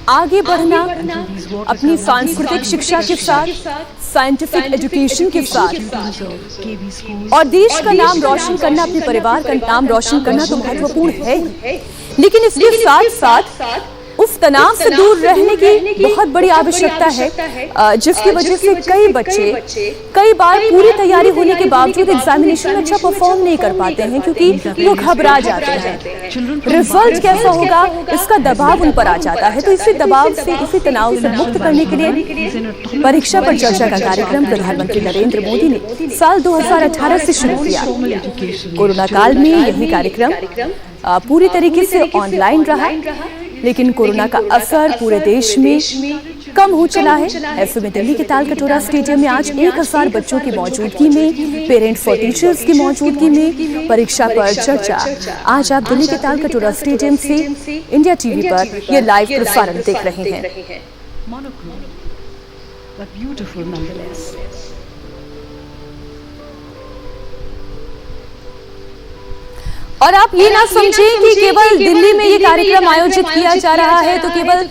आगे बढ़ना अपनी सांस्कृतिक शिक्षा के साथ, साइंटिफिक एजुकेशन के साथ और देश का नाम रोशन करना, अपने परिवार का नाम रोशन करना तो महत्वपूर्ण है, लेकिन इसके साथ साथ उस तनाव से दूर रहने की बहुत बड़ी आवश्यकता है, जिसकी वजह से कई बच्चे कई बार पूरी तैयारी होने के बावजूद एग्जामिनेशन में अच्छा परफॉर्म नहीं कर पाते हैं, क्योंकि वो घबरा जाते हैं। रिजल्ट कैसा होगा इसका दबाव उन पर आ जाता है। तो इसी दबाव से, इसी तनाव से मुक्त करने के लिए परीक्षा पर चर्चा का कार्यक्रम प्रधानमंत्री नरेंद्र मोदी ने साल 2018 से शुरू किया। कोरोना काल में यही कार्यक्रम पूरी तरीके से ऑनलाइन रहा, लेकिन कोरोना का असर पूरे देश में कम हो चला है। ऐसे में दिल्ली के तालकटोरा स्टेडियम में आज 1000 बच्चों की मौजूदगी में, पेरेंट्स फॉर टीचर्स की मौजूदगी में परीक्षा पर चर्चा। आज आप दिल्ली के तालकटोरा स्टेडियम से इंडिया टीवी पर यह लाइव प्रसारण देख रहे हैं। और आप ये ना समझें कि केवल दिल्ली में ये कार्यक्रम आयोजित किया जा रहा है तो केवल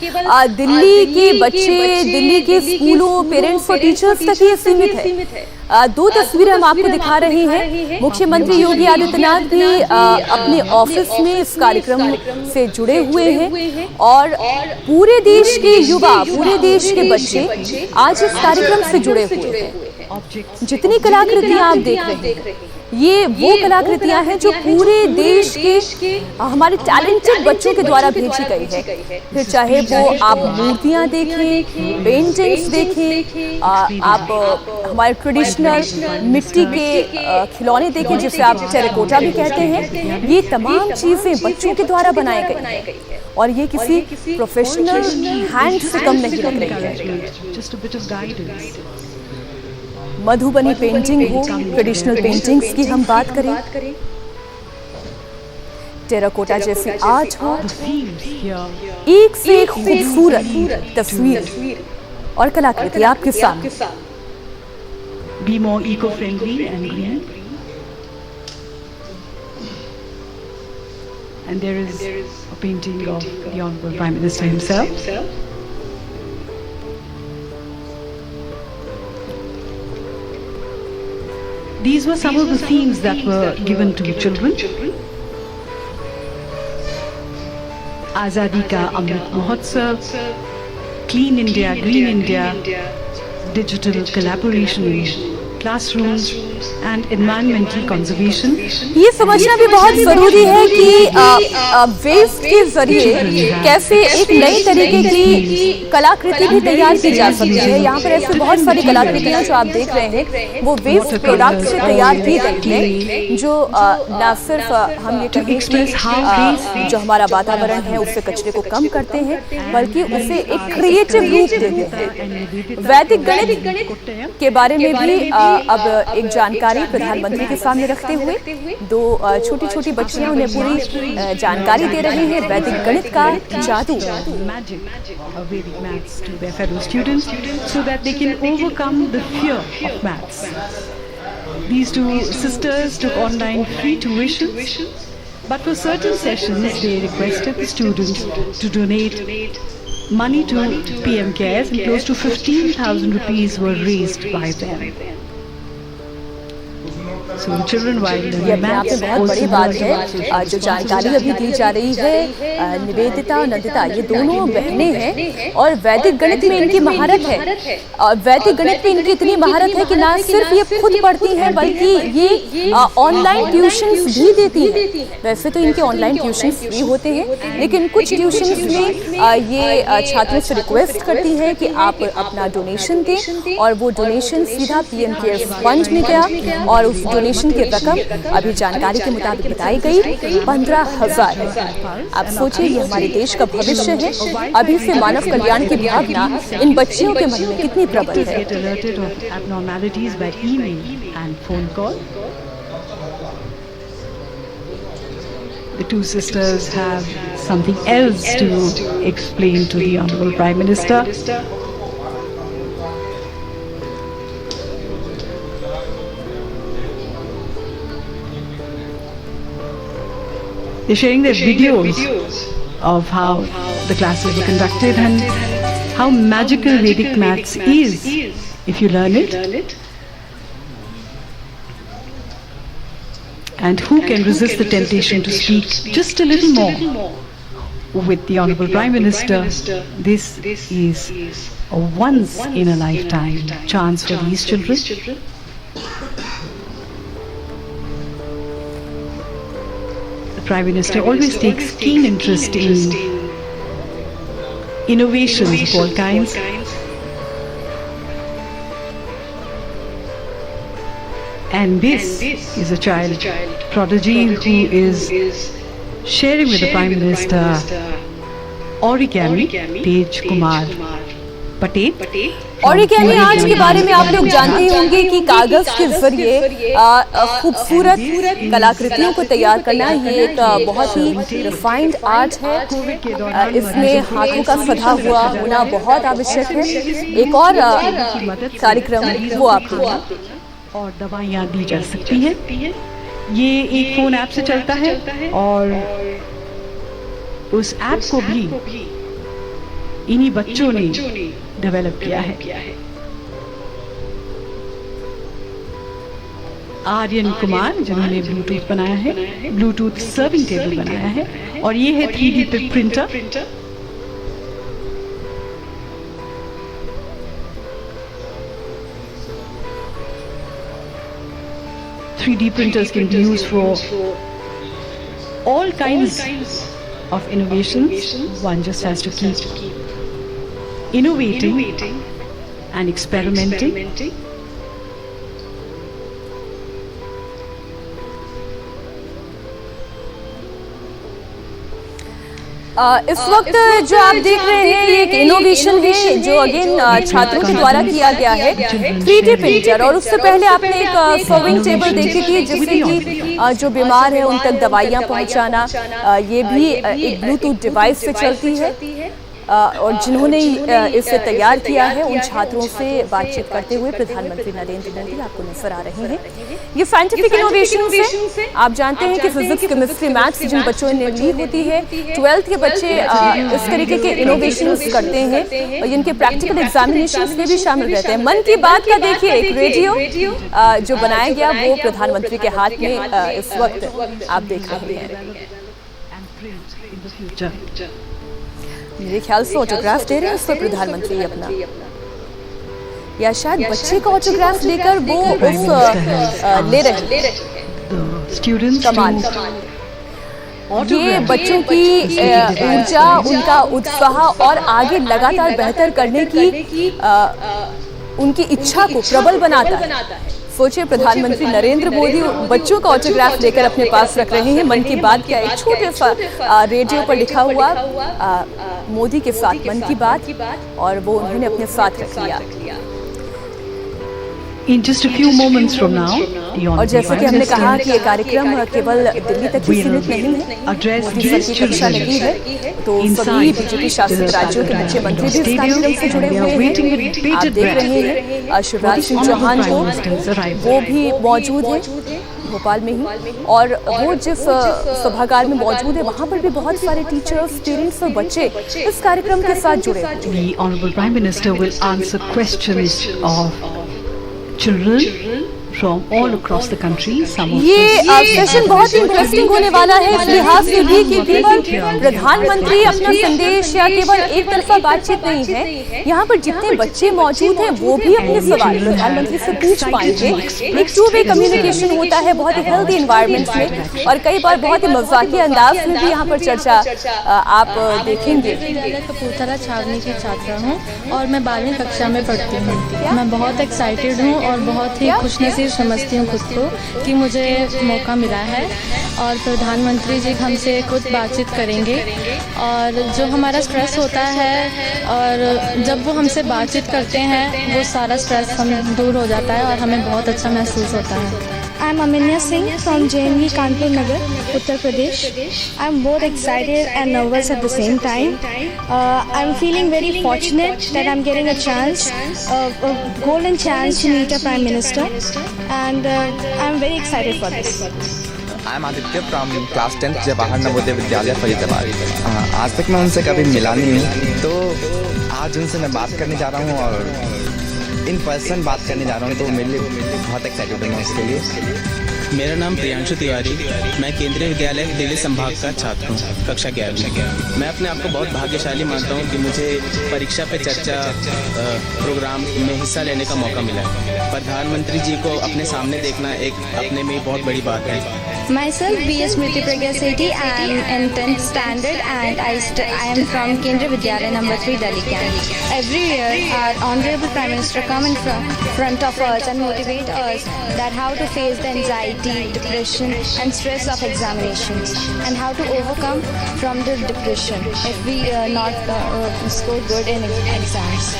दिल्ली के बच्चे, दिल्ली के स्कूलों, पेरेंट्स और टीचर्स तक ही सीमित है। दो तस्वीरें हम आपको दिखा रहे हैं। मुख्यमंत्री योगी आदित्यनाथ भी अपने ऑफिस में इस कार्यक्रम से जुड़े हुए हैं और पूरे देश के युवा, पूरे देश के बच्चे आज इस कार्यक्रम से जुड़े हुए हैं। जितनी कलाकृतियां आप देख रहे हैं, ये वो कलाकृतियां हैं जो पूरे देश के हमारे टैलेंटेड बच्चों के द्वारा भेजी गई है। फिर चाहे वो आप मूर्तियां देखें, पेंटिंग्स देखें, आप हमारे ट्रेडिशनल मिट्टी के खिलौने देखें जिसे आप टेराकोटा भी कहते हैं, ये तमाम चीजें बच्चों के द्वारा बनाई गई और ये किसी प्रोफेशनल हैंड से कम नहीं लग रही है। मधुबनी पेंटिंग हो, ट्रेडिशनल पेंटिंग्स की हम बात करें, टेराकोटा जैसे आर्ट हो, एक से एक खूबसूरत तस्वीर और कलाकृति आपके सामने। Be more eco-friendly and green. And there is a painting of the Honorable Prime Minister himself. These were some of the themes that were given to children. Azadi ka Amrit Mahotsav, Clean India, Green India, digital collaboration, classrooms and environmental conservation. ये समझना भी बहुत जरूरी है कि waste के जरिए कैसे एक नई तरीके की कलाकृति भी तैयार की जा सकती है। यहाँ पर ऐसे बहुत सारी कलाकृतियाँ जो आप देख रहे हैं वो वेस्ट प्रोडक्ट से तैयार की गई है, जो न सिर्फ हम ये कहें कि जो हमारा वातावरण है उससे कचरे को कम करते हैं, बल्कि उसे एक क्रिएटिव रूप देते हैं। वैदिक गणित के बारे में भी अब एक जानकारी प्रधानमंत्री के सामने रखते हुए दो छोटी छोटी बच्चियां उन्हें पूरी जानकारी दे रही हैं वैदिक गणित का जादू। So that they can overcome the fear of maths. These two sisters took online free tuition, but for certain sessions they requested the students to donate money to PM Cares, and close to 15,000 rupees were raised by them. So children while learning maths, बहुत बड़ी बात है जो जानकारी अभी दी जा रही है। निवेदिता और नंदिता ये दोनों बहनें हैं और वैदिक गणित में इनकी महारत है। और वैदिक गणित में इनकी इतनी महारत है कि ना सिर्फ ये खुद पढ़ती हैं बल्कि ये ऑनलाइन ट्यूशन्स भी देती हैं। वैसे तो इनके ऑनलाइन ट्यूशन्स फ्री होते हैं, लेकिन कुछ ट्यूशन्स में ये छात्रों से रिक्वेस्ट करती है कि आप अपना डोनेशन दें और वो डोनेशन सीधा PM केयर्स फंड में गया और उस डोनेशन की रकम अभी जानकारी के मुताबिक बताई गई 15,000 है। आप सोचिए ये हमारे देश का भविष्य है। अभी से मानव कल्याण की भावना इन बच्चियों के मन में कितनी प्रबल है। The two sisters have something else to explain to the Honorable Prime Minister. They're sharing their videos of how the classes were conducted and how magical Vedic maths is if you learn it. And who can resist the temptation to speak just a little more with the Honorable Prime Minister? This is a once in a lifetime chance for these children. The Prime Minister always takes keen interest in innovations of all kinds. And this is a child prodigy who is sharing with the Prime Minister origami, Tej Kumar Patel. Origami art के बारे में आप लोग जानते ही होंगे कि कागज के जरिए खूबसूरत कलाकृतियों को तैयार करना ये एक बहुत ही रिफाइंड आर्ट है। इसमें हाथों का सधा हुआ होना बहुत आवश्यक है। एक और कार्यक्रम वो आपको और दवाइयाँ दी जा सकती हैं। ये एक फ़ोन ऐप से चलता है और उस ऐप को भी इन्हीं बच्चों ने डेवलप किया है। आर्यन कुमार जिन्होंने ब्लूटूथ बनाया है, ब्लूटूथ सर्विंग टेबल बनाया है और ये है 3D printer. .3D printers can be used for all kinds of innovations. One just has to keep innovating and experimenting. इस वक्त जो आप देख रहे हैं ये एक इनोवेशन है जो अगेन छात्रों के द्वारा किया गया है, 3D प्रिंटर। और उससे पहले आपने एक सर्विंग टेबल देखी थी जिससे कि जो बीमार है उन तक दवाइयाँ पहुँचाना, ये भी एक ब्लूटूथ डिवाइस से चलती है। और जिन्होंने इसे तैयार किया है उन छात्रों से बातचीत करते हुए प्रधानमंत्री नरेंद्र मोदी आपको नजर आ रहे हैं। ये साइंटिफिक इनोवेशन है। आप जानते हैं कि फिजिक्स, केमिस्ट्री, मैथ्स जिन बच्चों ने ली होती है, 12th के बच्चे इस तरीके के इनोवेशंस करते हैं और इनके प्रैक्टिकल एग्जामिनेशंस में भी शामिल रहते हैं। मन की बात का देखिए एक रेडियो जो बनाया गया वो प्रधानमंत्री के हाथ में इस वक्त आप देख रहे हैं। मेरे ख्याल से ऑटोग्राफ दे रहे हैं उस पर प्रधानमंत्री अपना, या शायद बच्चे का ऑटोग्राफ लेकर वो उस ले रहे हैं। कमाल, ये बच्चों की ऊर्जा, उनका उत्साह और आगे लगातार बेहतर करने की उनकी इच्छा को प्रबल बनाता है। सोचिए प्रधानमंत्री नरेंद्र मोदी बच्चों का ऑटोग्राफ लेकर अपने पास रख रहे हैं। मन की बात का एक छोटे सा रेडियो पर लिखा हुआ मोदी के साथ मन की बात, और वो उन्होंने अपने साथ रख लिया। In just a few moments from now, और जैसे कि हमने कहा कि ये कार्यक्रम केवल दिल्ली तक ही सीमित नहीं है, मोदी सर की कक्षा लगी है तो सभी बीजेपी शासित राज्यों के मुख्य मंत्री भी इस कार्यक्रम से जुड़े हुए हैं। आप देख रहे हैं शिवराज सिंह चौहान वो भी मौजूद है भोपाल में ही, और वो जिस सभागार में मौजूद है वहाँ पर भी बहुत सारे टीचर्स, स्टूडेंट्स और बच्चे इस कार्यक्रम के साथ जुड़े हैं। The Honorable Prime Minister will answer questions of children from all across the country. ये सेशन बहुत ही इंटरेस्टिंग होने वाला है इस लिहाज से भी कि केवल प्रधानमंत्री अपना संदेश या केवल एक तरफा बातचीत नहीं है, यहाँ पर जितने बच्चे मौजूद हैं वो भी अपने सवाल प्रधानमंत्री से पूछ पाएंगे। एक टू वे कम्युनिकेशन होता है बहुत ही हेल्दी एनवायरनमेंट में, और कई बार बहुत ही मजाकिया अंदाज में भी यहाँ पर चर्चा आप देखेंगे। कपूरथला छावनी की छात्रा हूँ और मैं 12वीं कक्षा में पढ़ती हूँ। मैं बहुत एक्साइटेड हूँ और बहुत ही खुशनसीब समझती हूँ खुद को कि मुझे मौका मिला है और प्रधानमंत्री जी हमसे खुद बातचीत करेंगे, और जो हमारा स्ट्रेस होता है और जब वो हमसे बातचीत करते हैं वो सारा स्ट्रेस हम दूर हो जाता है और हमें बहुत अच्छा महसूस होता है। I'm Amanya Singh from JNV Kanpur Nagar, Uttar Pradesh. I'm both excited and nervous at the same time. I'm feeling very fortunate that I'm getting a chance, a golden chance to meet a Prime Minister, and I'm very excited for this. I am Aditya from class 10 Jawahar Navodaya Vidyalaya Faridabad. आज तक मैं उनसे कभी मिला नहीं हूँ, तो आज उनसे मैं बात करने जा रहा हूँ और इन पर्सन बात करने जा रहा हूँ, तो मेरे लिए बहुत एक्साइटेड हूँ उसके लिए। मेरा नाम प्रियांशु तिवारी, मैं केंद्रीय विद्यालय दिल्ली संभाग का छात्र हूँ, कक्षा 11। मैं अपने आप को बहुत भाग्यशाली मानता हूँ कि मुझे परीक्षा पे चर्चा प्रोग्राम में हिस्सा लेने का मौका मिला है। प्रधानमंत्री जी को अपने सामने देखना एक अपने में बहुत बड़ी बात है। Myself, B.S. Smriti Pragya Sethi. I am in 10th standard and I am from Kendriya Vidyalaya number 3 Delhi camp. Every year, our Honorable Prime Minister come in front of us and motivate us that how to face the anxiety, depression and stress of examinations and how to overcome from the depression if we not score good in exams.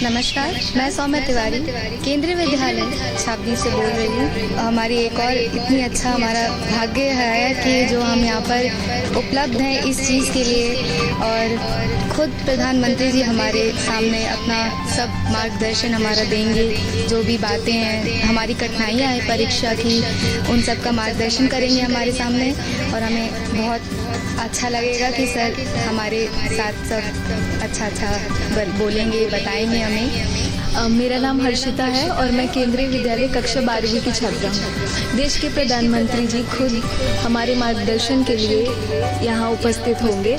नमस्कार, मैं सौम्या तिवारी केंद्रीय विद्यालय छावनी से बोल रही हूँ। हमारी एक और इतनी अच्छा हमारा भाग्य है कि जो हम यहाँ पर उपलब्ध हैं इस चीज़ के लिए, और खुद प्रधानमंत्री जी हमारे सामने अपना सब मार्गदर्शन हमारा देंगे। जो भी बातें हैं, हमारी कठिनाइयाँ हैं परीक्षा की, उन सब का मार्गदर्शन करेंगे हमारे सामने, और हमें बहुत अच्छा लगेगा कि सर हमारे साथ सब अच्छा बोलेंगे, बताएंगे हमें। मेरा नाम हर्षिता है और मैं केंद्रीय विद्यालय कक्षा 12वीं की छात्रा हूँ। देश के प्रधानमंत्री जी खुद हमारे मार्गदर्शन के लिए यहाँ उपस्थित होंगे।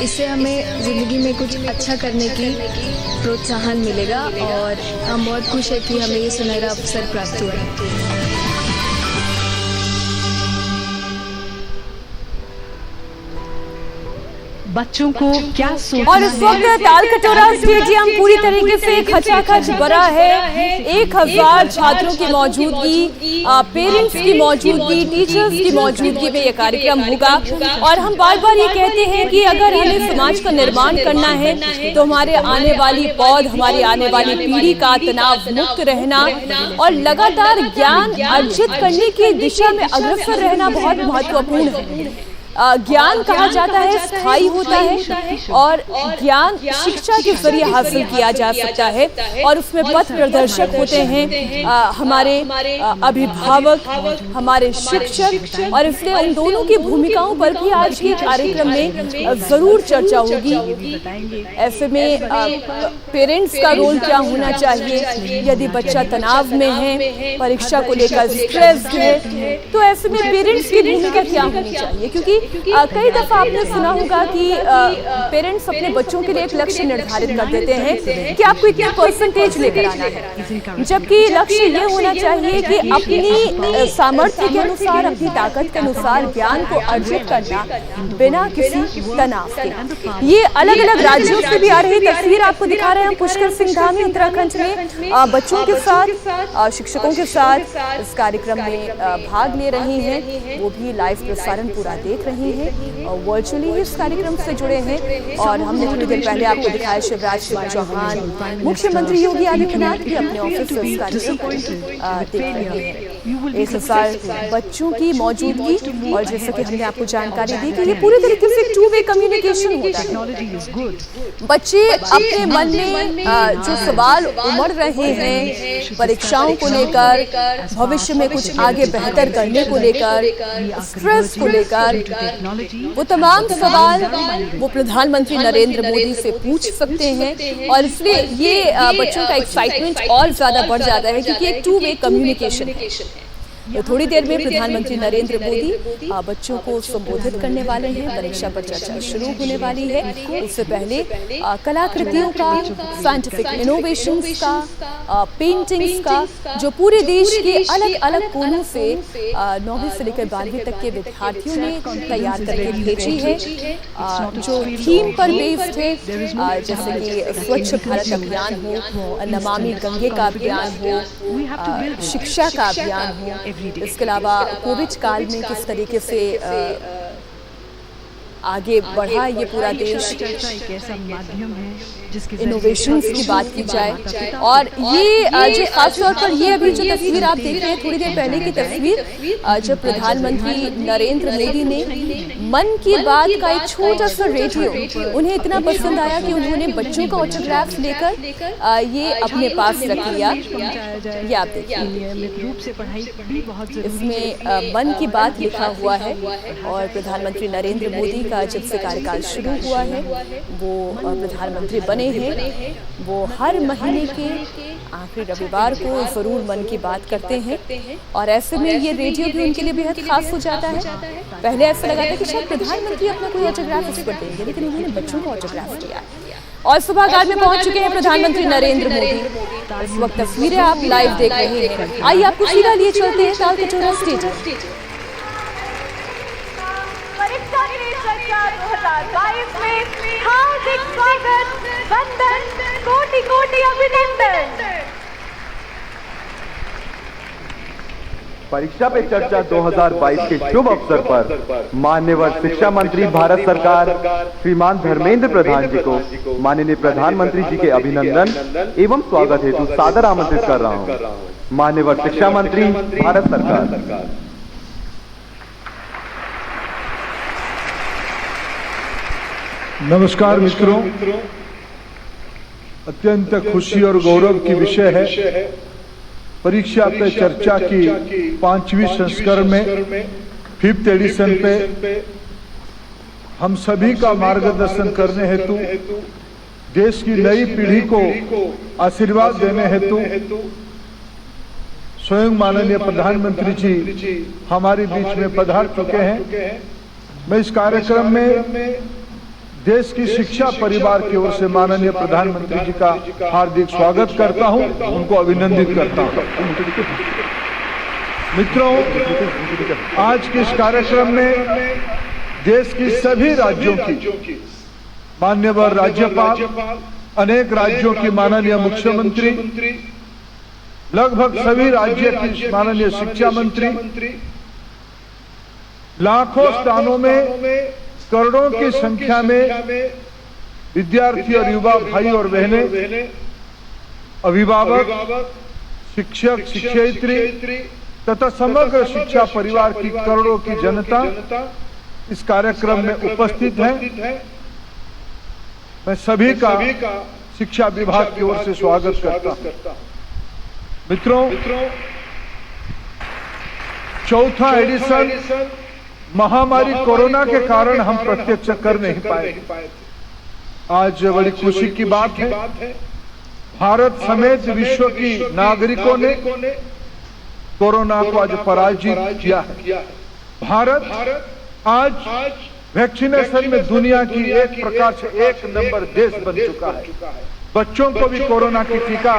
इससे हमें ज़िंदगी में कुछ अच्छा करने की प्रोत्साहन मिलेगा और हम बहुत खुश हैं कि हमें ये सुनहरा अवसर प्राप्त हुआ है। बच्चों को क्या सोचना और इस वक्त ताल कटोरा स्टेडियम पूरी तरीके से खचाखच भरा है। 1000 छात्रों की मौजूदगी, पेरेंट्स की मौजूदगी, टीचर्स की मौजूदगी में ये कार्यक्रम होगा। और हम बार बार ये कहते हैं कि अगर हमें समाज का निर्माण करना है तो हमारे आने वाली पौध, हमारी आने वाली पीढ़ी का तनाव मुक्त रहना और लगातार ज्ञान अर्जित करने की दिशा में अग्रसर रहना बहुत महत्वपूर्ण है। ज्ञान कहा जाता है स्थायी होता है और ज्ञान शिक्षा के जरिए हासिल किया जा सकता है, और उसमें पथ प्रदर्शक होते हैं हमारे अभिभावक, हमारे शिक्षक, और इसलिए उन दोनों की भूमिकाओं पर भी आज के कार्यक्रम में जरूर चर्चा होगी। ऐसे में पेरेंट्स का रोल क्या होना चाहिए यदि बच्चा तनाव में है, परीक्षा को लेकर स्ट्रेस्ड है, तो ऐसे में पेरेंट्स की भूमिका क्या होनी चाहिए। क्योंकि कई दफा आपने सुना होगा कि पेरेंट्स अपने बच्चों के लिए एक लक्ष्य निर्धारित कर देते हैं कि आपको इतने परसेंटेज लेकर आना है, जबकि लक्ष्य ये होना चाहिए कि अपनी सामर्थ्य के अनुसार, अपनी ताकत के अनुसार ज्ञान को अर्जित करना बिना किसी तनाव के। ये अलग अलग राज्यों से भी आ रही तस्वीर आपको दिखा रहे हैं। पुष्कर सिंह धामी उत्तराखंड में बच्चों के साथ, शिक्षकों के साथ इस कार्यक्रम में भाग ले रही हैं। वो भी लाइव प्रसारण पूरा देख रही हैं और वर्चुअली इस कार्यक्रम से जुड़े हैं। और हमने थोड़ी देर पहले आपको दिखाया शिवराज सिंह चौहान, मुख्यमंत्री योगी आदित्यनाथ भी अपने ऑफिस से इस कार्यक्रम को देख रहे हैं। 1000 बच्चों की मौजूदगी, और जैसे कि हमने आपको जानकारी दी कि ये पूरी तरीके से 2 वे कम्युनिकेशन होता है। बच्चे अपने मन में जो सवाल उमड़ रहे हैं परीक्षाओं को लेकर, भविष्य में कुछ आगे बेहतर करने को लेकर, स्ट्रेस को लेकर, वो तमाम सवाल वो प्रधानमंत्री नरेंद्र मोदी से पूछ सकते हैं। और इसलिए ये बच्चों का एक्साइटमेंट और ज्यादा बढ़ जाता है क्योंकि एक 2 वे कम्युनिकेशन है। तो थोड़ी देर में प्रधानमंत्री नरेंद्र मोदी बच्चों को संबोधित करने वाले हैं। परीक्षा पर चर्चा शुरू होने वाली है। उससे पहले कलाकृतियों का, साइंटिफिक इनोवेशंस का, पेंटिंग्स का, जो पूरे देश के अलग अलग कोनों से 9वीं से लेकर 12वीं तक के विद्यार्थियों ने तैयार करके भेजी है, जो थीम पर बेस्ड है, जैसे कि स्वच्छ भारत अभियान हो, नमामि गंगे का अभियान हो, शिक्षा का अभियान हो। इसके अलावा कोविड काल में किस तरीके से आगे बढ़ा ये पूरा देश, इनोवेशंस की बात की जाए। और ये जो खास तौर पर ये अभी जो तस्वीर आप देख रहे हैं, थोड़ी देर पहले की तस्वीर, जब प्रधानमंत्री नरेंद्र मोदी ने मन की बात का एक छोटा सा रेडियो उन्हें इतना पसंद आया कि उन्होंने बच्चों का ऑटोग्राफ लेकर ये अपने पास रख लिया। ये आप देखिए, नियमित रूप से पढ़ाई भी बहुत जरूरी इसमें मन की बात लिखा हुआ है और प्रधानमंत्री नरेंद्र मोदी का जब से कार्यकाल शुरू हुआ है, वो प्रधानमंत्री बने हैं, वो हर महीने के आखिरी रविवार को ज़रूर मन की बात करते हैं और ऐसे में ये रेडियो भी उनके लिए बेहद खास हो जाता है। पहले ऐसा लगा था कि शायद प्रधानमंत्री अपना कोई ऑटोग्राफ उस पर देंगे, लेकिन उन्होंने बच्चों को ऑटोग्राफ दिया और सभागार में पहुंच चुके हैं प्रधानमंत्री नरेंद्र मोदी। इस वक्त तस्वीरें आप लाइव देख रहे हैं। आइए आपको सीधा लिए चलते हैं ताल कटोरा स्टेडियम। परीक्षा पे चर्चा 2022 में हार्दिक स्वागत, वंदन, कोटि कोटि अभिनंदन। परीक्षा पे चर्चा 2022 के शुभ अवसर पर माननीय शिक्षा मंत्री भारत सरकार श्रीमान धर्मेंद्र प्रधान जी को माननीय प्रधानमंत्री जी के अभिनंदन एवं स्वागत हेतु सादर आमंत्रित कर रहा हूँ। माननीय शिक्षा मंत्री भारत सरकार। नमस्कार मित्रों, अत्यंत खुशी और गौरव की विषय है परीक्षा पे चर्चा की 5वीं संस्करण में 5th एडिशन पे हम सभी का मार्गदर्शन करने हेतु, देश की नई पीढ़ी को आशीर्वाद देने हेतु स्वयं माननीय प्रधानमंत्री जी हमारे बीच में पधार चुके हैं। मैं इस कार्यक्रम में देश की शिक्षा परिवार की ओर से माननीय प्रधानमंत्री जी का हार्दिक स्वागत करता हूं, उनको अभिनंदित करता हूं। मित्रों, आज के इस कार्यक्रम में देश की सभी राज्यों की माननीय राज्यपाल, अनेक राज्यों की माननीय मुख्यमंत्री, लगभग सभी राज्य की माननीय शिक्षा मंत्री, लाखों स्थानों में करोड़ों की संख्या में विद्यार्थी और युवा भाई और बहनें, अभिभावक, शिक्षक, शिक्षयित्री तथा समग्र शिक्षा परिवार की करोड़ों की जनता इस कार्यक्रम में उपस्थित है। मैं सभी का शिक्षा विभाग की ओर से स्वागत करता हूं। मित्रों, चौथा एडिशन महामारी कोरोना के कारण हम प्रत्यक्ष कर नहीं पाए। आज बड़ी खुशी की बात है, भारत समेत विश्व की नागरिकों ने कोरोना को आज पराजित किया है। भारत आज वैक्सीनेशन में दुनिया की एक प्रकार से 1 नंबर देश बन चुका है। बच्चों को भी कोरोना की टीका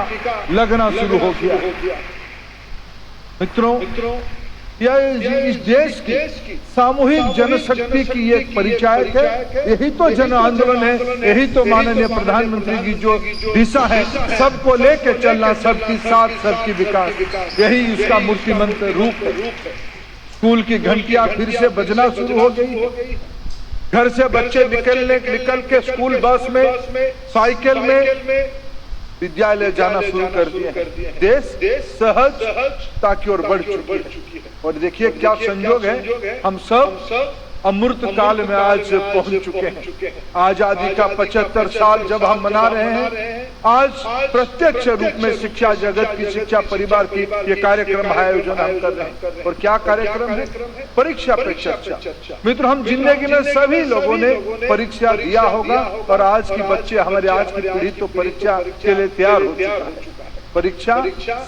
लगना शुरू हो गया। मित्रों, यह इस देश की सामूहिक जनशक्ति की एक परिचायक है। यही तो जन आंदोलन है, यही तो माननीय प्रधानमंत्री की जो दिशा है, सबको लेके चलना, सबकी साथ सबकी विकास, यही इसका मूर्तिमंत रूप है। स्कूल की घंटियां फिर से बजना शुरू हो गई। घर से बच्चे निकल के स्कूल बस में, साइकिल में विद्यालय जाना शुरू कर दिए। देश सहजता की ओर बढ़ चुकी है। और देखिए क्या संयोग है, हम सब अमृत काल में आज पहुंच चुके हैं। आजादी का 75 साल जब हम मना रहे हैं, आज प्रत्यक्ष रूप में शिक्षा जगत की, शिक्षा परिवार की ये कार्यक्रम आयोजन हम कर रहे हैं। और क्या कार्यक्रम है? परीक्षा पे चर्चा। मित्रों, हम जिंदगी में सभी लोगों ने परीक्षा दिया होगा और आज की बच्चे, हमारे आज की पीढ़ी तो परीक्षा के लिए तैयार हो चुका है। परीक्षा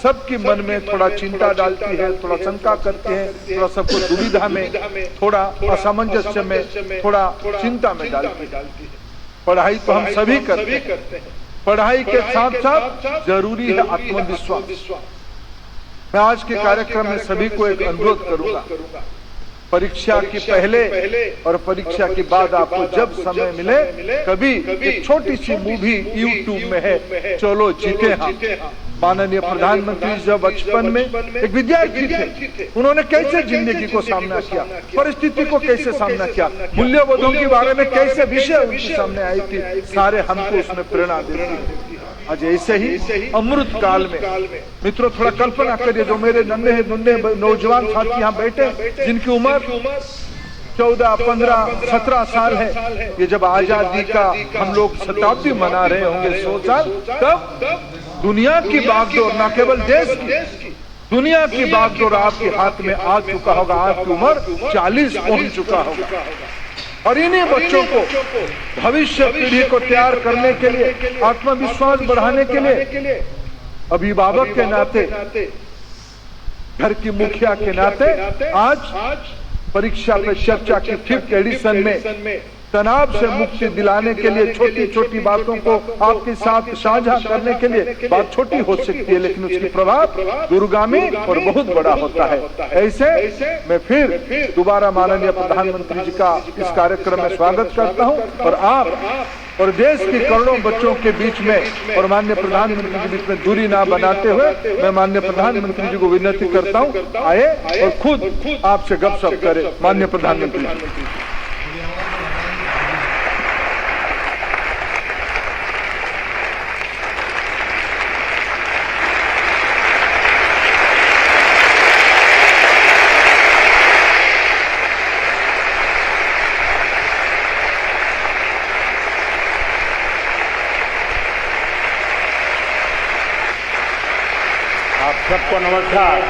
सबके मन में थोड़ा चिंता डालती है, थोड़ा शंका करते हैं, थोड़ा सबको दुविधा में, थोड़ा असमंजस्य में, थोड़ा चिंता में डालती है। पढ़ाई तो हम सभी करते हैं, पढ़ाई के साथ साथ जरूरी है आत्मविश्वास। मैं आज के कार्यक्रम में सभी को एक अनुरोध करूंगा, परीक्षा के पहले और परीक्षा के बाद आपको जब समय मिले, कभी एक छोटी सी मूवी YouTube में है, चलो जीते हम। माननीय प्रधानमंत्री जब बचपन में एक विद्यार्थी थे, उन्होंने कैसे जिंदगी को सामना किया, परिस्थिति को कैसे सामना किया, मूल्यबोधों के बारे में कैसे विषय उनके सामने आई थी, सारे हमको उसमें प्रेरणा देते हैं। आज ऐसे ही अमृत काल में मित्रों, थोड़ा कल्पना करिए, जो मेरे नन्हे नौजवान साथी यहाँ बैठे, जिनकी उम्र 14, 15, 17 साल है, ये जब आजादी का हम लोग शताब्दी मना रहे होंगे 100 साल, तब दुनिया की बागडोर, ना केवल देश की, दुनिया की बागडोर आपके हाथ में आ चुका होगा। आपकी उम्र 40 पहुंच चुका होगा। और इन्हीं बच्चों को भविष्य पीढ़ी को तैयार करने के लिए, आत्मविश्वास बढ़ाने के लिए, अभिभावक के नाते, घर की मुखिया के नाते आज परीक्षा पे चर्चा की 5th एडिशन में तनाव से मुक्ति दिलाने के लिए छोटी छोटी बातों को आपके साथ साझा करने के लिए, बात छोटी हो सकती है लेकिन उसकी प्रभाव दूरगामी और बहुत बड़ा होता है। ऐसे मैं फिर दोबारा माननीय प्रधानमंत्री जी का इस कार्यक्रम में स्वागत करता हूं और आप और देश के करोड़ों बच्चों के बीच में और माननीय प्रधानमंत्री के बीच में दूरी ना बनाते हुए मैं माननीय प्रधानमंत्री जी को विनती करता हूं, आए और खुद आपसे गपशप करें। माननीय प्रधानमंत्री जी। सबको नमस्कार।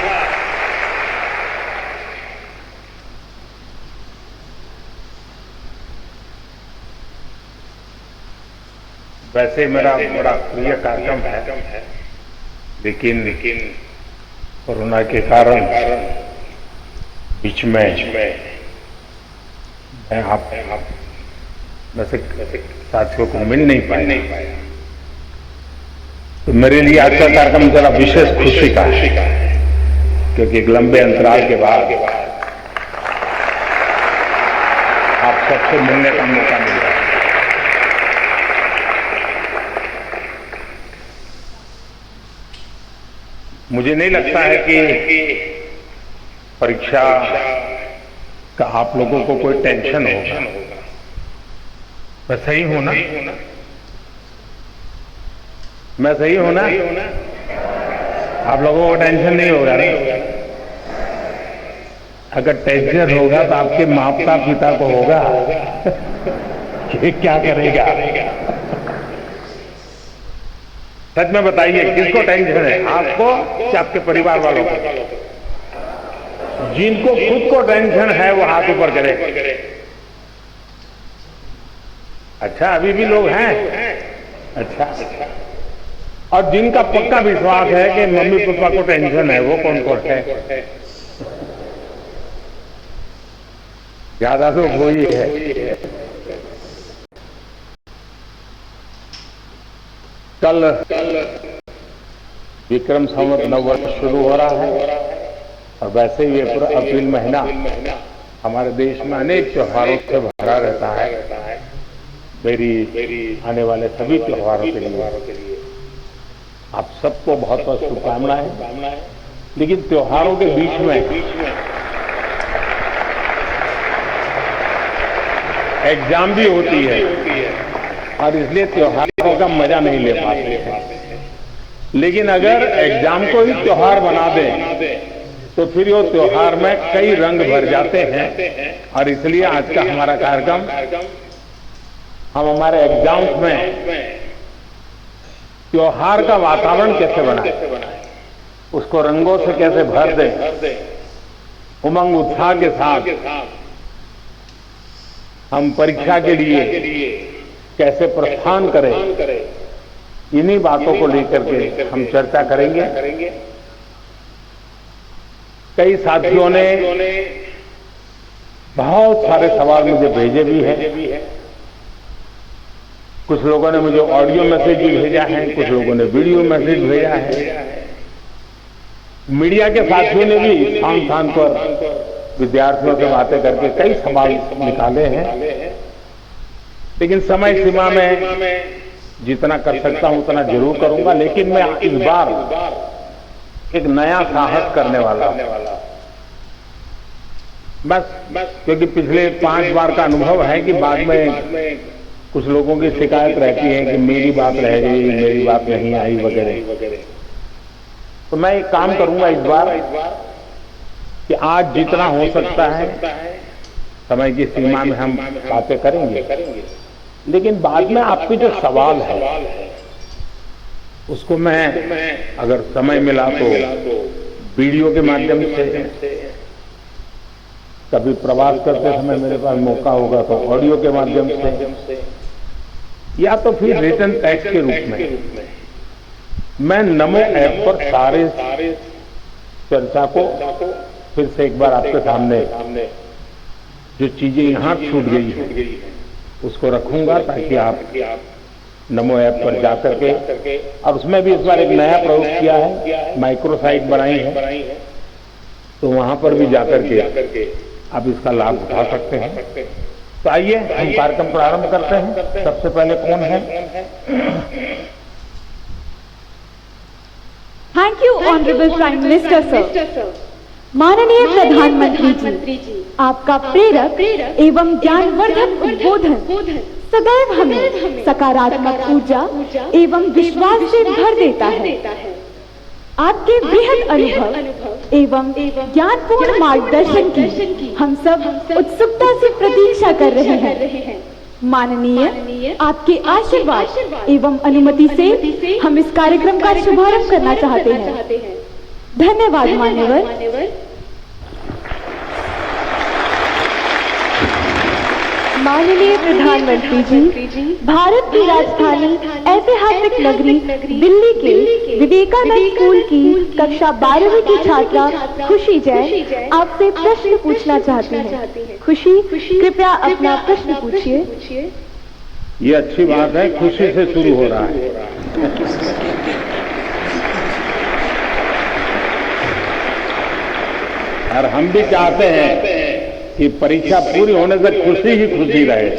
वैसे मेरा बड़ा प्रिय कार्यक्रम है, लेकिन कोरोना के कारण बीच में मैं आप वैसे साथियों को मिल नहीं पाया, तो मेरे लिए आज का कार्यक्रम जरा विशेष खुशी का है, क्योंकि एक लंबे अंतराल के बाद आप सबसे मिलने का मौका मिला। मुझे नहीं लगता है कि परीक्षा का आप लोगों को कोई टेंशन होगा। मैं सही हूं ना? मैं सही हूं ना? आप लोगों को टेंशन नहीं होगा ना? अगर टेंशन होगा तो आपके माता पिता को होगा कि क्या करेगा। सच में बताइए, किसको टेंशन है? आपको कि आपके परिवार वालों को? जिनको खुद को टेंशन है वो हाथ ऊपर करे। अच्छा, अभी भी लोग हैं? अच्छा। और जिनका पक्का विश्वास है कि मम्मी पापा को टेंशन है, वो कौन कौन है? ज्यादा तो वही है। कल विक्रम संवत नववर्ष शुरू हो रहा है और वैसे ही ये पूरा अप्रैल महीना हमारे देश में अनेक त्योहारों से भरा रहता है। मेरी आने वाले सभी त्योहारों के लिए आप सबको बहुत बहुत शुभकामनाएं। लेकिन त्योहारों के बीच में एग्जाम भी होती है और इसलिए त्योहारों का मजा नहीं ले पाते हैं। लेकिन अगर एग्जाम को ही त्योहार बना दें तो फिर वो त्योहार में कई रंग भर जाते हैं। और इसलिए आज का हमारा कार्यक्रम हम हमारे एग्जाम्स में त्योहार का वातावरण कैसे बनाएं, उसको रंगों से कैसे भर दें, उमंग उत्साह के साथ हम परीक्षा के लिए कैसे प्रस्थान करें, इन्हीं बातों को लेकर के हम चर्चा करेंगे। कई साथियों ने बहुत सारे सवाल मुझे भेजे भी हैं। कुछ लोगों ने मुझे ऑडियो मैसेज भी भेजा है, कुछ लोगों ने वीडियो मैसेज भेजा है। मीडिया के साथियों ने भी स्थान पर विद्यार्थियों से बातें करके कई सवाल निकाले हैं। लेकिन समय सीमा में जितना कर सकता हूं उतना जरूर करूंगा। लेकिन मैं इस बार एक नया साहस करने वाला हूं, बस क्योंकि पिछले 5 बार का अनुभव है कि बाद में कुछ लोगों की शिकायत रहती है कि मेरी बात रह गई, मेरी बात नहीं आई वगैरह। तो मैं एक काम करूंगा इस बार कि आज जितना हो सकता है समय की सीमा में हम बातें करेंगे, लेकिन बाद में आपके जो सवाल है उसको मैं अगर समय मिला तो वीडियो के माध्यम से, कभी प्रवास करते समय मेरे पास मौका होगा तो ऑडियो के माध्यम से, या तो फिर रिटन टेक्स्ट के रूप में मैं नमो ऐप पर सारे चर्चा को फिर से एक बार आपके सामने जो चीजें यहाँ छूट गई है उसको रखूंगा, ताकि आप नमो ऐप पर जाकर के, और उसमें भी इस बार एक नया प्रयोग किया है, माइक्रो साइट बनाई है, तो वहां पर भी जाकर के आप इसका लाभ उठा सकते हैं। तो आइए हम कार्यक्रम प्रारंभ करते हैं। सबसे पहले कौन है? Thank you honourable prime minister sir. माननीय प्रधानमंत्री जी, आपका प्रेरक एवं ज्ञानवर्धक उद्बोधन सदैव हमें सकारात्मक ऊर्जा एवं विश्वास से भर देता है। आपके बृहद अनुभव एवं ज्ञानपूर्ण मार्गदर्शन की हम सब उत्सुकता से प्रतीक्षा कर रहे हैं। माननीय, आपके आशीर्वाद एवं अनुमति से हम इस कार्यक्रम का शुभारंभ करना चाहते हैं। धन्यवाद मान्यवर। माननीय प्रधानमंत्री जी, भारत की राजधानी ऐतिहासिक नगरी दिल्ली के विवेकानंद स्कूल की कक्षा 12वीं की छात्रा खुशी जैन आपसे प्रश्न पूछना चाहती हैं। खुशी, कृपया अपना प्रश्न पूछिए। ये अच्छी बात है, खुशी से शुरू हो रहा है। और हम भी चाहते हैं कि परीक्षा पूरी होने तक खुशी ही खुशी रहे।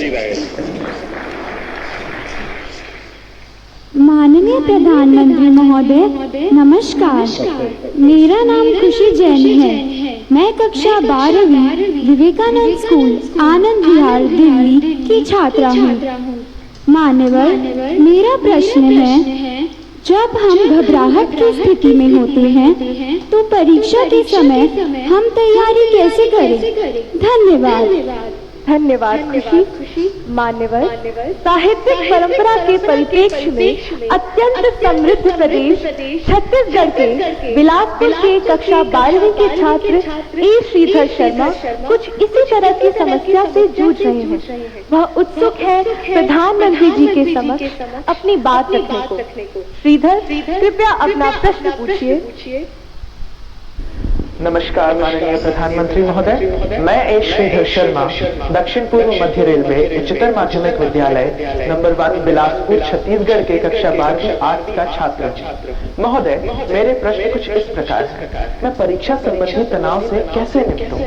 माननीय प्रधानमंत्री महोदय, नमस्कार। मेरा नाम खुशी जैन है। मैं कक्षा 12वीं विवेकानंद स्कूल आनंद विहार दिल्ली की छात्रा हूँ। मान्यवर, मेरा प्रश्न है, जब हम घबराहट की स्थिति में होते हैं तो परीक्षा के समय हम तैयारी कैसे करें? धन्यवाद खुशी। मान्यवर, साहित्यिक परंपरा के परिप्रेक्ष्य में अत्यंत समृद्ध प्रदेश छत्तीसगढ़ के बिलासपुर के कक्षा 12वीं के छात्र ए श्रीधर शर्मा कुछ इसी तरह की समस्या से जूझ रहे हैं। वह उत्सुक है प्रधानमंत्री जी के समक्ष अपनी बात रखने को। श्रीधर, कृपया अपना प्रश्न पूछिए। नमस्कार माननीय प्रधानमंत्री महोदय, मैं ए श्रीधर शर्मा दक्षिण पूर्व मध्य रेलवे उच्चतर माध्यमिक विद्यालय नंबर 1 बिलासपुर छत्तीसगढ़ के कक्षा 12वीं आर्ट्स का छात्र हूँ। महोदय, मेरे प्रश्न कुछ इस प्रकार है। मैं परीक्षा संबंधी तनाव से कैसे निपटूं?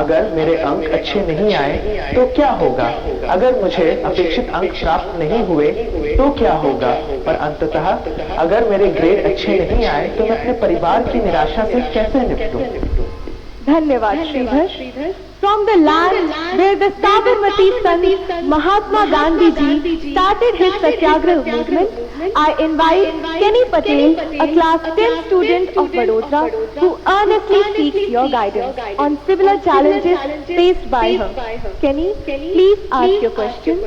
अगर मेरे अंक अच्छे नहीं आए तो क्या होगा? अगर मुझे अपेक्षित अंक प्राप्त नहीं हुए तो क्या होगा? और अंततः अगर मेरे ग्रेड अच्छे नहीं आए तो मैं अपने परिवार की निराशा से कैसे निपटूं? धन्यवाद Shridhar. From the land where the Sabarmati son Mahatma Gandhi ji started his Satyagraha movement, I invite Kenny Patel, a class 10 student of Vadodara, who earnestly seeks your guidance on similar challenges faced by her. Kenny, please ask your question.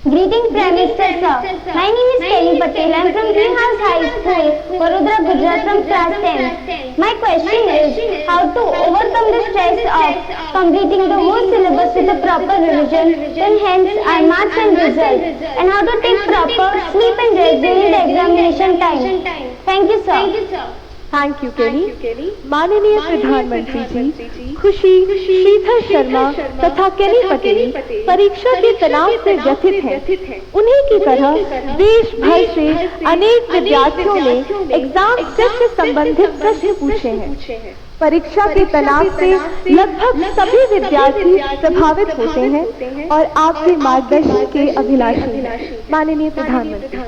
Greetings, Prime Minister sir. My name is Kenny Patel. I am from Greenhouse High School, Vadodara, Gujarat, from class 10. My question is how to overcome the stress of completing the whole syllabus with a proper revision, then hence our marks and results, and how to take proper sleep and rest during the examination time. Thank you, sir. Thank you केनी। माननीय प्रधानमंत्री जी, खुशी, श्रीधर शर्मा तथा केनी पटेल परीक्षा के तनाव से व्यथित हैं। उन्हीं की तरह देश भर से अनेक विद्यार्थियों ने एग्जाम स्ट्रेस से संबंधित प्रश्न पूछे हैं। परीक्षा के तनाव से लगभग सभी विद्यार्थी प्रभावित होते हैं और आपके मार्गदर्शन के अभिलाषी हैं। माननीय प्रधानमंत्री,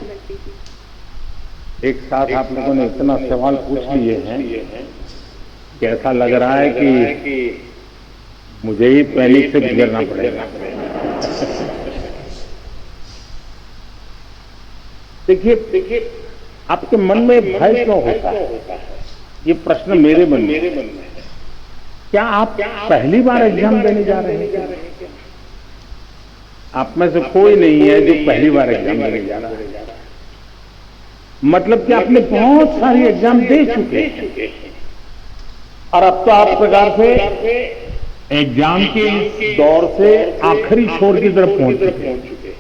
एक साथ आप लोगों ने इतना सवाल पूछ लिए हैं कि ऐसा लग रहा है कि मुझे ही पैनिक से गुजरना पड़ेगा। देखिए, आपके मन में भय क्यों होता है? ये प्रश्न मेरे मन में है। क्या आप पहली बार एग्जाम देने जा रहे हैं? आप में से कोई नहीं है जो पहली बार एग्जाम देने जा रहा है। मतलब कि आपने बहुत सारी एग्जाम दे चुके हैं और अब तो आप प्रकार से एग्जाम के इस दौर से आखिरी छोर की तरफ पहुंच चुके हैं।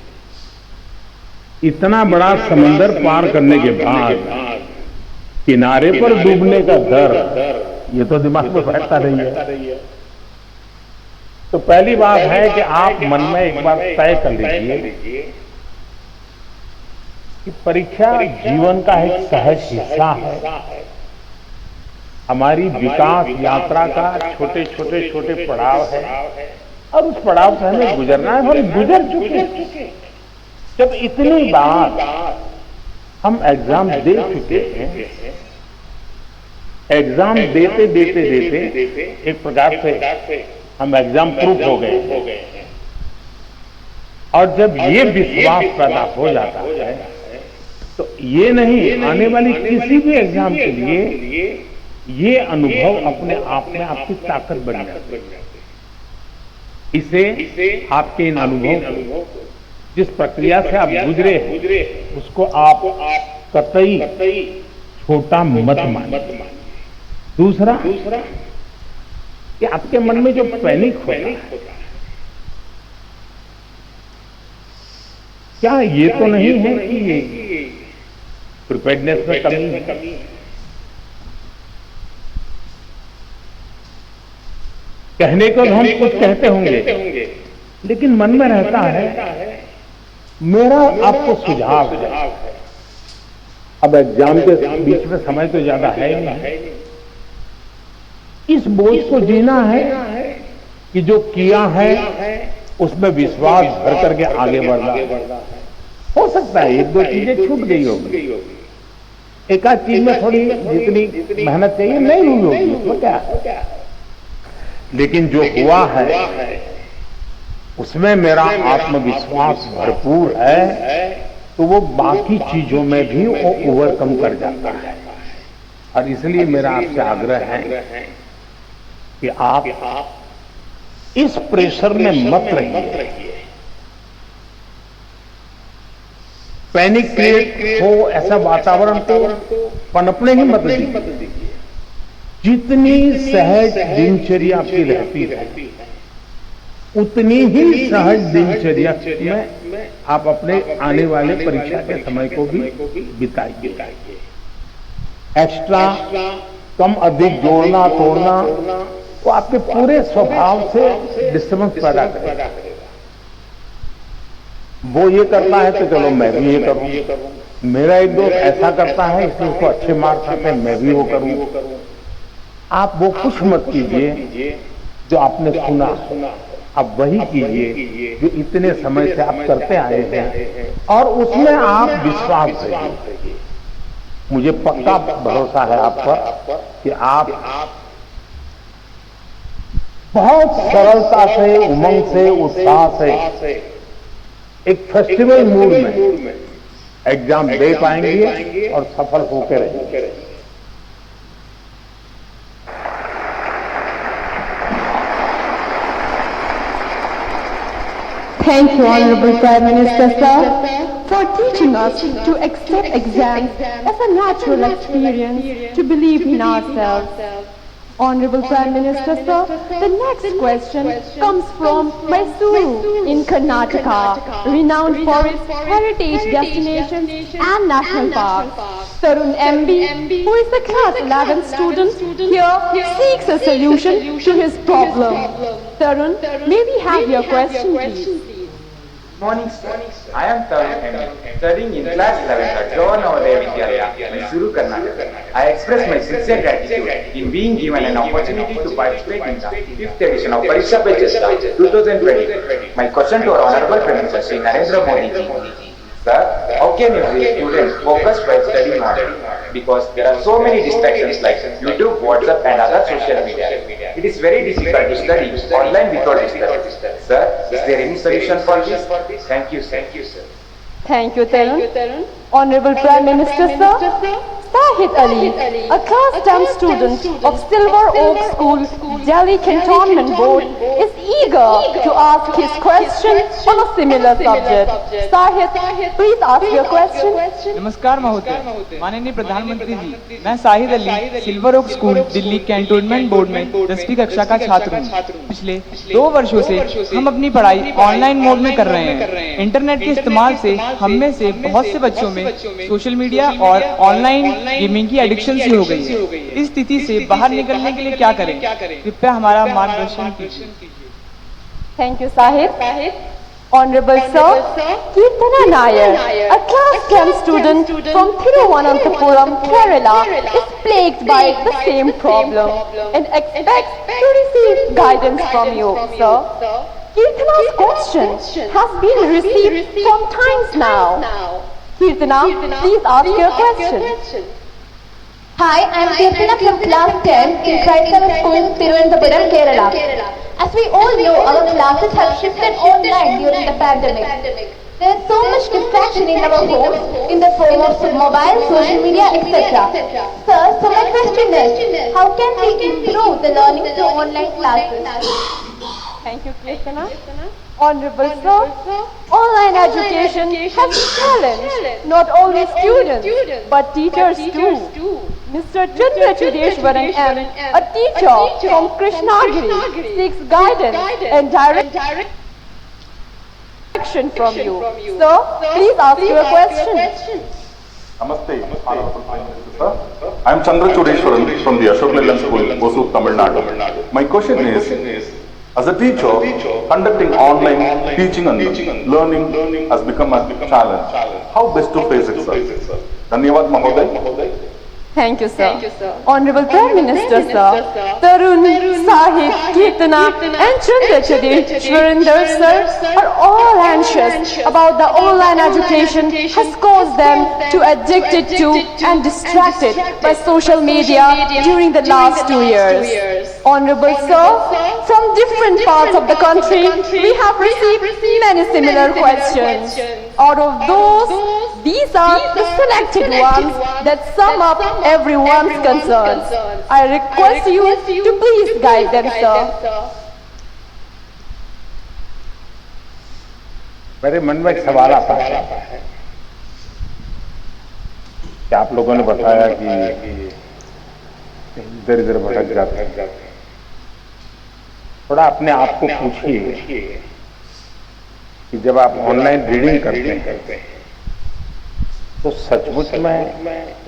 इतना बड़ा समंदर पार करने के बाद किनारे पर डूबने का डर, ये तो दिमाग में बैठता नहीं है। तो पहली बात है कि आप मन में एक बार तय कर लीजिए कि परीक्षा जीवन का एक सहज हिस्सा है। हमारी विकास यात्रा का छोटे छोटे पड़ाव है और उस पड़ाव से हमें गुजरना है। हम गुजर चुके हैं। जब इतनी बार हम एग्जाम दे चुके हैं, एग्जाम देते एक प्रकार से हम एग्जाम प्रूफ हो गए। और जब ये विश्वास पैदा हो जाता है तो ये नहीं, आने वाली किसी भी एग्जाम के लिए ये अनुभव अपने आप में आपकी ताकत बन जाती है। इसे आपके इन अनुभव, जिस प्रक्रिया से आप गुजरे हैं, उसको आप कतई छोटा मत मानिए। दूसरा कि आपके मन में जो पैनिक होता है, क्या ये तो नहीं है कि प्रिपेयर्डनेस में कमी है? कहने को हम कुछ कहते होंगे, लेकिन मन में रहता है। मेरा आपको सुझाव है, अब एग्जाम के बीच में समय तो ज्यादा है नहीं, इस बोझ को जीना है कि जो किया है उसमें विश्वास भर करके आगे बढ़ना। हो सकता है एक दो चीजें छूट गई होगी, एक आध चीज में थोड़ी जितनी मेहनत चाहिए नहीं हुई होगी, उसमें क्या, लेकिन जो हुआ है उसमें मेरा आत्मविश्वास भरपूर है, तो वो बाकी चीजों में भी वो ओवरकम कर जाता है। और इसलिए मेरा आपसे आग्रह है कि आप इस प्रेशर में मत रहिए। पैनिक क्रिएट हो ऐसा वातावरण तो पनपने ही मत दीजिए। जितनी सहज दिनचर्या आपकी रहती है, उतनी ही सहज दिनचर्या में आप अपने आने वाले परीक्षा के समय को भी बिताइए। एक्स्ट्रा कम अधिक जोड़ना तोड़ना वो आपके पूरे स्वभाव से डिस्टर्बेंस पैदा करेगा। वो ये करता है तो चलो मैं भी ये करूं, मेरा एक दोस्त ऐसा करता है इसलिए उसको अच्छे मार्क्स आते हैं, मैं भी वो करूं। आप वो कुछ मत कीजिए जो आपने सुना, आप वही कीजिए जो इतने समय से आप करते आए हैं, और उसमें आप विश्वास रखिए। मुझे पक्का भरोसा है आप पर कि आप बहुत सरलता से, उमंग से, उत्साह से, एक फेस्टिवल मूड में एग्जाम दे पाएंगे और सफल होकर रहेंगे। Thank you, Honorable Prime Minister, sir, for teaching us to accept exams as a natural experience, to believe in ourselves. Honorable Prime Minister, sir, the next question comes from Mysuru in Karnataka, renowned for its heritage destinations and national parks. Tarun MB, who is a class 11 student, here seeks a solution to his problem. Tarun, may we have your question, please? Morning, sir. I am Tarun MB, studying in class 11 at Jawaharlal Navodaya Vidyalaya, Mysuru, Karnataka. I express my sincere gratitude in being given an opportunity to participate in the 5th edition of Pariksha Pe Charcha 2020. My question to our Honorable Prime Minister Shri Narendra Modi ji. Sir, how can every student focus while studying online? Because there are so many distractions like YouTube, WhatsApp and other social media. It is very difficult to study online without disturbance. Sir, is there any solution for this? Thank you, sir. Thank you, Tarun. Honorable Prime Minister, sir, Sahid Ali, a class 10 student of Silver Oak School, Delhi Cantonment Board, is eager to ask his question on a similar subject. Sahid, please ask your question. नमस्कार महोदय, माननीय प्रधानमंत्री जी, मैं Sahid Ali silver oak school Delhi cantonment board में 10वीं कक्षा का छात्र हूँ। पिछले 2 वर्षों से हम अपनी पढ़ाई ऑनलाइन मोड में कर रहे हैं। इंटरनेट के इस्तेमाल से हम में से बहुत से बच्चों में सोशल मीडिया और ऑनलाइन गेमिंग की एडिक्शन सी हो गई है। इस स्थिति से बाहर निकलने के लिए क्या करें? कृपया हमारा मार्गदर्शन कीजिए। Thank you, Sahid. Honorable Sir, Kirtana Nair, a class 10 student from Thiruvananthapuram, Kerala, is plagued by the same problem and expects to receive guidance from you, sir. Kirtana's question has been received from times now. Kirtana, please ask your question. Hi, I am Kirtana from class 10 in Christ School, Thiruvananthapuram, Kerala. As we all know, our classes have shifted online during the pandemic. There is so much distraction in our homes in the form of mobile, social media, etc. Sir, so my question is, how can we improve the learning through online classes? Thank you, Kirtana. Honorable Sir, online education has challenged not only students but teachers too. Mr. Chandra Chudeshwaran M, a teacher from Krishnagiri, seeks guidance and direction from you. Sir, please ask your question. Namaste, Honorable Prime Minister, sir. I am Chandra Chudeshwaran from the Ashok Leyland School, Hosur, Tamil Nadu. My question is, as a teacher, conducting online teaching and learning has become a challenge. How best to face it, sir? Dhanyavad, Mahoday. Thank you, sir. Honorable Prime Minister, sir, Tarun, Sahib, Kirtana and Chandra Chudeshwaran sir are all anxious about the online education has caused them to addicted to and distracted by social media during the last 2 years. Honorable sir, from different parts of the country, we have received many similar questions. Out of those, these are the selected ones that sum up everyone's concerns. I request you to please guide them, sir. मेरे मन में एक सवाल आता है कि आप लोगों ने बताया कि इधर इधर भटक जाते हैं। थोड़ा अपने आप को पूछिए कि जब आप ऑनलाइन रीडिंग करते हैं तो सचमुच में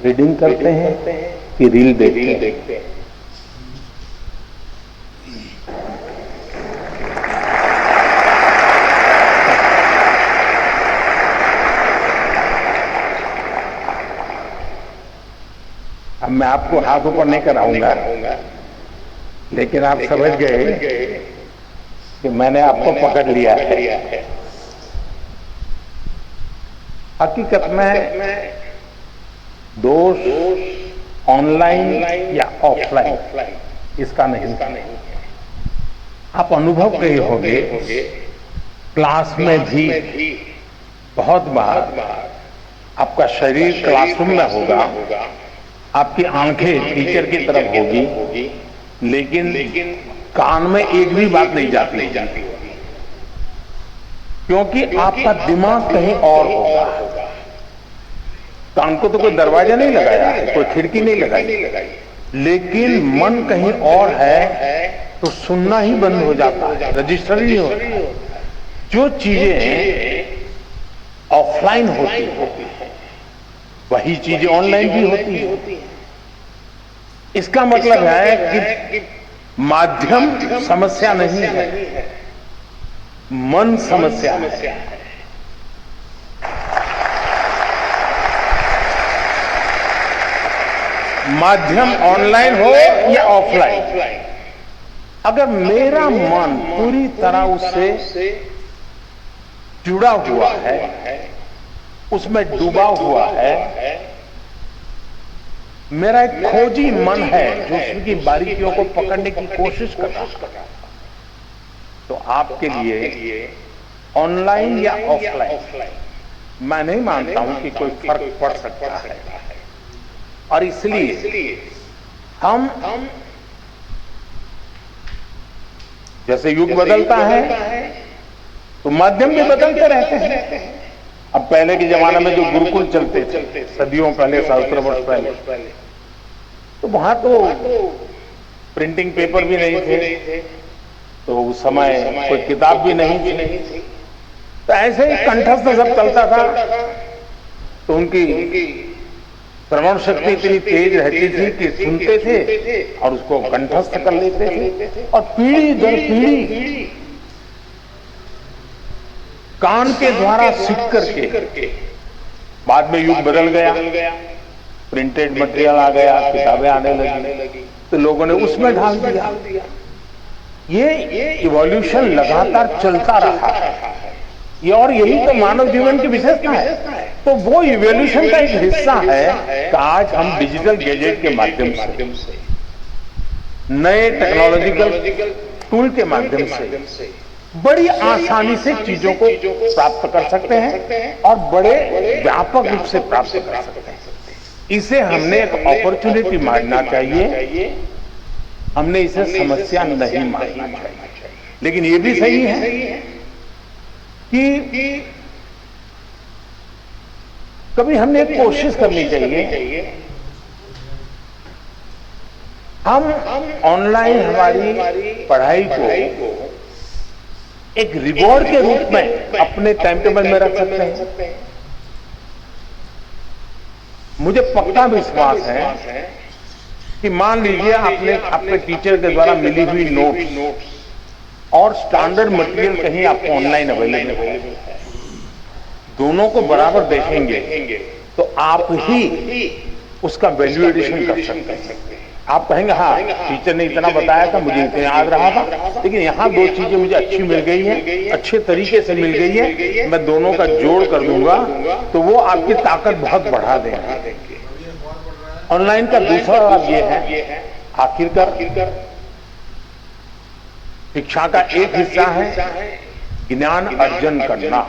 रीडिंग करते हैं कि रील देखते हैं? अब मैं आपको हाथ ऊपर नहीं कराऊंगा, लेकिन आप समझ गए कि मैंने आपको पकड़ लिया है। हकीकत में दोष ऑनलाइन या ऑफलाइन इसका नहीं। आप अनुभव कहे होंगे, क्लास में भी बहुत बार आपका शरीर क्लासरूम में होगा, आपकी आंखें टीचर की तरफ होगी, लेकिन कान में एक भी बात नहीं जाती, क्योंकि आपका दिमाग कहीं और होगा। कान को तो कोई दरवाजा नहीं लगाया है, कोई खिड़की नहीं लगाई, लेकिन मन कहीं और है तो सुनना ही बंद हो जाता है, रजिस्टर ही होता है। जो चीजें ऑफलाइन होती है वही चीजें ऑनलाइन भी होती है। इसका मतलब है कि माध्यम समस्या नहीं है, मन समस्या है। माध्यम ऑनलाइन हो या ऑफलाइन, अगर मेरा मन पूरी तरह उससे जुड़ा हुआ है, उसमें डूबा हुआ है, मेरा एक खोजी मन है जो उसकी बारीकियों को पकड़ने की कोशिश कर रहा है, तो आपके लिए ऑनलाइन या ऑफलाइन मैं नहीं मानता हूं कि कोई फर्क पड़ सकता है। और इसलिए हम जैसे युग बदलता है तो माध्यम भी बदलते रहते हैं। अब पहले के जमाने में जो गुरुकुल चलते थे सदियों पहले, सहस्त्र वर्ष पहले, तो वहां तो प्रिंटिंग पेपर भी नहीं थे, तो उस समय कोई किताब भी नहीं थी, तो ऐसे ही कंठस्थ सब चलता था। तो उनकी श्रवण शक्ति इतनी तेज रहती थी कि सुनते थे और उसको कंठस्थ कर लेते थे, और पीढ़ी दर पीढ़ी कान के द्वारा सीख करके बाद में युग बदल गया, प्रिंटेड मटेरियल आ गया, किताबें आने लगी, तो लोगों ने उसमें ढाल दिया। ये इवोल्यूशन लगातार चलता रहा है, ये और यही तो मानव जीवन की विशेषता है। तो वो इवोल्यूशन का एक हिस्सा है कि आज हम डिजिटल गैजेट के माध्यम से, नए टेक्नोलॉजिकल टूल के माध्यम से बड़ी आसानी से चीजों को प्राप्त कर सकते हैं और बड़े व्यापक रूप से प्राप्त कर सकते हैं। इसे हमने एक अपॉर्चुनिटी मानना चाहिए, हमने इसे समस्या नहीं मानना चाहिए। लेकिन ये भी सही है कि कभी हमने कोशिश करनी चाहिए, हम ऑनलाइन हमारी पढ़ाई को एक रिवॉर्ड के रूप में अपने टाइम टेबल में रख सकते हैं। मुझे पक्का विश्वास है कि मान लीजिए आपने अपने टीचर के द्वारा मिली हुई नोट्स और स्टैंडर्ड मटेरियल कहीं आपको ऑनलाइन अवेलेबल है, दोनों को बराबर देखेंगे तो आप ही उसका वैल्यू एडिशन कर सकते हैं। आप कहेंगे हाँ टीचर ने इतना बताया था, मुझे इतना याद रहा था, लेकिन यहाँ दो चीजें मुझे अच्छी मिल गई हैं, अच्छे तरीके से मिल गई है, मैं दोनों का जोड़ कर दूंगा, तो वो आपकी ताकत बहुत बढ़ा देंगे। ऑनलाइन का दूसरा लाभ ये है, आखिरकार शिक्षा का एक हिस्सा है ज्ञान अर्जन करना।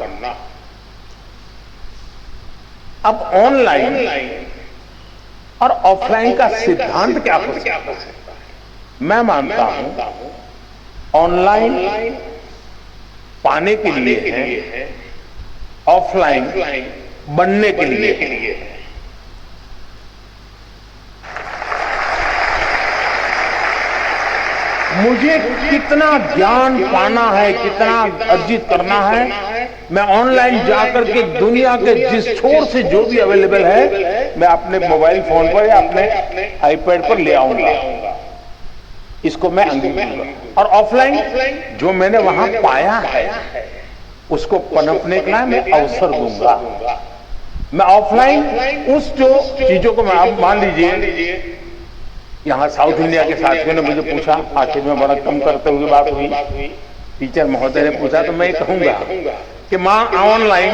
अब ऑनलाइन और ऑफलाइन का सिद्धांत क्या हो सकता है? मैं मानता हूं ऑनलाइन पाने के लिए है, ऑफलाइन बनने के लिए है। मुझे कितना ज्ञान पाना है, कितना अर्जित करना है, मैं ऑनलाइन जाकर के दुनिया के जिस छोर से जो भी अवेलेबल है मैं अपने मोबाइल फोन पर या अपने आईपैड पर ले आऊंगा, इसको मैं अंगीकार करूंगा। और ऑफलाइन जो मैंने वहां पाया है उसको पनपने के लिए मैं अवसर दूंगा। मैं ऑफलाइन उस जो चीजों को मैं, आप मान लीजिए यहाँ साउथ इंडिया के साथियों ने मुझे पूछा, आखिर में बड़ा कम करते हुए बात हुई, टीचर महोदय ने पूछा, तो मैं कहूंगा कि माँ ऑनलाइन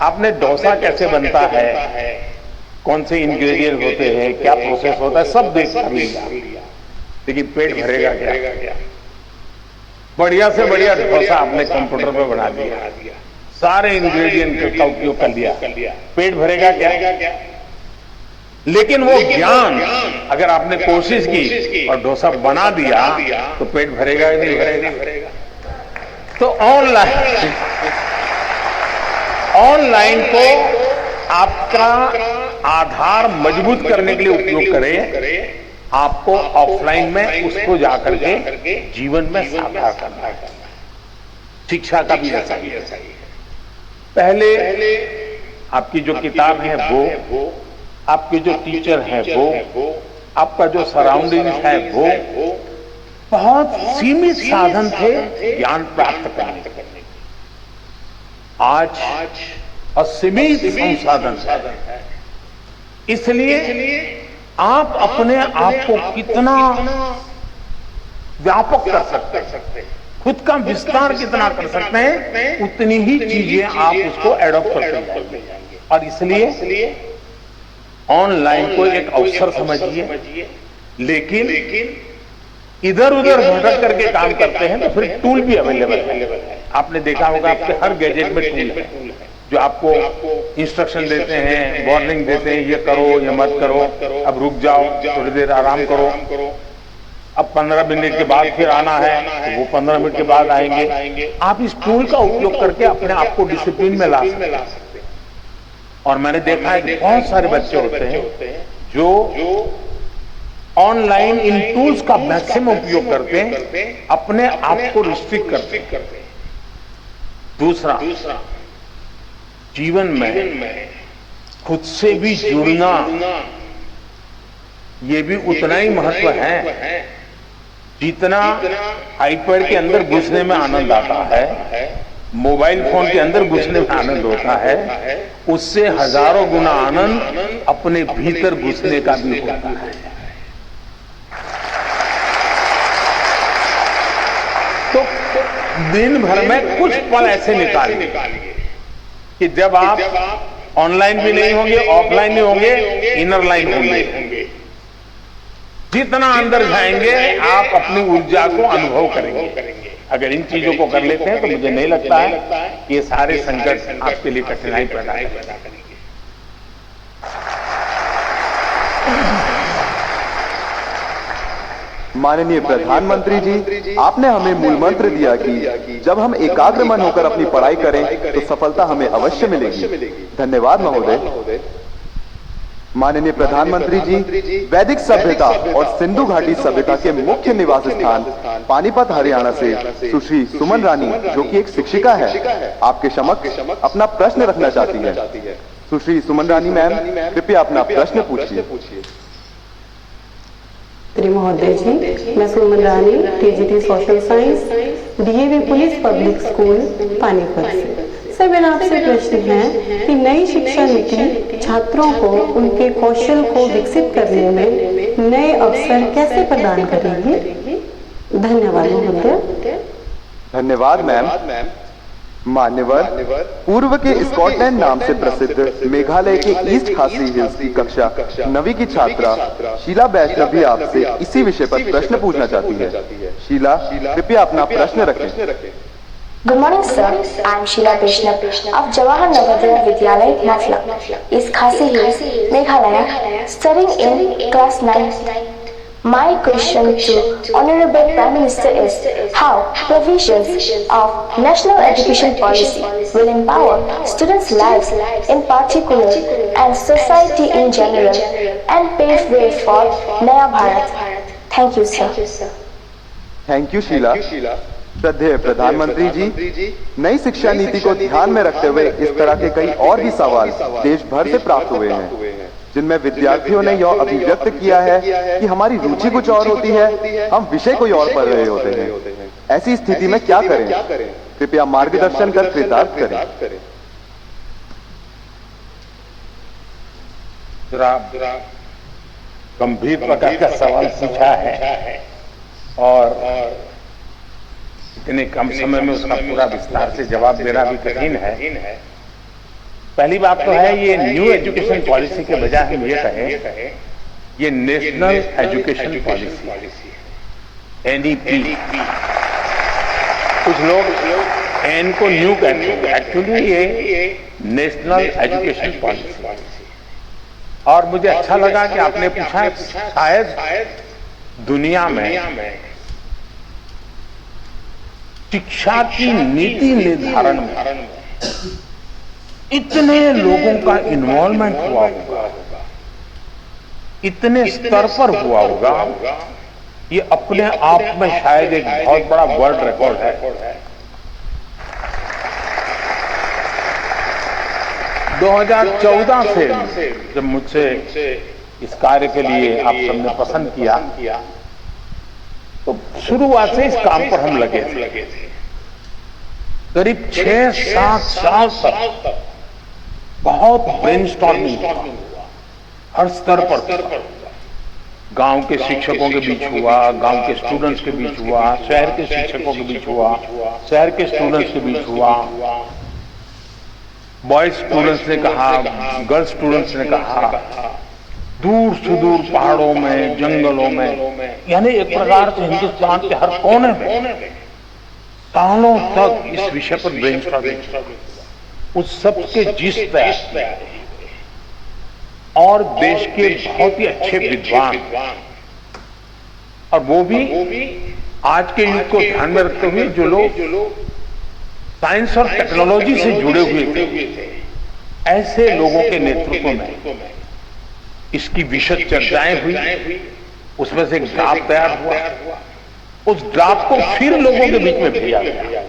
आपने डोसा कैसे बनता है, कौन से इंग्रेडिएंट होते हैं, क्या प्रोसेस होता है, सब देख लिया, लेकिन पेट भरेगा क्या? बढ़िया से बढ़िया डोसा आपने कंप्यूटर पर बना दिया, सारे इंग्रेडिएंट का उपयोग कर लिया, पेट भरेगा क्या? लेकिन वो ज्ञान अगर आपने कोशिश की और डोसा बना दिया तो पेट भरेगा या नहीं भरेगा? तो ऑनलाइन को आपका आधार मजबूत करने के लिए उपयोग करें, आपको ऑफलाइन में उसको जाकर के जीवन में साकार करना है। शिक्षा का भी ऐसा ही है। पहले आपकी जो किताब है वो, आपके जो टीचर हैं वो, आपका जो सराउंडिंग है वो, बहुत सीमित साधन थे ज्ञान प्राप्त करने के। आज असीमित संसाधन है, इसलिए आप अपने आप को कितना व्यापक कर सकते हैं, खुद का विस्तार कितना कर सकते हैं, उतनी ही चीजें आप उसको एडॉप्ट करते जाएंगे। और इसलिए ऑनलाइन को एक अवसर समझिए, लेकिन इधर उधर भटक करके काम करते हैं तो फिर टूल भी अवेलेबल है। आपने देखा होगा आपके हर गैजेट में टूल है, जो आपको इंस्ट्रक्शन देते हैं, वार्निंग देते हैं, ये करो ये मत करो, अब रुक जाओ, थोड़ी देर आराम करो, अब 15 मिनट के बाद फिर आना है तो वो 15 मिनट के बाद आएंगे। आप इस टूल का उपयोग करके अपने आप को डिसिप्लिन में ला सकते हैं। और मैंने देखा है कि बहुत सारे बच्चे होते हैं जो ऑनलाइन इन टूल्स का मैक्सिमम उपयोग करते हैं, अपने आप को रिस्ट्रिक्ट करते हैं। दूसरा, जीवन में खुद से भी जुड़ना ये भी उतना ही महत्व है जितना आईपैड के अंदर घुसने में आनंद आता है, मोबाइल फोन के अंदर घुसने में आनंद होता है, उससे हजारों गुना आनंद अपने भीतर घुसने का भी होता है। तो दिन भर में कुछ पल ऐसे निकालिए कि जब आप ऑनलाइन भी नहीं होंगे, ऑफलाइन भी होंगे, इनर लाइन होंगे। जितना अंदर जाएंगे आप अपनी ऊर्जा को अनुभव करेंगे। अगर इन चीजों को कर लेते हैं तो मुझे नहीं लगता है कि ये सारे संकट आपके लिए कठिनाई पैदा करेंगे। माननीय प्रधानमंत्री जी, आपने हमें मूल मंत्र दिया कि जब हम एकाग्र मन होकर अपनी पढ़ाई करें तो सफलता हमें अवश्य मिलेगी। धन्यवाद महोदय। माननीय प्रधानमंत्री जी, वैदिक सभ्यता और सिंधु घाटी सभ्यता के मुख्य निवास स्थान पानीपत हरियाणा से सुश्री सुमन रानी, जो कि एक शिक्षिका है, आपके समक्ष अपना प्रश्न रखना चाहती है। सुश्री सुमन रानी मैम, कृपया अपना प्रश्न पूछिए। श्री महोदय जी, मैं Suman Rani, TGT social science, DAV police public school Panipat से। सर, मेरा आपसे प्रश्न है कि नई शिक्षा नीति छात्रों को उनके कौशल को विकसित करने में नए अवसर कैसे प्रदान करेगी? धन्यवाद महोदय। धन्यवाद मैम। मान्यवर, पूर्व के स्कॉटलैंड नाम से प्रसिद्ध मेघालय के ईस्ट खासी हिल्स की कक्षा 9वीं की छात्रा शीला वैष्णव भी आपसे इसी विषय पर प्रश्न पूछना चाहती है। शीला, कृपया अपना प्रश्न रखें। Good morning, sir. I am Sheila Vaishnav of Jawahar Navodaya Vidyalaya, Nafla, East Khasi Hills, Meghalaya, studying in class 9. My question to Honorable Prime Minister is how provisions of National Education Policy will empower students' lives in particular and society in general and pave way for Naya Bharat. Thank you, sir. Thank you, Sheila. श्रद्धेय प्रधानमंत्री जी, नई शिक्षा नीति को ध्यान में रखते हुए इस तरह के कई और भी सवाल देश भर से प्राप्त हुए हैं, जिनमें विद्यार्थियों ने यह अभिव्यक्त किया है कि हमारी रुचि कुछ और होती है, हम विषय कोई और पढ़ रहे होते हैं। ऐसी स्थिति में क्या करें? कृपया मार्गदर्शन कर कृतार्थ करें। गंभीर प्रकार का सवाल पूछा है और इतने कम समय में उसका पूरा विस्तार से जवाब देना भी कठिन है। पहली बात तो है, ये न्यू एजुकेशन पॉलिसी के बजाय हम ये कहें ये नेशनल एजुकेशन पॉलिसी, एनईपी। कुछ लोग एन को न्यू कहते हैं, एक्चुअली ये नेशनल एजुकेशन पॉलिसी। और मुझे अच्छा लगा कि आपने पूछा, शायद दुनिया में शिक्षा की नीति निर्धारण में इतने लोगों का इन्वॉल्वमेंट हुआ होगा, इतने स्तर पर हुआ होगा, ये अपने आप में शायद एक बहुत बड़ा वर्ल्ड रिकॉर्ड है। 2014 से जब मुझसे इस कार्य के लिए आप सबने पसंद किया तो शुरुआत से इस काम पर हम लगे थे। करीब 6-7 साल तक बहुत ब्रेनस्टॉर्मिंग हुआ, हर स्तर पर। गांव के शिक्षकों के बीच हुआ, गांव के स्टूडेंट्स के बीच हुआ, शहर के शिक्षकों के बीच हुआ, शहर के स्टूडेंट्स के बीच हुआ। बॉयज स्टूडेंट्स ने कहा, गर्ल्स स्टूडेंट्स ने कहा, दूर सुदूर पहाड़ों में, जंगलों में, यानी एक प्रकार से हिंदुस्तान के हर कोने में सालों तक इस विषय पर ब्रेनस्टॉर्मिंग हुआ। उस सब के जिस तैयार किए और देश के बहुत ही अच्छे विद्वान, और वो भी आज के युग को ध्यान में रखते हुए जो लोग साइंस और टेक्नोलॉजी से जुड़े हुए थे, ऐसे लोगों के नेतृत्व में इसकी विशद चर्चाएं हुई। उसमें से एक ड्राफ्ट तैयार हुआ, उस ड्राफ्ट को फिर लोगों के बीच में भेजा गया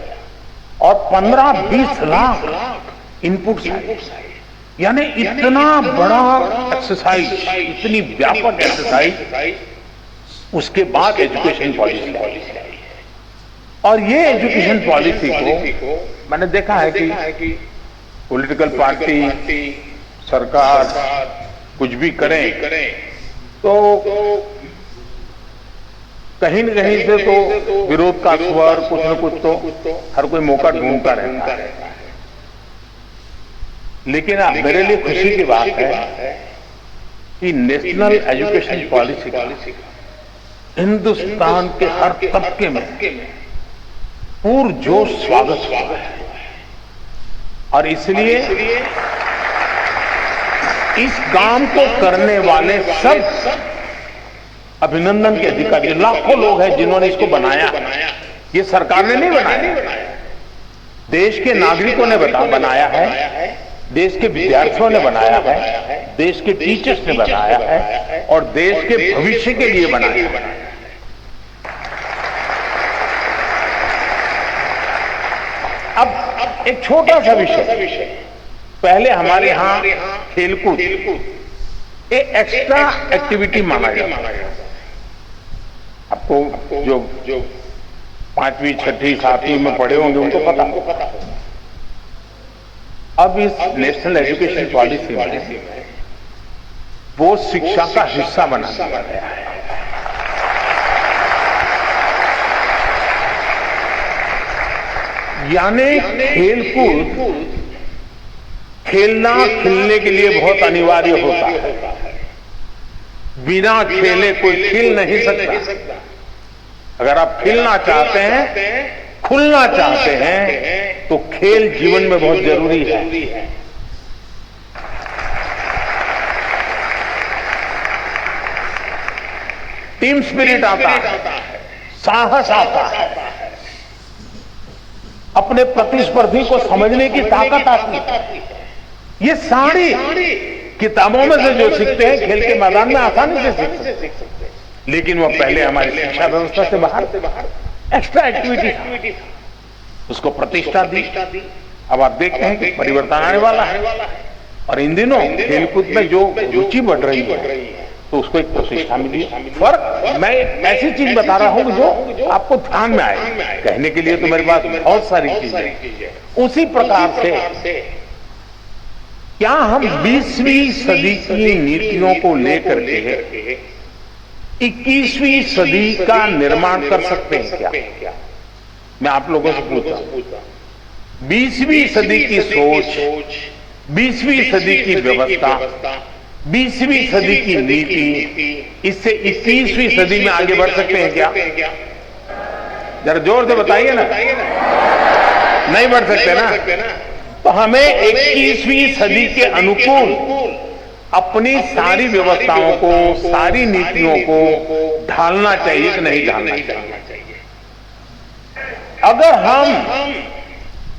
और 15-20 लाख इनपुट्स आए। यानी इतना बड़ा एक्सरसाइज, इतनी व्यापक एक्सरसाइज, उसके बाद एजुकेशन पॉलिसी आई। और ये एजुकेशन पॉलिसी को मैंने देखा है कि पॉलिटिकल पार्टी, सरकार कुछ भी करें तो कहीं न कहीं से तो विरोध का स्वर, कुछ न कुछ तो हर कोई मौका ढूंढता रहता है। लेकिन मेरे लिए खुशी की बात है कि नेशनल एजुकेशन पॉलिसी का हिंदुस्तान के हर तबके में पुरजोश स्वागत हुआ है। और इसलिए इस काम को करने वाले सब अभिनंदन के अधिकारी, लाखों लोग हैं जिन्होंने इसको बनाया। ये सरकार ने नहीं बनाया, देश के नागरिकों ने बनाया है, देश के विद्यार्थियों ने बनाया है, देश के टीचर्स ने बनाया है और देश के भविष्य के लिए बनाया है। अब एक छोटा सा विषय, पहले हमारे यहां खेलकूद एक एक्स्ट्रा एक्टिविटी माना जाता है। आपको जो 5वीं, 6ठी, 7वीं में पढ़े होंगे उनको पता। अब इस नेशनल एजुकेशन पॉलिसी में वो शिक्षा का हिस्सा बना दिया गया है। यानी खेलकूद खेलना खेलने के लिए बहुत अनिवार्य होता है। बिना खेले कोई खेल नहीं सकता। अगर आप खेलना चाहते हैं, खुलना चाहते हैं, तो खेल जीवन में बहुत जरूरी है। टीम स्पिरिट आता है, साहस आता है, अपने प्रतिस्पर्धी को समझने की ताकत आती है। ये सारी किताबों में से जो सीखते हैं खेल के मैदान में आसानी से सीख सकते हैं। लेकिन वो पहले हमारी शिक्षा व्यवस्था से बाहर एक्स्ट्रा एक्टिविटी था, उसको प्रतिष्ठा दी। अब आप देखते हैं कि परिवर्तन आने वाला है और इन दिनों खेलकूद में जो रुचि बढ़ रही है तो उसको एक प्रतिष्ठा मिली। फर्क मैं ऐसी चीज बता रहा हूं जो आपको ध्यान में आए। कहने के लिए तो मेरे पास बहुत सारी चीजें। उसी प्रकार से क्या हम 20वीं सदी की नीतियों को लेकर के 21वीं सदी का निर्माण कर सकते हैं क्या? मैं आप लोगों से पूछता हूं। 20वीं सदी की सोच, 20वीं सदी की व्यवस्था, 20वीं सदी की नीति, इससे 21वीं सदी में आगे बढ़ सकते हैं क्या? जरा जोर से बताइए ना। नहीं बढ़ सकते ना। तो हमें 21वीं सदी के अनुकूल अपनी सारी व्यवस्थाओं को, सारी नीतियों को ढालना चाहिए कि नहीं ढालना चाहिए? अगर हम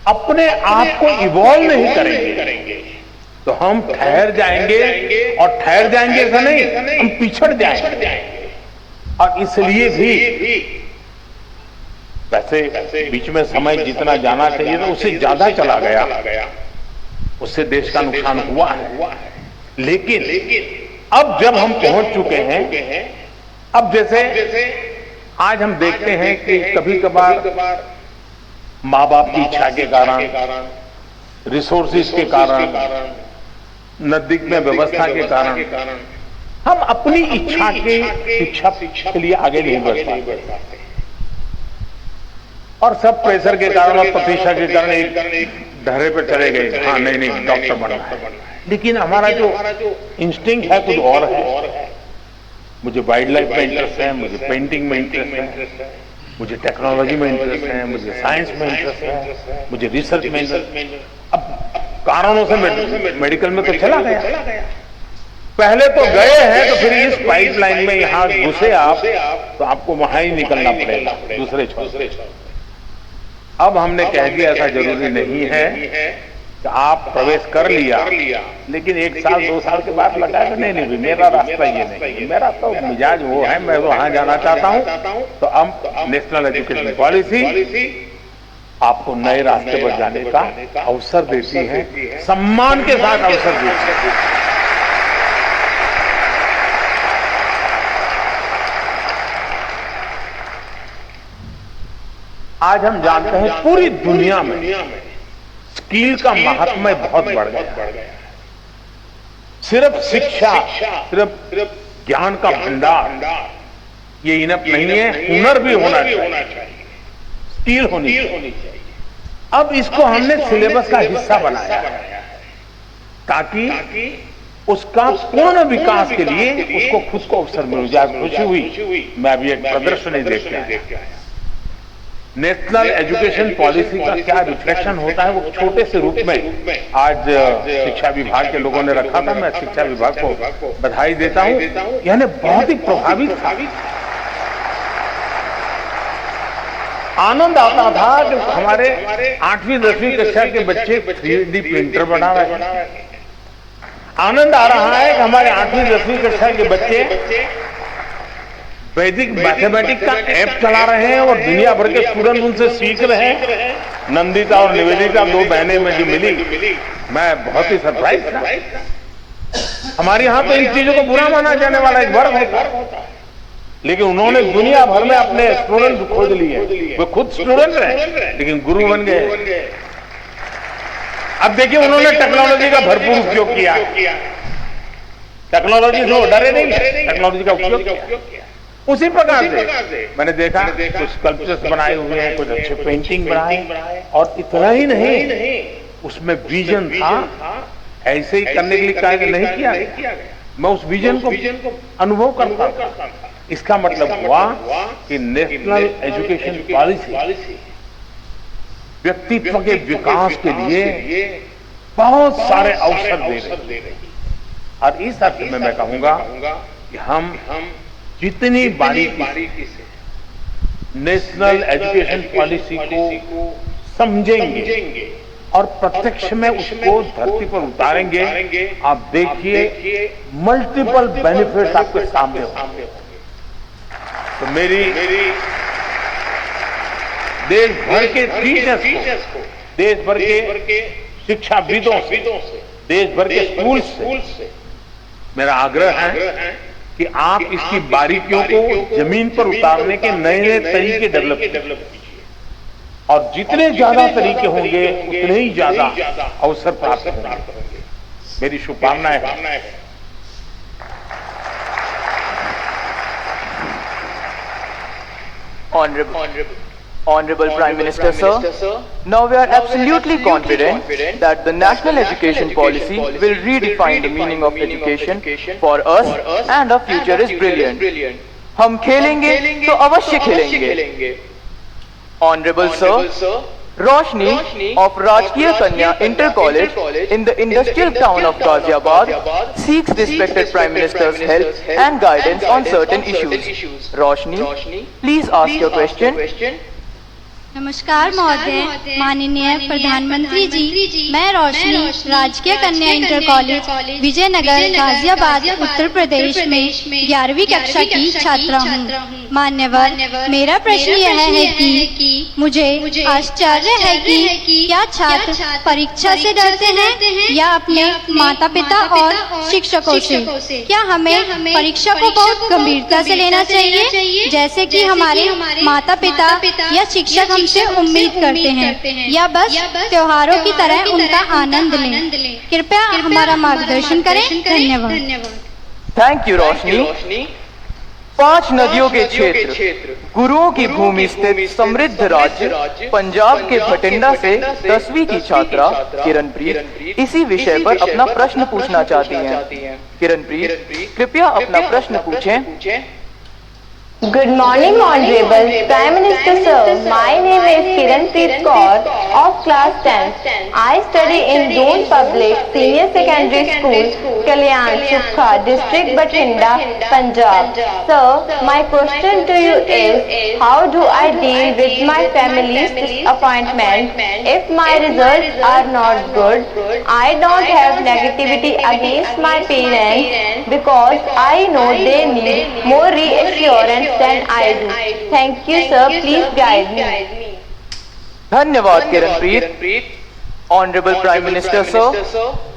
अपने आप को इवॉल्व नहीं करेंगे तो हम ठहर जाएंगे, और ठहर जाएंगे ऐसा नहीं, हम पिछड़ जाएंगे। और इसलिए भी वैसे बीच में समय जितना जाना चाहिए था उससे ज्यादा चला गया, उससे देश का नुकसान हुआ है। लेकिन अब जब हम पहुंच चुके हैं, अब जैसे आज हम देखते हैं कि कभी कभार माँ बाप की इच्छा के कारण, रिसोर्सेज के कारण, नजदीक में व्यवस्था के कारण हम अपनी इच्छा के शिक्षा के लिए आगे नहीं बढ़ पाते और सब प्रेशर के कारण और प्रतिष्ठा के कारण एक ढर्रे पे चले गए। हाँ नहीं डॉक्टर बनना है। लेकिन हमारा जो इंस्टिंक्ट है कुछ और है। मुझे वाइल्ड लाइफ में इंटरेस्ट है, मुझे पेंटिंग में इंटरेस्ट है, मुझे टेक्नोलॉजी में इंटरेस्ट है, मुझे साइंस में इंटरेस्ट है, मुझे रिसर्च में इंटरेस्ट। अब कारणों से मेडिकल में तो चला गया। पहले तो गए हैं तो फिर इस पाइपलाइन में यहां घुसे आप तो आपको वहां ही निकलना पड़ेगा दूसरे छोर। अब हमने कह दिया ऐसा जरूरी नहीं है कि आप प्रवेश कर लिया लेकिन 1 साल 2 साल के बाद लगा कि नहीं मेरा रास्ता ये नहीं, मेरा तो मिजाज वो है, मैं वहां जाना चाहता हूं। तो अब नेशनल एजुकेशन पॉलिसी आपको नए रास्ते पर जाने का अवसर देती है, सम्मान के साथ अवसर देती है। आज हम जानते हैं पूरी दुनिया में स्किल का महात्म्य बहुत बढ़ गया। सिर्फ शिक्षा, सिर्फ ज्ञान का भंडार ये इनफ नहीं है, हुनर भी होना चाहिए, स्किल होनी चाहिए। अब इसको हमने सिलेबस का हिस्सा बनाया है ताकि उसका पूर्ण विकास के लिए उसको खुद को अवसर मिल जाए। खुशी हुई मैं अभी एक प्रदर्शनी देख के आया। नेशनल एजुकेशन पॉलिसी का क्या रिफ्लेक्शन होता है वो छोटे से रूप में आज शिक्षा विभाग के लोगों ने रखा था। मैं शिक्षा विभाग को बधाई देता हूं, यानी बहुत ही प्रभावित था। आनंद आता था कि हमारे 8वीं 10वीं कक्षा के बच्चे 3D प्रिंटर बना रहे हैं। आनंद आ रहा है कि हमारे 8वीं 10वीं कक्षा के बच्चे वैदिक मैथमेटिक्स का ऐप चला रहे हैं और दुनिया भर के स्टूडेंट उनसे सीख रहे हैं। नंदिता और निवेदिता 2 बहनें में जो मिली, मैं बहुत ही सरप्राइज था। हमारे यहाँ तो इन चीजों को बुरा माना जाने वाला एक वर्ग होता है, लेकिन उन्होंने दुनिया भर में अपने स्टूडेंट खोज लिए। वो खुद स्टूडेंट रहे लेकिन गुरु बन गए। अब देखिए उन्होंने टेक्नोलॉजी का भरपूर उपयोग किया। टेक्नोलॉजी से वो डरे नहीं, टेक्नोलॉजी का उपयोग किया। उसी प्रकार से मैंने देखा कुछ स्कल्पचर्स बनाए हुए हैं, कुछ अच्छे पेंटिंग बनाए, और इतना ही नहीं उसमें विजन था। ऐसे ही करने के लिए कहा कि नहीं किया गया, मैं उस विजन को अनुभव करता था। इसका मतलब हुआ कि नेशनल एजुकेशन पॉलिसी व्यक्तित्व के विकास के लिए बहुत सारे अवसर दे रही है। और इस अर्थ में मैं कहूंगा कि हम जितनी बारीकी से नेशनल एजुकेशन पॉलिसी को समझेंगे और प्रत्यक्ष में उसको धरती पर उतारेंगे, आप देखिए मल्टीपल बेनिफिट्स आपके सामने होंगे। तो मेरी देश भर के टीचर्स को, देश भर के शिक्षाविदों से, देश भर के स्कूल से मेरा आग्रह है कि आप इसकी बारीकियों को जमीन पर उतारने के नए तरीके डेवलप कीजिए, और जितने ज्यादा तरीके होंगे उतने ही ज्यादा अवसर प्राप्त होंगे। मेरी शुभकामनाएं हैं। Honorable Prime Minister, sir, now we are absolutely confident that the national education policy will redefine the meaning of education for us and our future is brilliant. हम खेलेंगे तो अवश्य खेलेंगे। Honorable sir, Roshni of Rajkiya Kanya Inter College in the industrial town of Ghaziabad seeks respected Prime Minister's help and guidance on certain issues. Roshni, please ask your question. नमस्कार महोदय, माननीय प्रधानमंत्री जी, मैं रोशनी राजकीय कन्या इंटर कॉलेज विजयनगर गाजियाबाद उत्तर प्रदेश में 11वीं कक्षा की छात्रा हूँ। मान्यवर, मेरा प्रश्न यह है कि मुझे आश्चर्य है कि क्या छात्र परीक्षा से डरते हैं या अपने माता पिता और शिक्षकों से? क्या हमें परीक्षा को बहुत गंभीरता से लेना चाहिए जैसे कि हमारे माता पिता या शिक्षक हमसे उम्मीद करते हैं, या बस त्योहारों की तरह उनका आनंद लें? कृपया हमारा मार्गदर्शन करें। धन्यवाद। थैंक यू रोशनी। 5 नदियों के क्षेत्र, गुरुओं की भूमि स्थित समृद्ध राज्य पंजाब के भटिंडा से 10वीं की छात्रा किरणप्रीत इसी विषय पर अपना प्रश्न पूछना चाहती हैं। किरणप्रीत, कृपया अपना प्रश्न पूछें। Good morning, Honorable Prime Minister Sir. My name is Kiranpreet Kaur of Class 10. I study in Doon Public Senior Secondary School, Kalyan Sukha District, Bathinda, Punjab. Sir, my question to you is, how do I deal with my family's disappointment if my results are not good? I don't have negativity against my parents because I know they need more reassurance than I do. Thank you, sir. Please guide me. धन्यवाद Kiranpreet. Honorable Prime Minister Sir,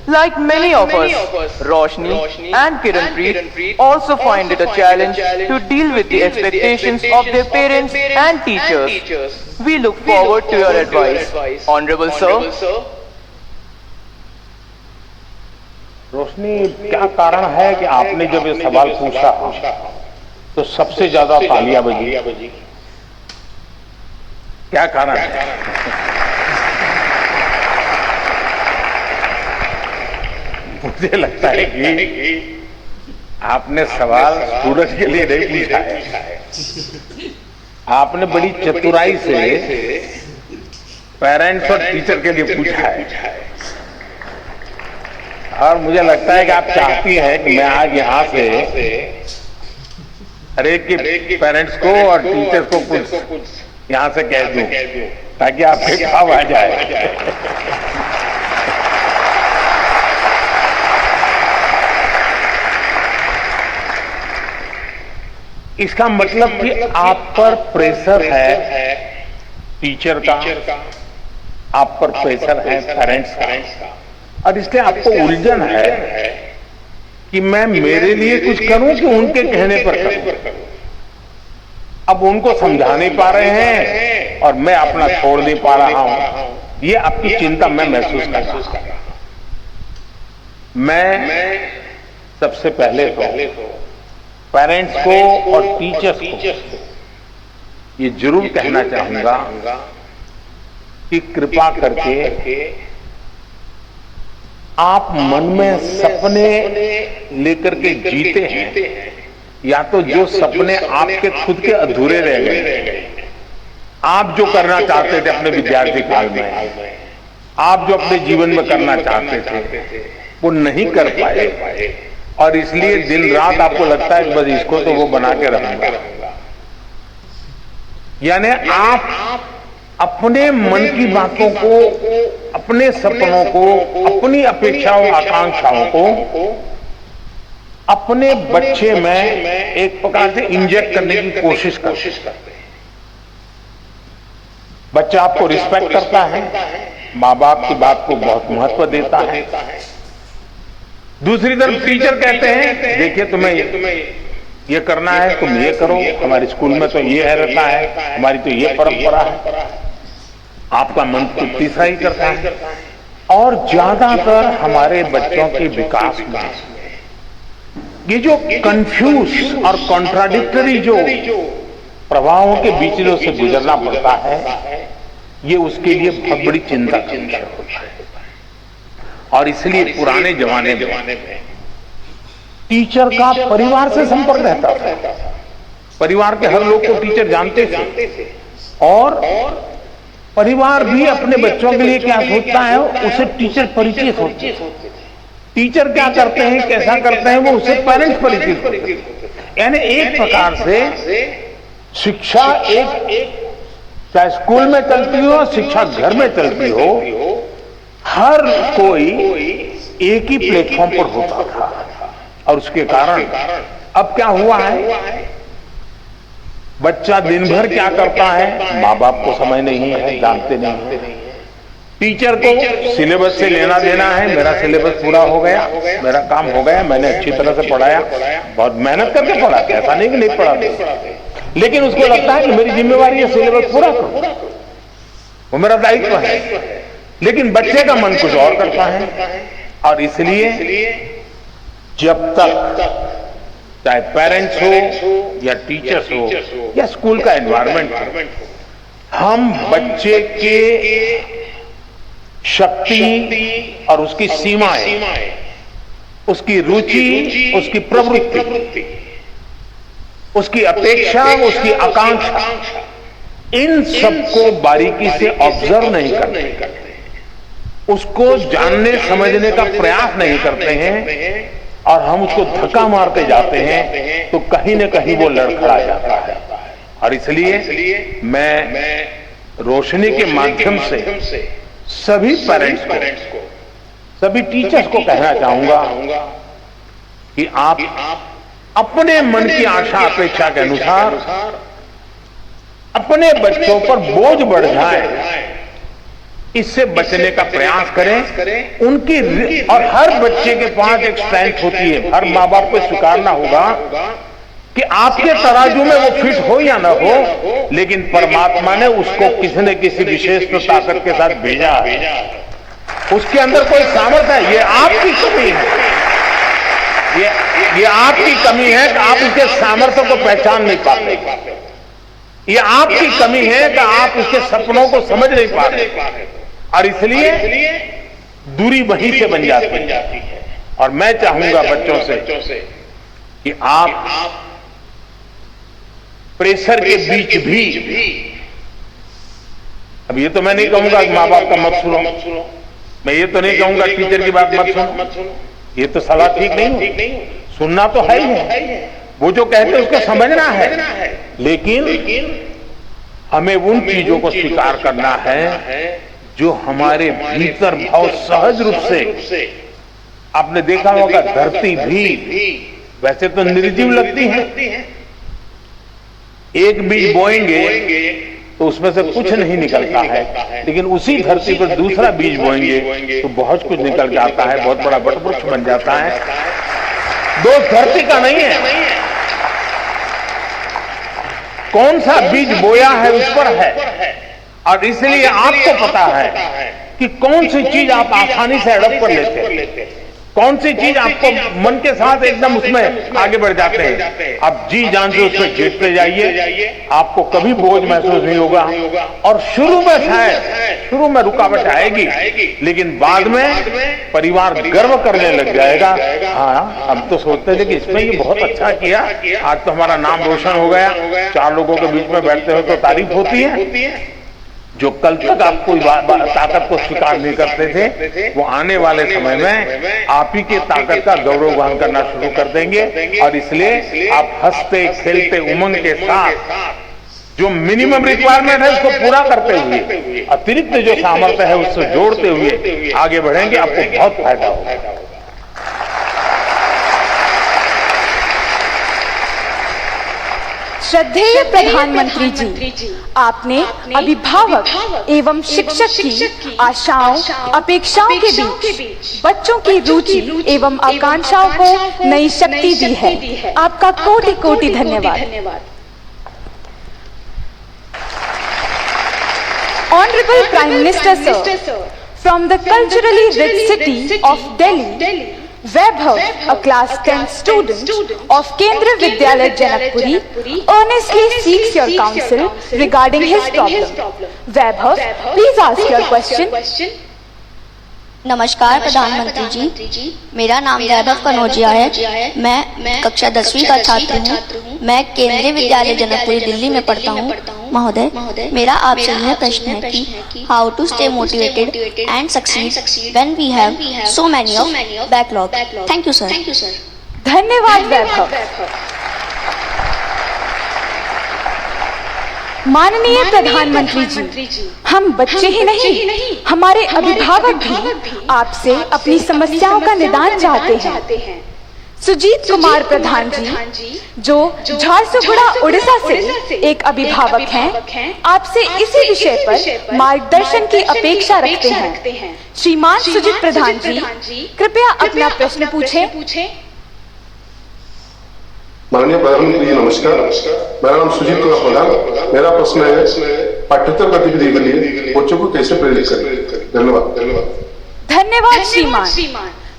like many of us, Roshni and Kiranpreet also find it a challenge to deal with the expectations of their parents and teachers. We look forward to your advice. Honorable Sir. रोशनी, क्या कारण है कि आपने जब ये सवाल पूछा तो सबसे ज्यादा तालियां बजी? क्या कारण है? मुझे लगता है कि आपने सवाल स्टूडेंट के लिए नहीं पूछा है, आपने बड़ी चतुराई से पेरेंट्स और टीचर के लिए पूछा है। और मुझे लगता है कि आप चाहती हैं कि मैं आज यहाँ से हर एक के पेरेंट्स को और टीचर्स को कुछ यहाँ से कह दूं ताकि आपके काम आ जाए। इसका मतलब कि आप पर प्रेशर है टीचर का, आप पर प्रेशर है पेरेंट्स का, और इसलिए आपको उलझन है कि मैं मेरे लिए कुछ करूं कि उनके कहने पर करूं। अब उनको समझा नहीं पा रहे हैं और मैं अपना छोड़ नहीं पा रहा हूं, ये आपकी चिंता मैं महसूस कर रहा हूं। मैं सबसे पहले तो पेरेंट्स को और टीचर्स को ये जरूर कहना चाहूंगा कि कृपा करके आप मन में सपने लेकर के जीते हैं, या तो जो सपने आपके खुद के अधूरे रह गए, आप जो करना चाहते थे अपने विद्यार्थी काल में, आप जो अपने जीवन में करना चाहते थे वो नहीं कर पाए, और इसलिए दिन रात आपको लगता है बस इसको तो वो बना के रखूंगा। यानी आप अपने मन की बातों को, अपने सपनों को, अपनी अपेक्षाओं आकांक्षाओं को अपने बच्चे में एक प्रकार से इंजेक्ट करने की कोशिश करते हैं। बच्चा आपको रिस्पेक्ट करता है, माँ बाप की बात को बहुत महत्व देता है। दूसरी तरफ टीचर कहते हैं देखिए तुम्हें ये करना है, तुम ये करो, हमारे स्कूल में तो ये रहता है, हमारी तो ये परंपरा है। आपका मन तो तीसरा ही करता है। और ज्यादातर हमारे बच्चों के विकास में ये जो कंफ्यूज और कॉन्ट्राडिक्टरी जो प्रभावों के बीच में उसे गुजरना पड़ता है, ये उसके लिए बहुत बड़ी चिंता का विषय होता है। और इसलिए पुराने जमाने में टीचर का परिवार से संपर्क रहता था, परिवार के हर लोग को टीचर जानते थे, और परिवार भी अपने बच्चों के लिए क्या सोचता है उसे टीचर परिचित होते हैं। टीचर क्या करते हैं, कैसा करते हैं, वो उसे पेरेंट्स परिचित होते हैं। यानी एक प्रकार से शिक्षा एक चाहे स्कूल में चलती हो, शिक्षा घर में चलती हो, हर कोई एक ही प्लेटफॉर्म पर होता था। और उसके कारण अब क्या हुआ है, बच्चा दिन भर क्या करता है, माँ बाप को समझ नहीं है, जानते नहीं है। टीचर को सिलेबस से लेना देना है, मेरा सिलेबस पूरा हो गया, मेरा काम हो गया, मैंने अच्छी तरह से पढ़ाया, बहुत मेहनत करके पढ़ा, ऐसा नहीं कि नहीं पढ़ा, लेकिन उसको लगता है कि मेरी जिम्मेवारी है सिलेबस पूरा करूं, वो मेरा दायित्व है। लेकिन बच्चे का मन कुछ और करता है। और इसलिए जब तक चाहे पेरेंट्स हो या टीचर्स हो या स्कूल का एनवायरनमेंट हो, हम बच्चे के शक्ति और उसकी सीमाएं, उसकी रुचि, उसकी प्रवृत्ति उसकी अपेक्षा, उसकी आकांक्षा, इन सबको बारीकी से ऑब्जर्व नहीं करते, उसको जानने समझने का प्रयास नहीं करते हैं और हम उसको धक्का मारते जाते हैं तो कहीं न कहीं वो लड़खड़ा जाता है। और इसलिए मैं रोशनी के माध्यम से सभी पेरेंट्स को, सभी टीचर्स को कहना चाहूंगा कि आप अपने मन की आशा अपेक्षा के अनुसार अपने बच्चों पर बोझ बढ़ जाए, इससे बचने का प्रयास करें। उनकी और हर बच्चे के पास एक स्ट्रेंथ होती है, हर माँ बाप को स्वीकारना होगा कि आपके तराजू में वो फिट हो या ना हो, लेकिन परमात्मा ने उसको किसी न किसी विशेष ताकत के साथ भेजा है, उसके अंदर कोई सामर्थ्य है। ये आपकी कमी है, ये आपकी कमी है कि आप उसके सामर्थ्य को पहचान नहीं पाते। ये आपकी कमी है कि आप उसके सपनों को समझ नहीं पा रहे और इसलिए दूरी वहीं से बन जाती है। और मैं चाहूंगा बच्चों से कि आप प्रेशर के बीच भी, अब ये तो मैं नहीं कहूंगा कि माँ बाप का मत सुनो, मैं ये तो नहीं कहूंगा टीचर की बात मत सुनो, ये तो सलाह ठीक नहीं हो, सुनना तो है ही है, वो जो कहते हैं उसको समझना है, लेकिन हमें उन चीजों को स्वीकार करना है जो हमारे भीतर बहुत सहज रूप से। आपने देखा होगा धरती भी वैसे तो निर्जीव लगती है, एक बीज बोएंगे तो उसमें से कुछ नहीं निकलता है, लेकिन उसी धरती पर दूसरा बीज बोएंगे तो बहुत कुछ निकल के आता है, बहुत बड़ा वटवृक्ष बन जाता है। दोष धरती का नहीं है, कौन सा बीज बोया है उस पर है। और इसलिए आपको पता है कि कौन सी चीज आप आसानी से अडॉप्ट कर लेते हैं, कौन सी चीज आपको मन के साथ एकदम उसमें आगे बढ़ जाते हैं। आप जी जान से उसमें जीतते जाइए, आपको कभी बोझ महसूस नहीं होगा। और शुरू में शायद शुरू में रुकावट आएगी, लेकिन बाद में परिवार गर्व करने लग जाएगा। हाँ, हम तो सोचते थे कि इसमें ये बहुत अच्छा किया, आज तो हमारा नाम रोशन हो गया, 4 लोगों के बीच में बैठते हुए तो तारीफ होती है। जो कल तक आपको ताकत को स्वीकार नहीं करते थे, वो आने वाले समय में आप ही के ताकत का गौरव गान करना शुरू कर देंगे। और इसलिए आप हंसते खेलते उमंग के साथ जो मिनिमम रिक्वायरमेंट है उसको पूरा करते हुए, अतिरिक्त जो सामर्थ्य है उससे जोड़ते हुए आगे बढ़ेंगे, आपको बहुत फायदा होगा। श्रद्धेय प्रधानमंत्री जी, आपने अभिभावक एवं शिक्षक की आशाओं अपेक्षाओं के बीच बच्चों की रुचि एवं आकांक्षाओं को नई शक्ति दी है। आपका कोटि कोटि धन्यवाद। Honorable Prime Minister Sir, from the culturally rich city of Delhi, Vaibhav, a class 10 student of Kendriya Vidyalaya Janakpuri, earnestly seeks your counsel regarding his problem. Vaibhav, please ask your question. नमस्कार प्रधानमंत्री जी, मेरा नाम वैभव कनौजिया है। मैं कक्षा 10वीं का छात्र हूँ। मैं केंद्रीय विद्यालय जनकपुरी दिल्ली में पढ़ता हूँ। महोदय, मेरा आपसे यह प्रश्न है कि how to stay motivated and succeed when we have so many of backlog. Thank you sir. धन्यवाद वैभव। माननीय प्रधानमंत्री जी, हम बच्चे ही नहीं, हमारे अभिभावक भी आपसे अपनी समस्याओं का निदान चाहते हैं। सुजीत कुमार प्रधान जी, जो झारसुगुड़ा उड़ीसा से एक अभिभावक हैं, आपसे इसी विषय पर मार्गदर्शन की अपेक्षा रखते हैं। श्रीमान सुजीत प्रधान जी, कृपया अपना प्रश्न पूछें। माननीय प्रधानमंत्री जी नमस्कार, मेरा नाम सुजीत कुमार प्रधान। मेरा प्रश्न है पाठ्येतर गतिविधि के लिए बच्चों को कैसे प्रेरित करें। धन्यवाद श्रीमान।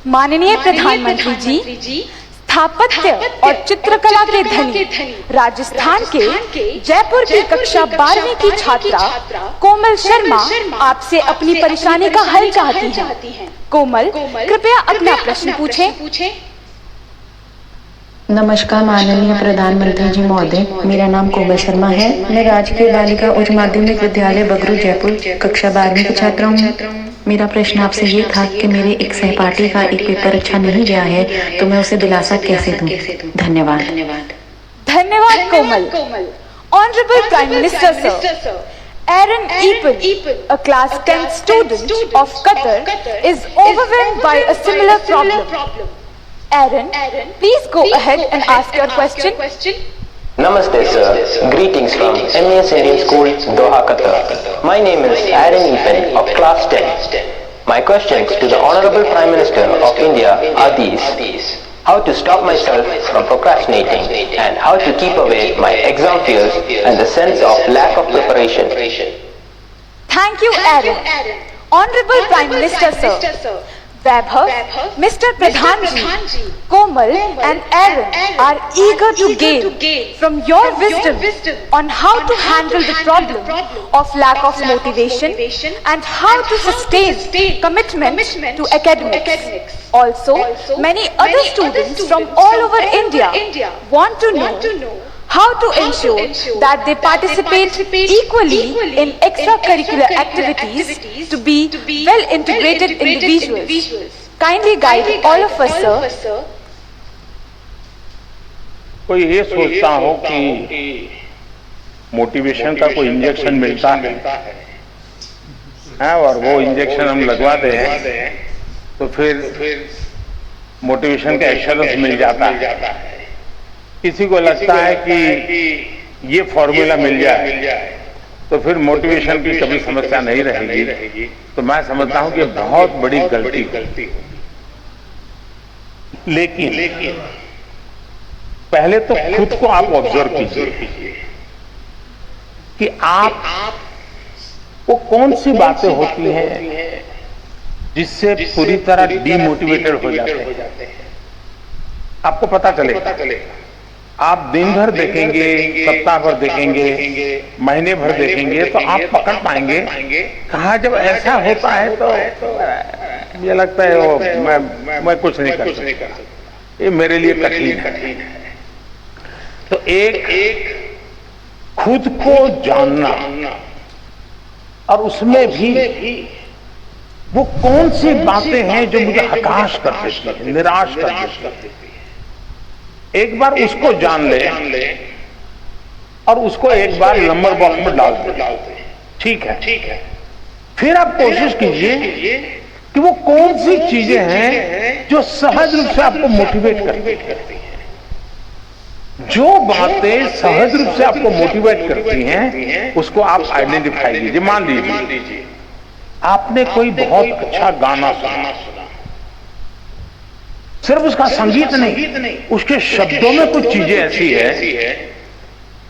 माननीय प्रधानमंत्री जी, स्थापत्य और चित्रकला के धनी राजस्थान के जयपुर की कक्षा 12वीं की छात्रा कोमल शर्मा आपसे अपनी परेशानी का हल चाहती हैं। कोमल, कृपया अपना प्रश्न पूछें। नमस्कार माननीय प्रधानमंत्री जी महोदय, मेरा नाम कोमल शर्मा है। मैं राजकीय बालिका उच्च माध्यमिक विद्यालय बगरू जयपुर कक्षा 12वीं की छात्रा हूँ। मेरा प्रश्न आपसे ये था कि मेरे एक सहपाठी का एक पेपर अच्छा नहीं गया है, तो मैं उसे दिलासा कैसे दूं? धन्यवाद। धन्यवाद कोमल। Honorable Prime Minister Sir, Aaron Eapen, a class 10 student of Qatar, is overwhelmed by a similar problem. Aaron, please go ahead and ask your question. Namaste sir, greetings from MES Indian School, Doha, Qatar. My name is Aaron Eapen of class 10. My questions to the Honorable Prime Minister of India are these. How to stop myself from procrastinating and how to keep away my exam fears and the sense of lack of preparation. Thank you, Aaron. Honorable Prime Minister Sir, Vaibhav, Mr. Pradhan ji, Komal and Aaron are eager to gain from your wisdom on how to handle the problem of lack of motivation and how to sustain commitment to academics. Also, many other students from all over India want to know how to ensure that they participate equally in extracurricular activities to be well-integrated individuals. Kindly guide all of us, sir. कोई ये सोचता हो कि motivation का कोई injection मिलता है और वो इंजेक्शन हम लगवाते हैं तो फिर मोटिवेशन का एश्योरेंस मिल जाता है। किसी को लगता है कि ये फॉर्मूला मिल जाए तो फिर मोटिवेशन की कभी समस्या नहीं रहेगी। तो मैं समझता हूं कि बहुत बड़ी गलती। लेकिन पहले तो खुद को आप ऑब्जर्व कीजिए कि आप वो कौन सी बातें होती हैं जिससे पूरी तरह डीमोटिवेटेड हो जाते हैं। आपको पता चलेगा। आप दिन भर देखेंगे, सप्ताह भर देखेंगे, महीने भर देखेंगे तो आप पकड़ पाएंगे कहा जब ऐसा होता है तो मुझे लगता है वो मैं कुछ नहीं कर सकता, ये मेरे लिए कठिन है। तो एक खुद को जानना और उसमें भी वो कौन सी बातें हैं जो मुझे हताश कर देती है, निराश कर देती है। एक बार उसको जान ले और उसको एक बार नंबर बॉक्स में डाल दे। ठीक है। फिर आप कोशिश कीजिए कि वो कौन सी चीजें हैं जो सहज रूप से आपको मोटिवेट करती हैं। जो बातें सहज रूप से आपको मोटिवेट करती हैं उसको आप आइडेंटिफाई कीजिए। मान लीजिए आपने कोई बहुत अच्छा गाना सुना, सिर्फ उसका संगीत नहीं, उसके शब्दों में कुछ चीजें ऐसी है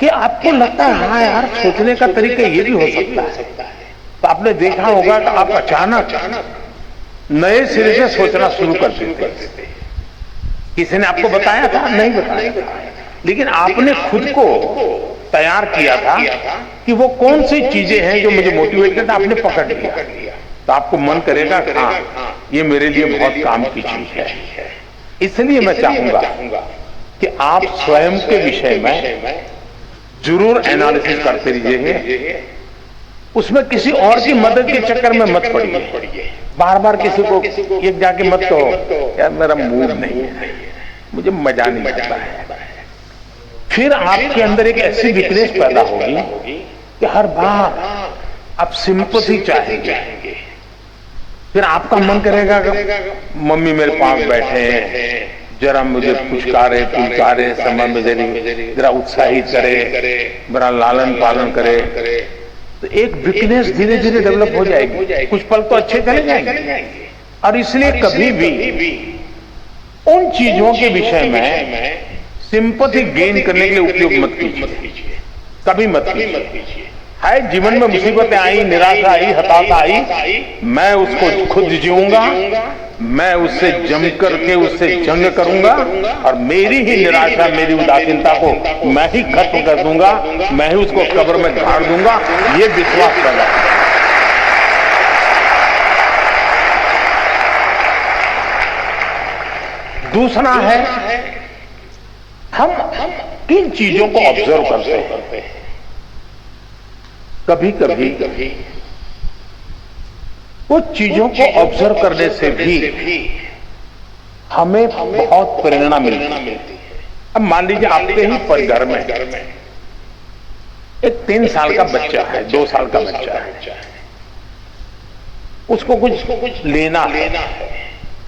कि आपको लगता है हाँ यार सोचने का तरीका ये भी हो सकता है। तो आपने देखा होगा कि आप अचानक नए सिरे से सोचना शुरू कर देते। किसी ने आपको बताया था? नहीं बताया था, लेकिन आपने खुद को तैयार किया था कि वो कौन सी चीजें हैं जो मुझे मोटिवेट करता, आपने पकड़ लिया तो आपको मन करेगा हाँ ये मेरे लिए बहुत काम की चीज है। इसलिए मैं चाहूंगा कि आप स्वयं के विषय में जरूर एनालिसिस करते रहिए। उसमें किसी और की मदद के चक्कर में मत पड़िए। बार बार किसी को एक जाके मत कहो यार मेरा मूड नहीं है, मुझे मजा नहीं आता है। फिर आपके अंदर एक ऐसी वीकनेस पैदा होगी कि हर बार आप सिंपैथी चाहेंगे। फिर आपका मन करेगा कि मम्मी मेरे पास बैठे हैं, जरा मुझे पुचकारे पुलकारे, समय में जरा उत्साहित करे, मेरा लालन पालन करे। तो एक वीकनेस धीरे धीरे डेवलप हो जाएगी। कुछ पल तो अच्छे चले जाएंगे। और इसलिए कभी भी उन चीजों के विषय में सिंपैथी गेन करने के लिए उपयोग मत कीजिए, कभी मत कीजिए। है जीवन में मुसीबतें आई, निराशा आई, हताशा आई, मैं उसको खुद जीऊंगा, मैं उससे जम करके उससे जंग करूंगा और मेरी ही निराशा, मेरी उदासीनता को मैं ही खत्म कर दूंगा, मैं ही उसको कब्र में गाड़ दूंगा। ये विश्वास पैदा है। दूसरा है हम किन चीजों को ऑब्जर्व करते हैं? कभी कभी कुछ चीजों को ऑब्जर्व करने से भी हमें बहुत प्रेरणा मिलती है। अब मान लीजिए आपके ही घर में एक 3 साल का बच्चा है, 2 साल का बच्चा है, उसको कुछ लेना है,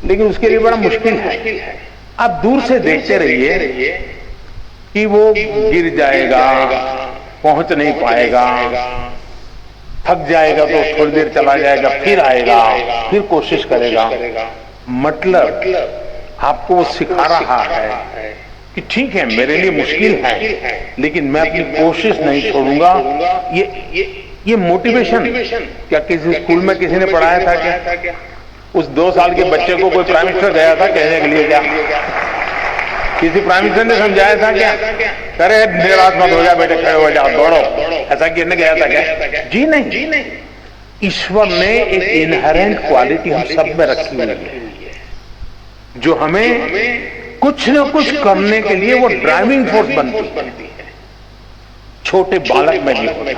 लेकिन उसके लिए बड़ा मुश्किल है। आप दूर से देखते रहिए कि वो गिर जाएगा, पहुंच नहीं पाएगा, थक जाएगा तो थोड़ी देर चला जाएगा, फिर आएगा, फिर कोशिश करेगा। मतलब आपको वो सिखा रहा है कि ठीक है मेरे लिए मुश्किल है, लेकिन मैं अपनी कोशिश नहीं छोड़ूंगा। ये मोटिवेशन क्या किसी स्कूल में किसी ने पढ़ाया था क्या? उस 2 साल के बच्चे को कोई प्राइम मिनिस्टर गया था कहने के लिए क्या? किसी प्राइम मिनिस्टर ने समझाया था क्या? अरे निराश मत हो जा बेटे, खड़े हो जाओ, दौड़ो, ऐसा कहने गया था क्या? जी नहीं। ईश्वर ने एक इनहेरेंट क्वालिटी हम सब में रखी हुई है, जो हमें कुछ न कुछ करने के लिए वो ड्राइविंग फोर्स बनती है। छोटे बालक में भी होता है।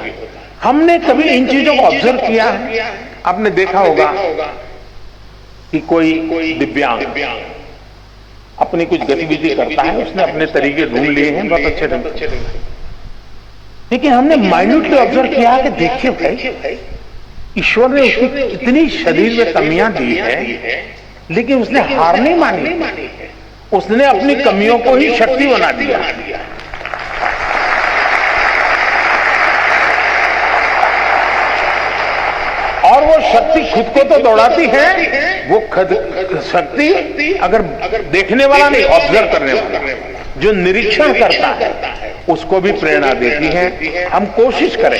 हमने कभी इन चीजों को ऑब्जर्व किया है? आपने देखा होगा कि कोई दिव्यांग अपनी कुछ गतिविधि करता है, उसने अपने तरीके ढूंढ लिए हैं बहुत अच्छे ढंग से, लेकिन हमने माइन्यूटली ऑब्जर्व किया कि देखिए भाई, ईश्वर ने उसकी इतनी शरीर में कमियां दी है, लेकिन उसने हार नहीं मानी, उसने अपनी कमियों को ही शक्ति बना दिया। और वो शक्ति खुद को तो दौड़ाती है, वो खुद शक्ति अगर देखने वाला नहीं, ऑब्जर्व करने वाला, जो निरीक्षण करता है, उसको भी प्रेरणा देती है। हम कोशिश करें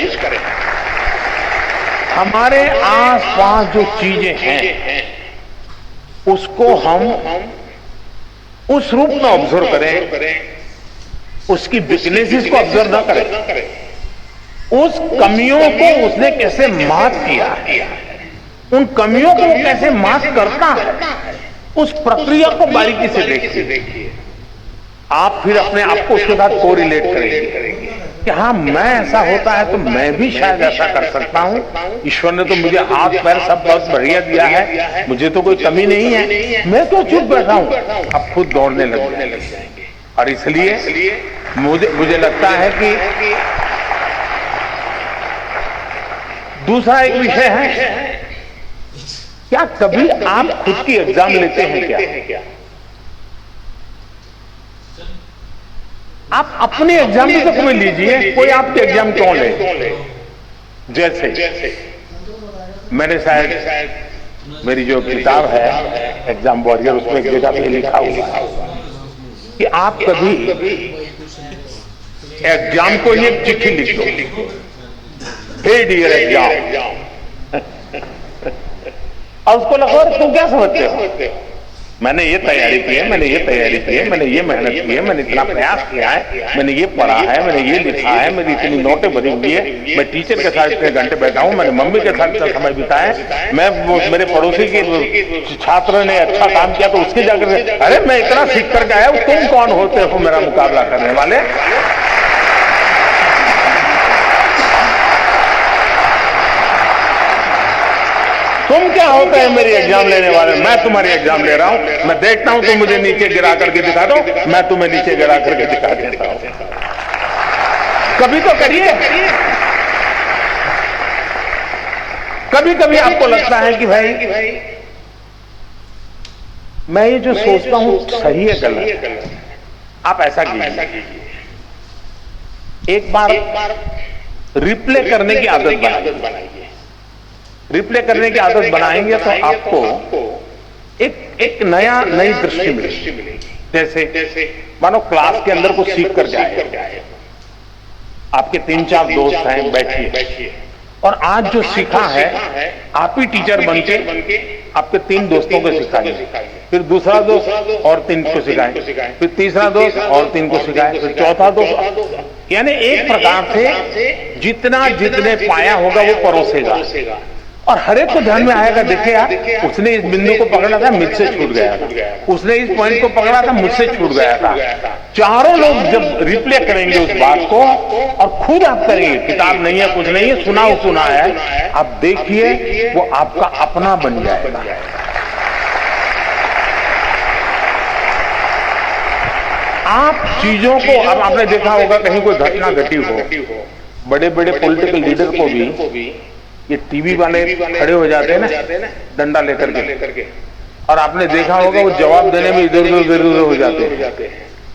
हमारे आसपास जो चीजें हैं उसको हम उस रूप में ऑब्जर्व करें, उसकी वीकनेसेस को ऑब्जर्व ना करें, उस कमियों को उसने कैसे मात किया है, उन कमियों को कैसे मात करता है, उस प्रक्रिया को बारीकी से देखिए। आप फिर अपने आप को उसके साथ कोरिलेट करेंगे कि हाँ, मैं ऐसा होता है तो मैं भी शायद ऐसा कर सकता हूं। ईश्वर ने तो मुझे हाथ पैर सब बहुत बढ़िया दिया है, मुझे तो कोई कमी नहीं है, मैं तो चुप बैठा हूं। अब खुद दौड़ने लग जाएंगे। और इसलिए मुझे लगता है कि दूसरा एक विषय है, क्या कभी आप खुद की एग्जाम लेते हैं क्या? आप अपने एग्जाम भी तो कोई लीजिए, कोई आपके एग्जाम क्यों ले? जैसे मैंने शायद मेरी जो किताब है एग्जाम वॉरियर, उसमें एक जगह पे लिखा हुआ कि आप कभी एग्जाम को ही एक चिट्ठी लिख दो, हे डियर एग्जाम, और उसको लगो तुम क्या समझते हो, मैंने ये तैयारी की है, मैंने ये तैयारी की है, मैंने ये मेहनत की है, मैंने इतना प्रयास किया है, मैंने ये पढ़ा है, मैंने ये लिखा है, मेरी इतनी नोटें भरी हुई है, मैं टीचर के साथ इतने घंटे बैठा हूं, मैंने मम्मी के साथ समय बिताया है, मैं मेरे पड़ोसी के छात्र ने अच्छा काम किया तो उसके जाकर, अरे मैं इतना सीख करके आया, तुम कौन होते हो मेरा मुकाबला करने वाले? तुम क्या होते हैं मेरी एग्जाम लेने वाले? मैं तुम्हारी एग्जाम ले रहा हूं, मैं देखता हूं तुम मुझे नीचे गिरा करके दिखा दो, मैं तुम्हें नीचे गिरा करके दिखा देता हूं। कभी तो करिए। कभी कभी आपको लगता है कि भाई मैं ये जो सोचता हूं सही है गलत, आप ऐसा कीजिए, एक बार रिप्ले करने की आदत बनाइए। रिप्ले करने की आदत बनाएंगे तो आपको एक नई दृष्टि मिलेगी। जैसे मानो क्लास के अंदर कुछ सीख कर जाए, आपके 3-4 दोस्त हैं, बैठिए और आज जो सीखा है आप ही टीचर बन के आपके 3 दोस्तों को सिखाइए, फिर दूसरा दोस्त और 3 को सिखाए, फिर तीसरा दोस्त और 3 को सिखाए, फिर चौथा दोस्त, यानी एक प्रकार से जितने पाया होगा वो परोसेगा। और हर एक को ध्यान में आएगा, देखिए यार उसने इस बिंदु को पकड़ा था, मुझसे छूट गया था, उसने इस पॉइंट को पकड़ा था, मुझसे छूट गया था। चारों लोग जब रिप्ले करेंगे उस बात को और खुद आप करेंगे, किताब नहीं है, कुछ नहीं है, सुना है, आप देखिए वो आपका अपना बन जाएगा। आप चीजों को, अब आपने देखा होगा कहीं कोई घटना घटी हो, बड़े बड़े पॉलिटिकल लीडर को भी ये टीवी वाले खड़े हो जाते हैं ना डंडा लेकर के, और आपने देखा होगा वो जवाब देने में इधर उधर हो जाते हैं।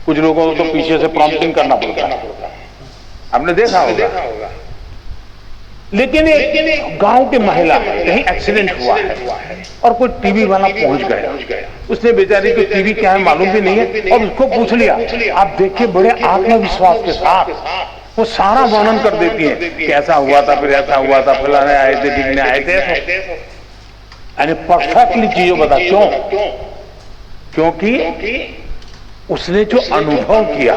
कुछ लोगों को तो पीछे से प्रॉम्प्टिंग करना पड़ता है, आपने देखा होगा। लेकिन एक गांव की महिला, कहीं एक्सीडेंट हुआ है और कोई टीवी वाला पहुंच गया, उसने बेचारी को टीवी क्या है मालूम भी नहीं है और उसको पूछ लिया। आप देखिए बड़े आत्मविश्वास के साथ वो सारा वर्णन कर देती है, कैसा हुआ था, फिर ऐसा हुआ था, फलाने आए थे, ढिकने आए थे, यानी परफेक्टली चीजों बता। क्यों? क्योंकि उसने जो अनुभव किया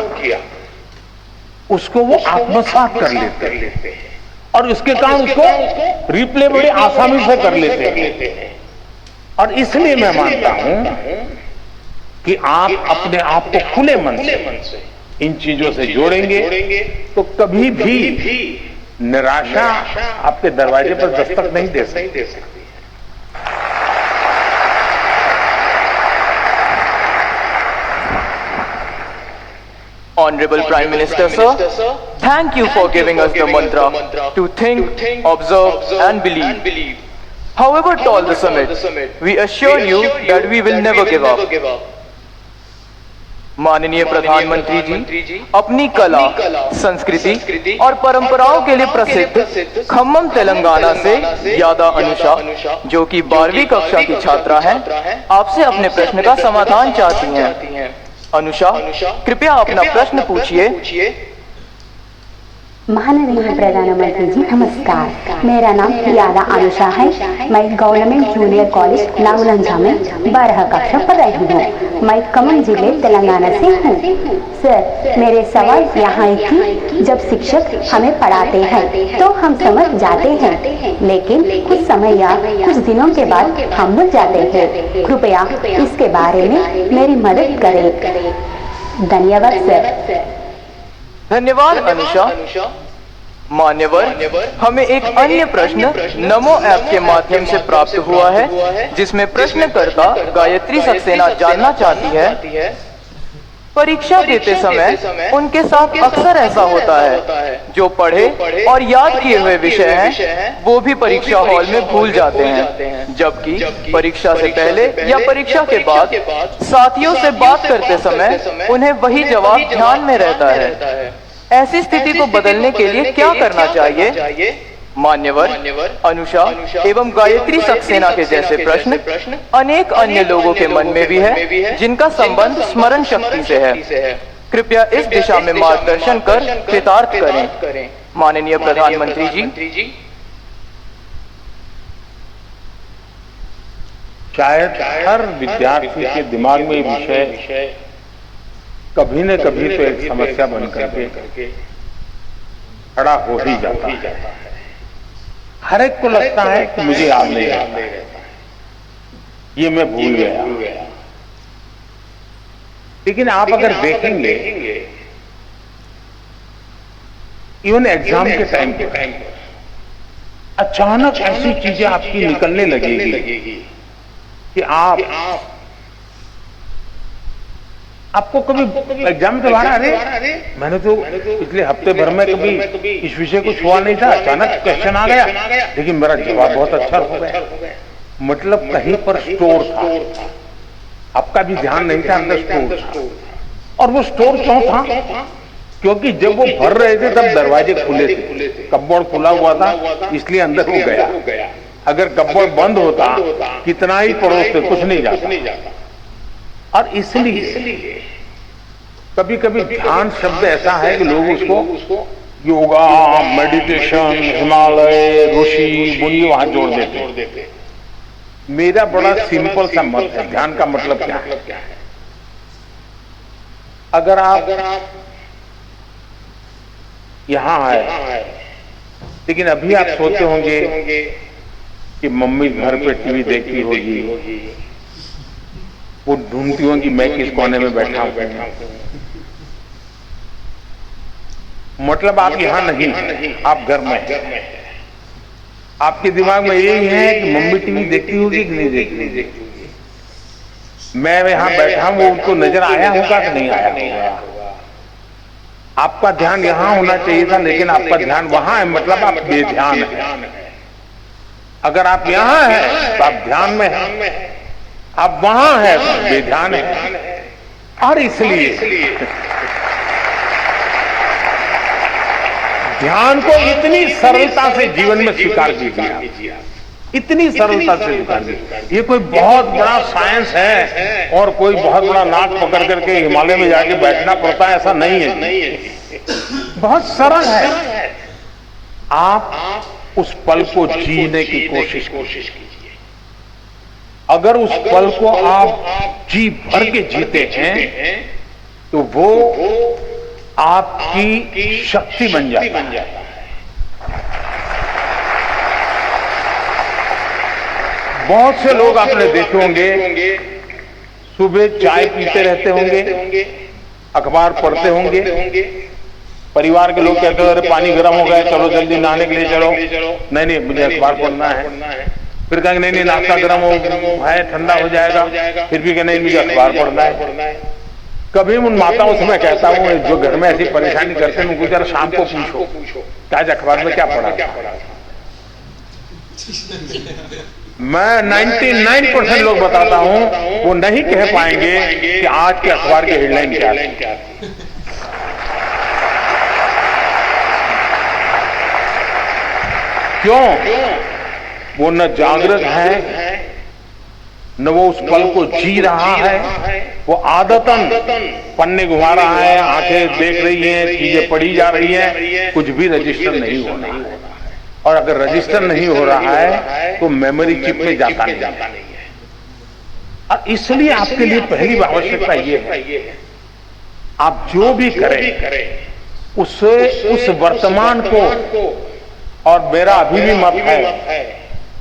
उसको वो आत्मसात कर लेते हैं और उसके कारण उसको रिप्ले बड़ी आसानी से कर लेते हैं। और इसलिए मैं मानता हूं कि आप अपने आप को खुले मन से इन चीजों से जोड़ेंगे तो कभी भी निराशा आपके दरवाजे पर दस्तक नहीं दे सकती। Honorable Prime Minister, sir, thank you for giving us the mantra to think, observe and believe. However tall the summit, we assure you that we will never give up. माननीय प्रधानमंत्री जी, अपनी कला, संस्कृति और परंपराओं के लिए प्रसिद्ध खम्मम तेलंगाना से यादा अनुषा, जो कि 12वीं कक्षा की छात्रा हैं, आपसे अपने प्रश्न का समाधान चाहती हैं। अनुषा, कृपया अपना प्रश्न पूछिए। माननीय प्रधानमंत्री जी नमस्कार, मेरा नाम यादा अनुषा है। मैं गवर्नमेंट जूनियर कॉलेज नागलंजा में 12 कक्षा पढ़ रही हूँ। मैं खम्मम जिले तेलंगाना से हूँ। सर, मेरे सवाल यहाँ है कि जब शिक्षक हमें पढ़ाते हैं तो हम समझ जाते हैं, लेकिन कुछ समय या कुछ दिनों के बाद हम भूल जाते हैं। कृपया इसके बारे में मेरी मदद करें। धन्यवाद सर। धन्यवाद अनुषा। मान्यवर, हमें एक अन्य प्रश्न नमो ऐप के माध्यम से प्राप्त हुआ है, जिसमें प्रश्नकर्ता गायत्री सक्सेना जानना चाहती है, परीक्षा देते समय उनके साथ अक्सर ऐसा होता है, जो पढ़े और याद किए हुए विषय हैं वो भी परीक्षा हॉल में भूल जाते हैं, जबकि परीक्षा से पहले या परीक्षा के बाद साथियों से बात करते समय उन्हें वही जवाब ध्यान में रहता है। ऐसी स्थिति को बदलने के लिए क्या करना चाहिए? मान्यवर, अनुषा एवं गायत्री सक्सेना के जैसे प्रश्न अनेक अन्य लोगों के मन में भी है, जिनका संबंध स्मरण शक्ति से है। कृपया इस दिशा में मार्गदर्शन कर कृतार्थ करें। माननीय प्रधानमंत्री जी। शायद हर विद्यार्थी के दिमाग में विषय कभी न कभी तो एक समस्या बन करके खड़ा हो ही जाता है। हर एक को लगता है कि मुझे याद नहीं रहता, ये मैं भूल गया। लेकिन आप अगर देखेंगे इवन एग्जाम के टाइम पे अचानक ऐसी चीजें आपकी निकलने लगेगी कि आपको कभी एग्जाम के बाहर, अरे मैंने तो पिछले हफ्ते भर में कभी इस विषय को छुआ नहीं था, अचानक क्वेश्चन आ गया, लेकिन मेरा जवाब बहुत अच्छा हो गया। मतलब कहीं पर स्टोर था, आपका भी ध्यान नहीं था, अंदर स्टोर था। और वो स्टोर क्यों था? क्योंकि जब वो भर रहे थे तब दरवाजे खुले थे, कपबोर्ड खुला हुआ था, इसलिए अंदर हो गया। अगर कपबोर्ड बंद होता, कितना ही परोसते, कुछ नहीं जाता। और इसलिए कभी कभी ध्यान शब्द ऐसा है कि लोग उसको योगा, मेडिटेशन, हिमालय, ऋषि, मुनि वहां जोड़ देते। मेरा बड़ा सिंपल सा मत है, ध्यान का मतलब क्या है? अगर आप यहां आए, लेकिन अभी आप सोचते होंगे कि मम्मी घर पे टीवी देखती होगी, वो ढूंढती होगी मैं किस कोने में बैठा हूं। मतलब आप यहां नहीं, आप घर में। आपके दिमाग में यही है कि मम्मी टीवी देखती होगी कि नहीं देखती। मैं यहां बैठा हूं, वो उनको नजर आया होगा कि नहीं आया होगा। आपका ध्यान यहां होना चाहिए था, लेकिन आपका ध्यान वहां है, मतलब आप बेध्यान है। अगर आप यहां हैं तो आप ध्यान में हैं, आप वहां हैं तो बेध्यान है। और इसलिए ध्यान को इतनी सरलता से जीवन में स्वीकार कीजिए, इतनी सरलता से स्वीकार कीजिए। ये कोई बहुत बड़ा साइंस है और कोई बहुत बड़ा नाक पकड़ करके हिमालय में जाके बैठना पड़ता है, ऐसा नहीं है। बहुत सरल है। आप उस पल को जीने की कोशिश कीजिए। अगर उस पल को आप जी भर के जीते हैं तो वो आपकी शक्ति बन जाता है। बहुत से लोग आपने देखे होंगे, सुबह चाय पीते रहते होंगे, अखबार पढ़ते होंगे। परिवार के लोग कहते हैं अरे पानी गर्म हो गया, चलो जल्दी नहाने के लिए चलो। नहीं मुझे अखबार पढ़ना है। फिर कहेंगे नहीं नाश्ता गर्म है, ठंडा हो जाएगा। फिर भी कहें नहीं मुझे अखबार पढ़ना है। कभी उन माताओं से मैं कहता हूं जो घर में ऐसी परेशानी करते हैं, उनको जरा शाम को पूछो कि आज अखबार में क्या पढ़ा। मैं 99% लोग बताता हूं वो नहीं कह पाएंगे कि आज के अखबार के हेडलाइन क्या है। क्यों? वो न जागृत है, न वो उस पल को जी रहा है। वो आदतन पन्ने घुमा रहा है, आंखें देख रही हैं, चीजें पढ़ी जा रही हैं, कुछ भी रजिस्टर नहीं हो रहा है। और अगर रजिस्टर नहीं हो रहा है तो मेमोरी चिप में जाता नहीं है। और इसलिए आपके लिए पहली आवश्यकता ये है, आप जो भी करें उसे उस वर्तमान को, और मेरा अभी भी मत है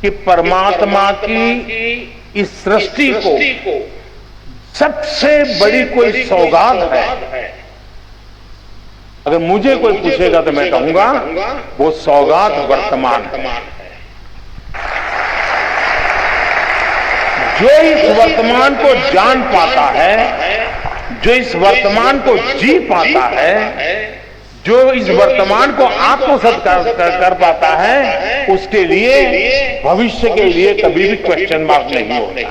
कि परमात्मा की इस सृष्टि को सबसे बड़ी कोई सौगात है। अगर मुझे कोई पूछेगा तो मैं कहूंगा वो सौगात वर्तमान है। जो इस वर्तमान को जान पाता है, जो इस वर्तमान को जी पाता है, जो इस वर्तमान को आत्मसात कर पाता है, उसके लिए भविष्य के लिए कभी भी क्वेश्चन मार्क नहीं होता।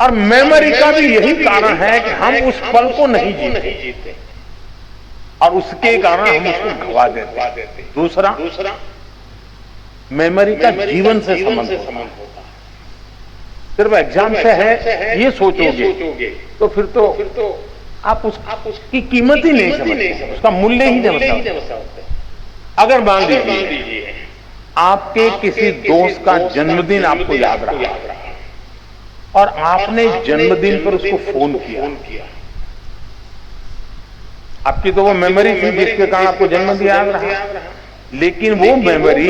और मेमोरी का भी यही कारण है कि हम उस पल को नहीं जीते और उसके कारण हम उसको गवा देते। दूसरा, मेमोरी का जीवन से संबंध होता है। सिर्फ एग्जाम से है ये सोचोगे तो फिर तो आप उसकी कीमत ही नहीं समझते, उसका मूल्य ही नहीं समझते। अगर मान लीजिए आपके किसी दोस्त का जन्मदिन आपको याद रहा और आपने जन्मदिन पर उसको फोन किया, आपकी तो वो मेमोरी थी जिसके कारण आपको जन्मदिन याद रहा, लेकिन वो मेमोरी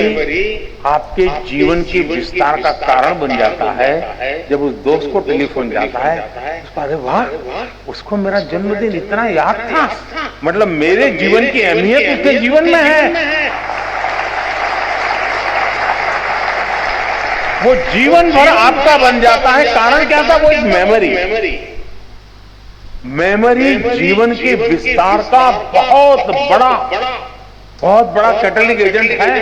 आपके जीवन के विस्तार का कारण बन जाता है। जब उस दोस्त को टेलीफोन जाता है, उसको अरे वाह उसको मेरा जन्मदिन इतना याद था, मतलब मेरे जीवन की अहमियत उसके जीवन में है। वो जीवन भर आपका बन जाता है। कारण क्या था? वो एक मेमोरी जीवन के विस्तार का बहुत बड़ा कैटलिक एजेंट है।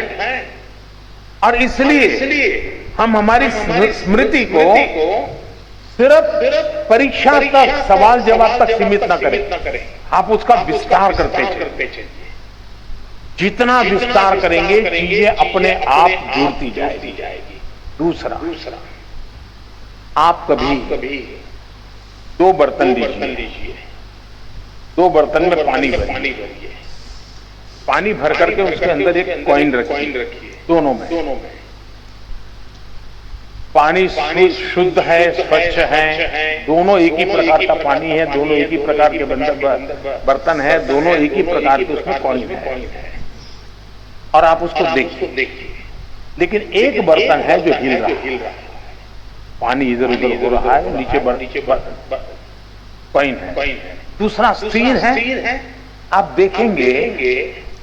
और इसलिए हम हमारी स्मृति को सिर्फ परीक्षा तक, सवाल जवाब तक सीमित न करें, आप उसका विस्तार करते चलिए। जितना विस्तार करेंगे चीजें अपने आप जुड़ती जाएगी। दूसरा, आप कभी 2 बर्तन लीजिए, 2 बर्तन में पानी भरिए, पानी भर करके उसके अंदर एक कॉइन रखिए, दोनों में। पानी शुद्ध है, स्वच्छ है, दोनों एक ही प्रकार का पानी है, दोनों एक ही प्रकार के बर्तन है, दोनों एक ही प्रकार के उसमें कॉइन है और आप उसको देखिए। लेकिन एक बर्तन है जो हिल रहा है, पानी इधर उधर हो रहा है, नीचे कॉइन है। दूसरा स्थिर है। आप देखेंगे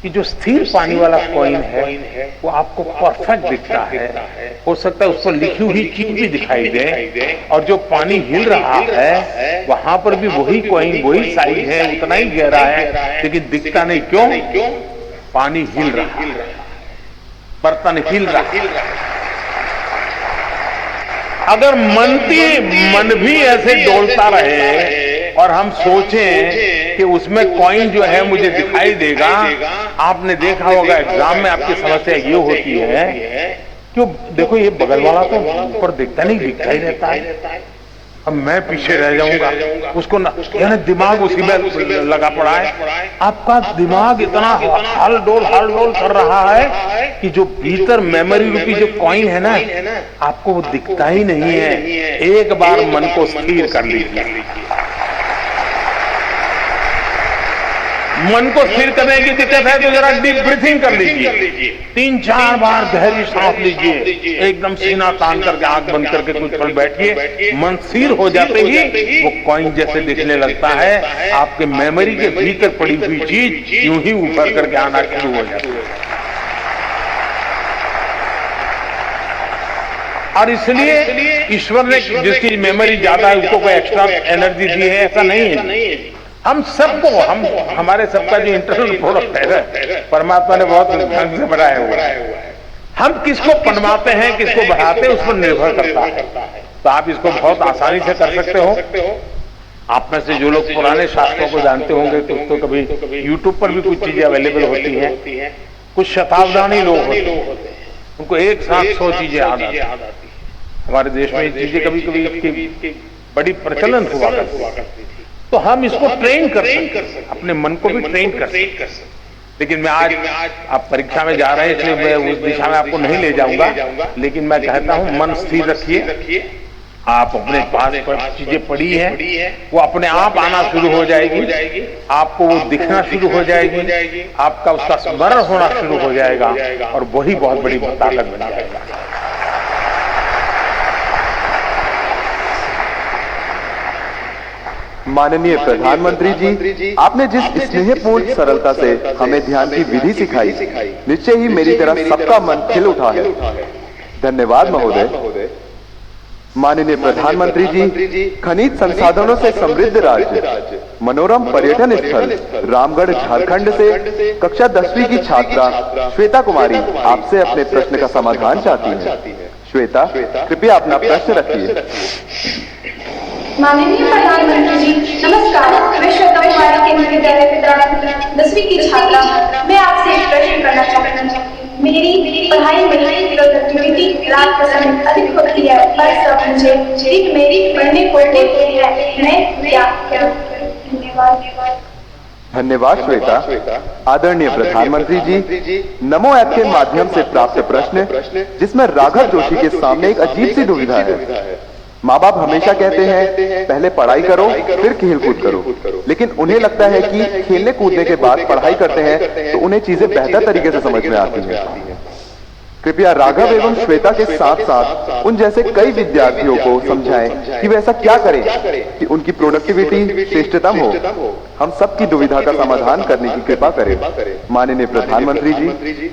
कि जो स्थिर पानी वाला कॉइन है वो आपको परफेक्ट दिखता है, हो सकता है उस पर लिखी हुई चीज भी दिखाई दे, और जो पानी हिल रहा है वहां पर भी वही कॉइन, वही साइज है, उतना ही गहरा है, लेकिन दिखता नहीं। क्यों? पानी हिल रहा है, बर्तन हिल रहा है। अगर मन भी ऐसे डोलता रहे और हम सोचें कि उसमें कॉइन जो है मुझे दिखाई देगा, आपने देखा होगा एग्जाम में आपकी समस्या ये होती है, क्यों देखो ये बगल वाला तो ऊपर दिखता नहीं, दिखता ही रहता है, अब मैं पीछे रह जाऊंगा, उसको यानी दिमाग उसी में लगा पड़ा है। आपका दिमाग इतना हाल डोल कर रहा है कि जो भीतर मेमोरी रूपी जो कॉइन है ना, आपको वो दिखता ही नहीं है। एक बार मन को स्थिर कर लीजिए, मन को स्थिर करने की दिक्कत है तो जरा डीप ब्रीथिंग कर लीजिए, 3-4 बार गहरी सांस लीजिए, एकदम सीना तान करके आंख बंद करके कुछ पल बैठिए। मन स्थिर हो जाते ही वो कॉइन जैसे दिखने लगता है, आपके मेमोरी के भीतर पड़ी हुई चीज यूं ही उभर करके आना शुरू हो जाती है। और इसलिए ईश्वर ने जिसकी मेमोरी ज्यादा है उसको कोई एक्स्ट्रा एनर्जी दी है, ऐसा नहीं है। हम सबको, हमारे सबका जो इंटरनल प्रोडक्ट है परमात्मा ने बहुत ढंग से बनाया हुआ है। हम किसको बनवाते हैं, किसको बढ़ाते हैं, उस पर निर्भर करता है। तो आप इसको बहुत आसानी से कर सकते हो। आप में से जो लोग पुराने शास्त्रों को जानते होंगे तो कभी YouTube पर भी कुछ चीजें अवेलेबल होती हैं। कुछ शताब्दी लोग होते हैं, उनको एक साथ 100 चीजें याद आती हैं। हमारे देश में ये चीजें कभी कभी बड़ी प्रचलन हुआ करती थी। तो हम इसको ट्रेन कर सकते, अपने मन को भी ट्रेन कर सकते। लेकिन मैं आज आप परीक्षा में जा रहे हैं इसलिए मैं उस दिशा में आपको नहीं ले जाऊंगा, लेकिन मैं कहता हूं मन स्थिर रखिए। आप अपने पास चीजें पड़ी है वो अपने आप आना शुरू हो जाएगी, आपको वो दिखना शुरू हो जाएगी, आपका उसका स्मरण होना शुरू हो जाएगा और वही बहुत बड़ी ताकत बन जाएगा। माननीय प्रधानमंत्री जी, आपने जिस स्नेहपूर्ण सरलता से हमें ध्यान की विधि सिखाई, निश्चय ही मेरी तरह सबका मन खिल उठा है। धन्यवाद महोदय। माननीय प्रधानमंत्री जी, खनिज संसाधनों से समृद्ध राज्य, मनोरम पर्यटन स्थल रामगढ़ झारखंड से कक्षा 10वीं की छात्रा श्वेता कुमारी आपसे अपने प्रश्न का समाधान चाहती है। श्वेता, कृपया अपना प्रश्न रखिए। माननीय प्रधानमंत्री जी नमस्कार, मैं श्वेता कुमारी केंद्रीय विद्यालय पिथौरागढ़ 10वीं की छात्रा। मैं आपसे एक प्रश्न करना चाहती हूँ। मेरी पढ़ाई में प्रोडक्टिविटी रात के समय अधिक होती है, पर मुझे दिन में पढ़ने को मिलती है, मैं क्या करूँ? धन्यवाद श्वेता। आदरणीय प्रधानमंत्री जी, नमो ऐप के माध्यम से प्राप्त प्रश्न जिसमें राघव जोशी के सामने एक अजीब सी दुविधा है। माँ बाप हमेशा कहते हैं पहले पढ़ाई करो फिर खेल कूद करो, लेकिन उन्हें लगता है कि खेलने कूदने के बाद पढ़ाई करते हैं तो उन्हें चीजें बेहतर तरीके से समझ में आती हैं। कृपया राघव एवं श्वेता के साथ साथ उन जैसे कई विद्यार्थियों को समझाएं कि वे ऐसा क्या करें कि उनकी प्रोडक्टिविटी श्रेष्ठतम हो। हम सबकी दुविधा का समाधान करने की कृपा करें। माननीय प्रधानमंत्री जी।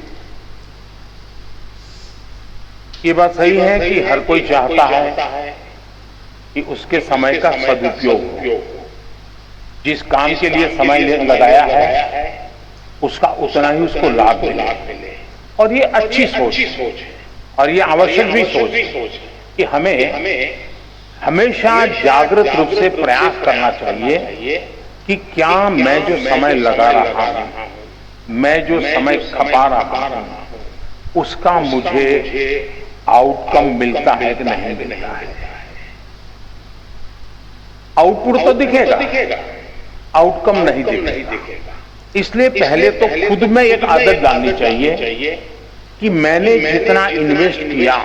ये बात सही है कि हर कोई चाहता है कि उसके समय का सदुपयोग हो, जिस काम के लिए समय लगाया है उसका उतना ही उसको लाभ मिले। और ये अच्छी सोच है और ये आवश्यक भी सोच कि हमें हमेशा जागृत रूप से प्रयास करना चाहिए कि क्या मैं जो समय लगा रहा हूं, मैं जो समय खपा रहा हूं, उसका मुझे आउटकम मिलता है कि नहीं मिलता है। आउटपुट तो दिखेगा, आउटकम नहीं दिखेगा। इसलिए पहले तो खुद में एक आदत डालनी चाहिए कि मैंने जितना इन्वेस्ट किया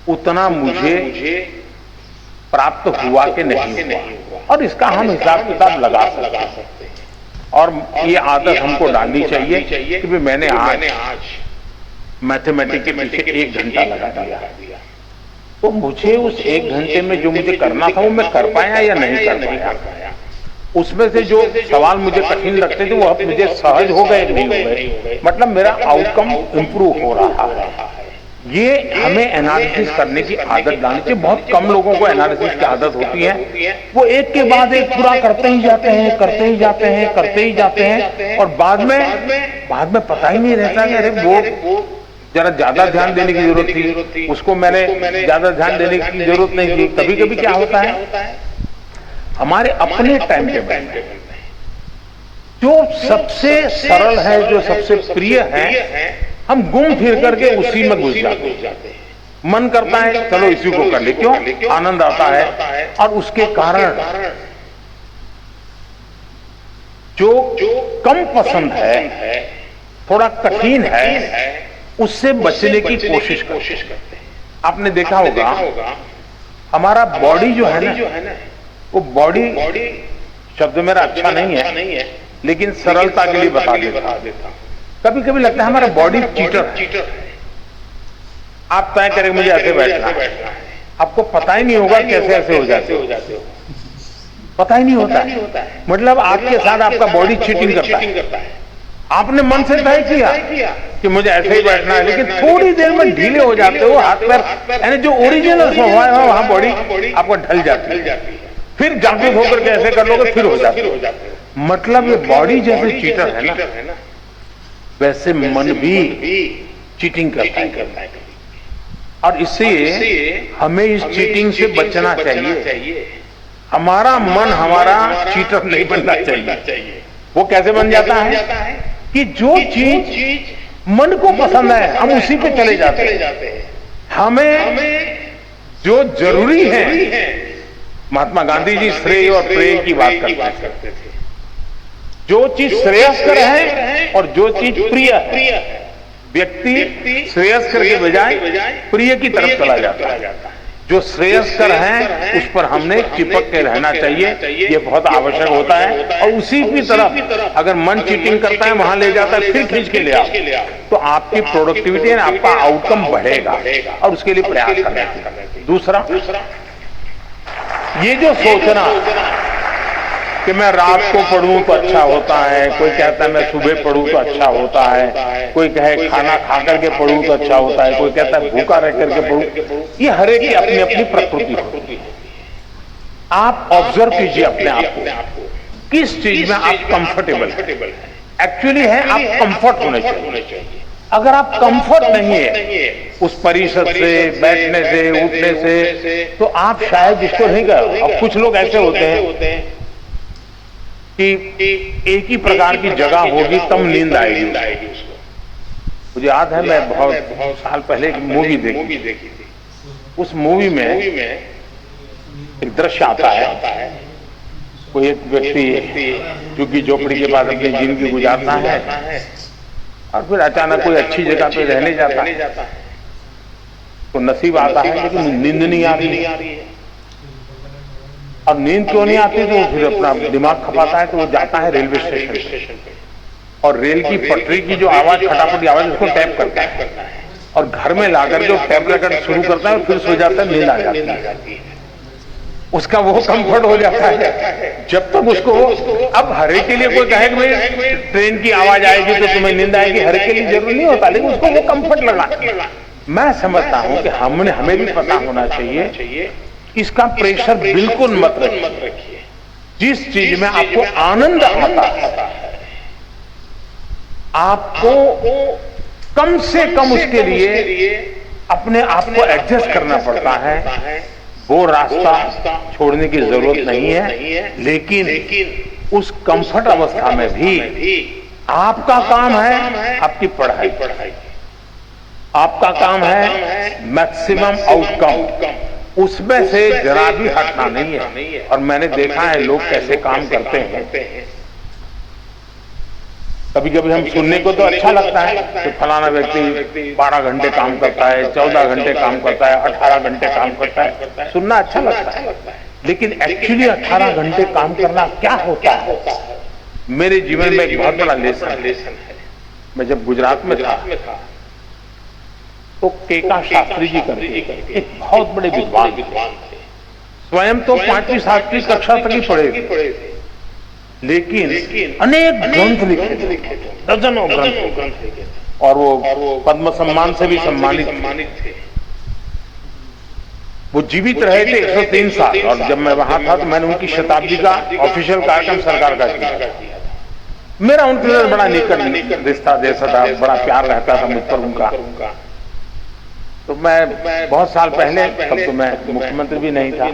उतना मुझे प्राप्त हुआ कि नहीं हुआ, और इसका हम हिसाब किताब लगा सकते हैं। और ये आदत हमको डालनी चाहिए कि भी मैंने आज मैथमेटिक्स के पीछे 1 घंटा लगा दिया, तो मुझे उस 1 घंटे में जो मुझे करना था वो मैं कर पाया या नहीं कर पाया। उसमें से जो सवाल मुझे कठिन लगते थे वो अब मुझे सहज हो गए नहीं हो गए, मतलब मेरा आउटकम इंप्रूव हो रहा है। ये हमें एनालिसिस करने की आदत डालनी चाहिए। बहुत कम लोगों को एनालिसिस की आदत होती है, वो एक के बाद एक पूरा करते ही जाते हैं, करते ही जाते हैं, करते ही जाते हैं, और बाद में पता ही नहीं रहता कि अरे वो जरा ज्यादा ध्यान देने की जरूरत थी, उसको मैंने ज्यादा ध्यान देने की जरूरत नहीं थी। कभी कभी क्या होता है, हमारे अपने टाइम टेबल में जो सबसे सरल है, जो सबसे प्रिय है, हम घूम फिर करके उसी में घुस जाते हैं। मन करता है चलो इसी को कर ले, क्यों? आनंद आता है। और उसके कारण जो कम पसंद है, थोड़ा कठिन है, उससे बचने की कोशिश करते हैं। आपने देखा होगा हमारा बॉडी जो है ना, वो बॉडी शब्द मेरा अच्छा नहीं है, लेकिन सरलता के लिए बता देता। कभी कभी लगता है हमारा बॉडी चीटर है। आप तय करें मुझे ऐसे बैठना है, आपको पता ही नहीं होगा कैसे ऐसे हो जाते हो, पता ही नहीं होता। मतलब आपके साथ आपका बॉडी चीटिंग करता है। आपने मन से तय किया कि मुझे ऐसे ही बैठना है, लेकिन थोड़ी देर में ढीले हो जाते हो, हाथ पैर, यानी जो ओरिजिनल स्वभाव है वहां बॉडी आपको ढल जाती है। फिर जागरूक होकर के ऐसे कर लोगे, फिर हो जाते। मतलब ये बॉडी जैसे चीटर है ना, वैसे मन भी चीटिंग करता है। और इससे हमें इस चीटिंग से बचना चाहिए। हमारा मन हमारा चीटर नहीं बनना चाहिए। वो कैसे बन जाता है कि जो चीज मन को पसंद है हम उसी पे चले जाते हैं। हमें जो जरूरी है, महात्मा गांधी जी श्रेय और प्रेय की बात करते थे। जो चीज श्रेयस्कर है और जो चीज प्रिय है, व्यक्ति श्रेयस्कर के बजाय प्रिय की तरफ चला जाता है। जो श्रेयस्कर है उस पर हमने चिपक के रहना चाहिए, ये बहुत आवश्यक होता है। और उसी की तरफ अगर मन चीटिंग करता है, वहां ले जाता है, फिर खींच के ले आओ, तो आपकी प्रोडक्टिविटी है, आपका आउटकम बढ़ेगा। और उसके लिए प्रयास करना चाहिए। दूसरा, ये जो सोचना कि मैं रात को पढ़ूं तो अच्छा होता है, कोई कहता है मैं सुबह पढ़ूं तो अच्छा होता है, कोई कहे खाना खा करके पढ़ूं तो अच्छा होता है, कोई कहता है भूखा रह करके पढ़ूं। ये हर एक की अपनी अपनी प्रकृति होती है। आप ऑब्जर्व कीजिए अपने आप को, किस चीज में आप कंफर्टेबल है। एक्चुअली है आप कंफर्ट होने चाहिए। अगर आप कंफर्ट नहीं है उस परिषद से, बैठने से, उठने से, तो आप शायद इसको नहीं कर। अब कुछ लोग ऐसे होते हैं कि एक ही प्रकार की जगह होगी तब नींद आएगी उसको। मुझे याद है मैं बहुत साल पहले एक मूवी देखी थी। उस मूवी में एक दृश्य आता है, कोई एक व्यक्ति झुग्गी झोपड़ी के बाद अपनी जिंदगी गुजारता है और फिर अचानक कोई अच्छी जगह पे रहने जाता है, तो नसीब आता है लेकिन नींद नहीं आ रही है। और नींद क्यों नहीं आती, तो फिर अपना दिमाग खपाता है, तो वो जाता है रेलवे स्टेशन पे और रेल की पटरी की जो आवाज, खटापट की आवाज, उसको टैप करता है और घर में लाकर जो टैप रिकॉर्ड शुरू करता है, फिर सो जाता है, नींद आ जाती है। उसका वो कंफर्ट हो जाता है। जब तक उसको, अब हरे के लिए कोई कहे कि ट्रेन की आवाज आएगी तो तुम्हें नींद आएगी, हरे के लिए जरूरी नहीं होता, लेकिन उसको वो कंफर्ट लगा। मैं समझता हूं कि हमें भी पता होना चाहिए, इसका प्रेशर बिल्कुल मत रखिए। जिस चीज में आपको आनंद आता है, आपको कम से कम उसके लिए अपने आप को एडजस्ट करना पड़ता है। वो रास्ता छोड़ने की जरूरत नहीं है, लेकिन उस कंफर्ट अवस्था में भी आपका काम है आपकी पढ़ाई, आपका काम है मैक्सिमम आउटकम, उसमें से जरा भी हटना नहीं है। और मैंने देखा है लोग कैसे काम करते हैं। कभी कभी हम सुनने को तो अच्छा लगता है कि फलाना व्यक्ति 12 घंटे काम करता है, 14 घंटे काम करता है, 18 घंटे काम करता है, सुनना अच्छा लगता है। लेकिन एक्चुअली 18 घंटे काम करना क्या होता है, मेरे जीवन में एक बहुत बड़ा लेसन है। मैं जब गुजरात में था तो केका शास्त्री जी करके एक बहुत बड़े विद्वान थे, स्वयं तो 5वीं 7वीं कक्षा तक ही पढ़े थे, लेकिन अनेक ग्रंथ लिखे थे, दर्जनों ग्रंथ, और वो पद्म सम्मान से भी सम्मानित थे। वो जीवित रहे थे 103 साल, और जब मैं वहां था तो मैंने उनकी शताब्दी का ऑफिशियल कार्यक्रम सरकार का किया। मेरा उनके साथ बड़ा निकट रिश्ता जैसा था, बड़ा प्यार रहता था मुझ पर उनका। तो मैं बहुत साल पहले, तब तो मैं मुख्यमंत्री भी नहीं था,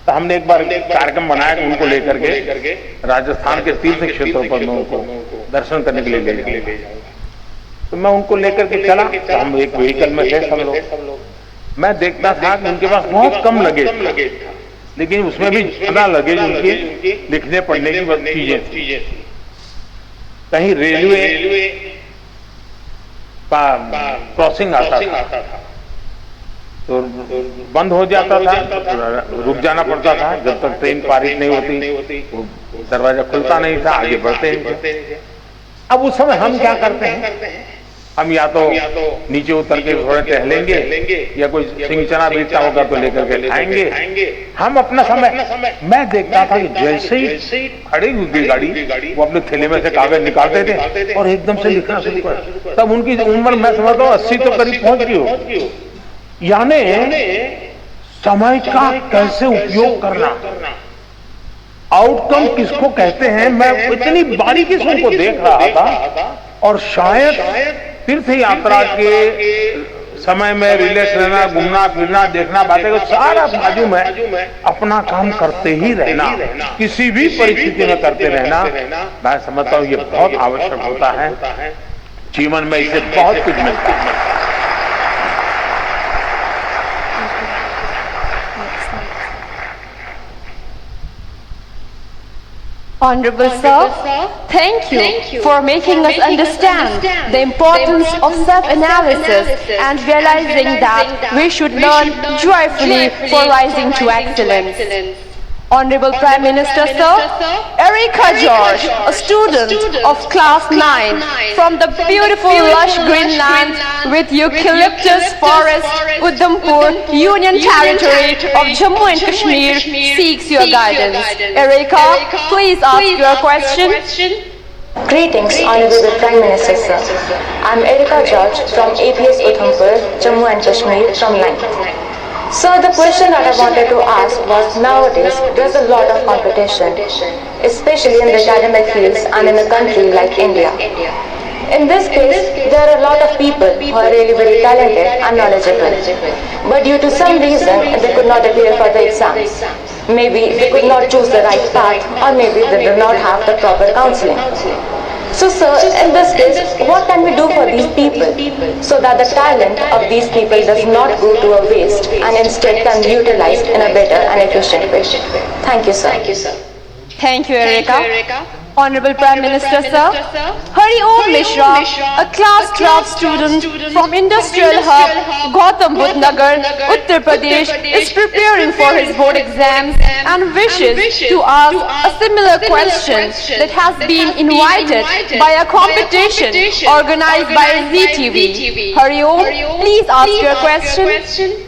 तो हमने एक बार कार्यक्रम बनाया उनको लेकर के राजस्थान के तीर्थ क्षेत्रों पर मैं उनको दर्शन करने के लिए ले गया। तो मैं उनको लेकर के चला, तो हम एक व्हीकल में थे सब लोग। मैं देखता था कि उनके पास बहुत कम लगेज था, लेकिन उसमें भी ज्यादा लगेज उनके लिखने पढ़ने की चीजें थी। कहीं रेलवे का क्रॉसिंग आता था तो बंद हो जाता था, रुक जाना पड़ता था जब तक ट्रेन पारित नहीं होती, दरवाजा खुलता नहीं था, आगे बढ़ते नहीं। अब उस समय हम क्या करते हैं, हम या तो नीचे उतर के थोड़े टहलेंगे या कोई सिंचना बेचता होगा तो लेकर के खाएंगे। हम अपना समय, मैं देखता था कि जैसे ही खड़ी हुई गाड़ी वो अपने थैले में से कागज निकालते थे और एकदम से लिखना शुरू कर। तब उनकी उम्र मैं समझता हूँ 80 तो करीब पहुंच गई हो। यानी समय का कैसे उपयोग करना, आउटकम किसको कहते हैं, मैं इतनी बारीकी से उनको देख रहा था। और शायद तीर्थ यात्रा के समय में रिलैक्स रहना, घूमना फिरना, देखना, बातें को सारा बाजू में अपना काम करते ही रहना, किसी भी परिस्थिति में करते रहना, मैं समझता हूँ ये बहुत आवश्यक होता है। जीवन में इसे बहुत कुछ मिलता है। Honorable Sir, thank you for making us understand the importance of self-analysis and realizing that we should learn joyfully for rising to excellence. Honorable Prime Minister Sir, Erica George, a student of class 9 from the beautiful lush green land with eucalyptus forest, Udhampur, Union Territory of Jammu and Kashmir, seeks your guidance. Erica, please ask your question. Greetings, Honorable Prime Minister Sir. I'm Erica George from APS Udhampur, Jammu and Kashmir from 9th. So the question that I wanted to ask was, nowadays there's a lot of competition, especially in the academic fields and in a country like India. In this case, there are a lot of people who are really very talented and knowledgeable, but due to some reason they could not appear for the exams. Maybe they could not choose the right path, or maybe they did not have the proper counseling. So sir, in this case, what can we do for these people so that the talent of these people does not go to a waste and instead can be utilized in a better and efficient way? Thank you, sir. Thank you, Erica. Honorable Prime Minister Sir, Hari Om Mishra, a class 12 student from Industrial Hub, Gautam Budh Nagar, Uttar Pradesh, is preparing for his board exams and wishes to ask a similar question that has been invited by a competition organized by ZTV. Hari Om, please ask your question.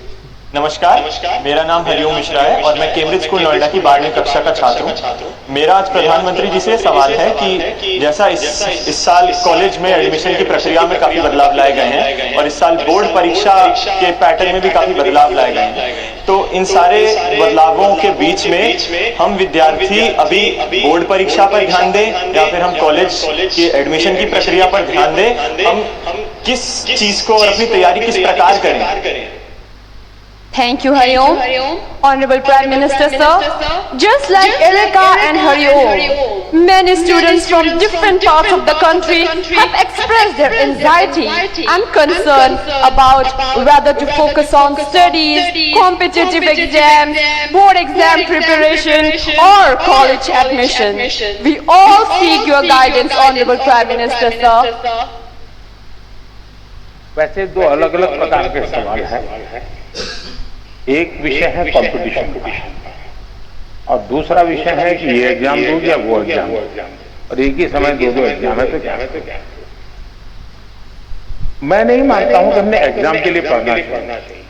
नमस्कार, मेरा नाम हरिओम मिश्रा है और मैं Cambridge school Noida की 12वीं कक्षा का छात्र हूँ। मेरा आज प्रधानमंत्री जी से सवाल है कि जैसा इस साल कॉलेज में एडमिशन की प्रक्रिया में काफी बदलाव लाए गए हैं और इस साल बोर्ड परीक्षा के पैटर्न में भी काफी बदलाव लाए गए हैं, तो इन सारे बदलावों के बीच में हम विद्यार्थी अभी बोर्ड परीक्षा पर ध्यान दें या फिर हम कॉलेज के एडमिशन की प्रक्रिया पर ध्यान दें, हम किस चीज को और अपनी तैयारी किस प्रकार करें? Thank you, Hari Om. Honorable Prime Minister Sir, just like Erica and Hari Om, Many students from different parts of the country have expressed their anxiety and concern about whether to focus on studies, competitive exams, board exam preparation or college admission. We all seek your guidance, Honorable Prime Minister, sir. वैसे दो अलग अलग प्रकार के सवाल हैं। एक विषय है कंपटीशन और दूसरा विषय है कि ये एग्जाम दूं या वो एग्जाम, और एक ही समय दो एग्जाम है तो क्या। मैं नहीं मानता हूं कि हमने एग्जाम के लिए पढ़ना चाहिए,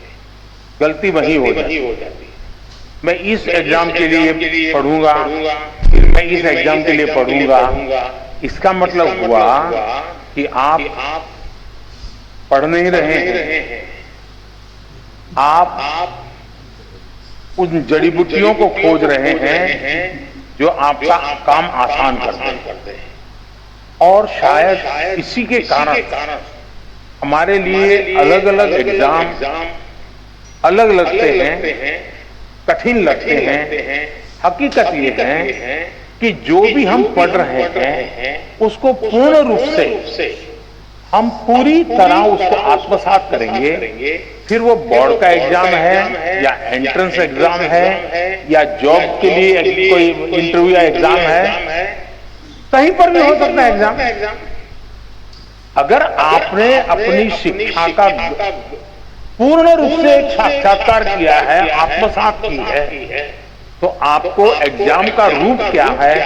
गलती वही हो जाती। मैं इस एग्जाम के लिए पढ़ूंगा, मैं इस एग्जाम के लिए पढ़ूंगा, इसका मतलब हुआ कि आप पढ़ नहीं रहे हैं, आप उन जड़ी बूटियों को खोज रहे हैं जो आपका काम आसान करते हैं। और शायद इसी के कारण हमारे लिए अलग अलग एग्जाम अलग लगते हैं, कठिन लगते हैं। हकीकत ये है कि जो भी हम पढ़ रहे हैं उसको पूर्ण रूप से हम पूरी तरह उसको आत्मसात करेंगे, फिर वो बोर्ड का एग्जाम है या एंट्रेंस एग्जाम है या जॉब के लिए कोई इंटरव्यू या एग्जाम है, कहीं पर भी हो सकता है एग्जाम। अगर आपने अपनी शिक्षा का पूर्ण रूप से साक्षात्कार किया है, आत्मसात की है, तो आपको एग्जाम का रूप क्या है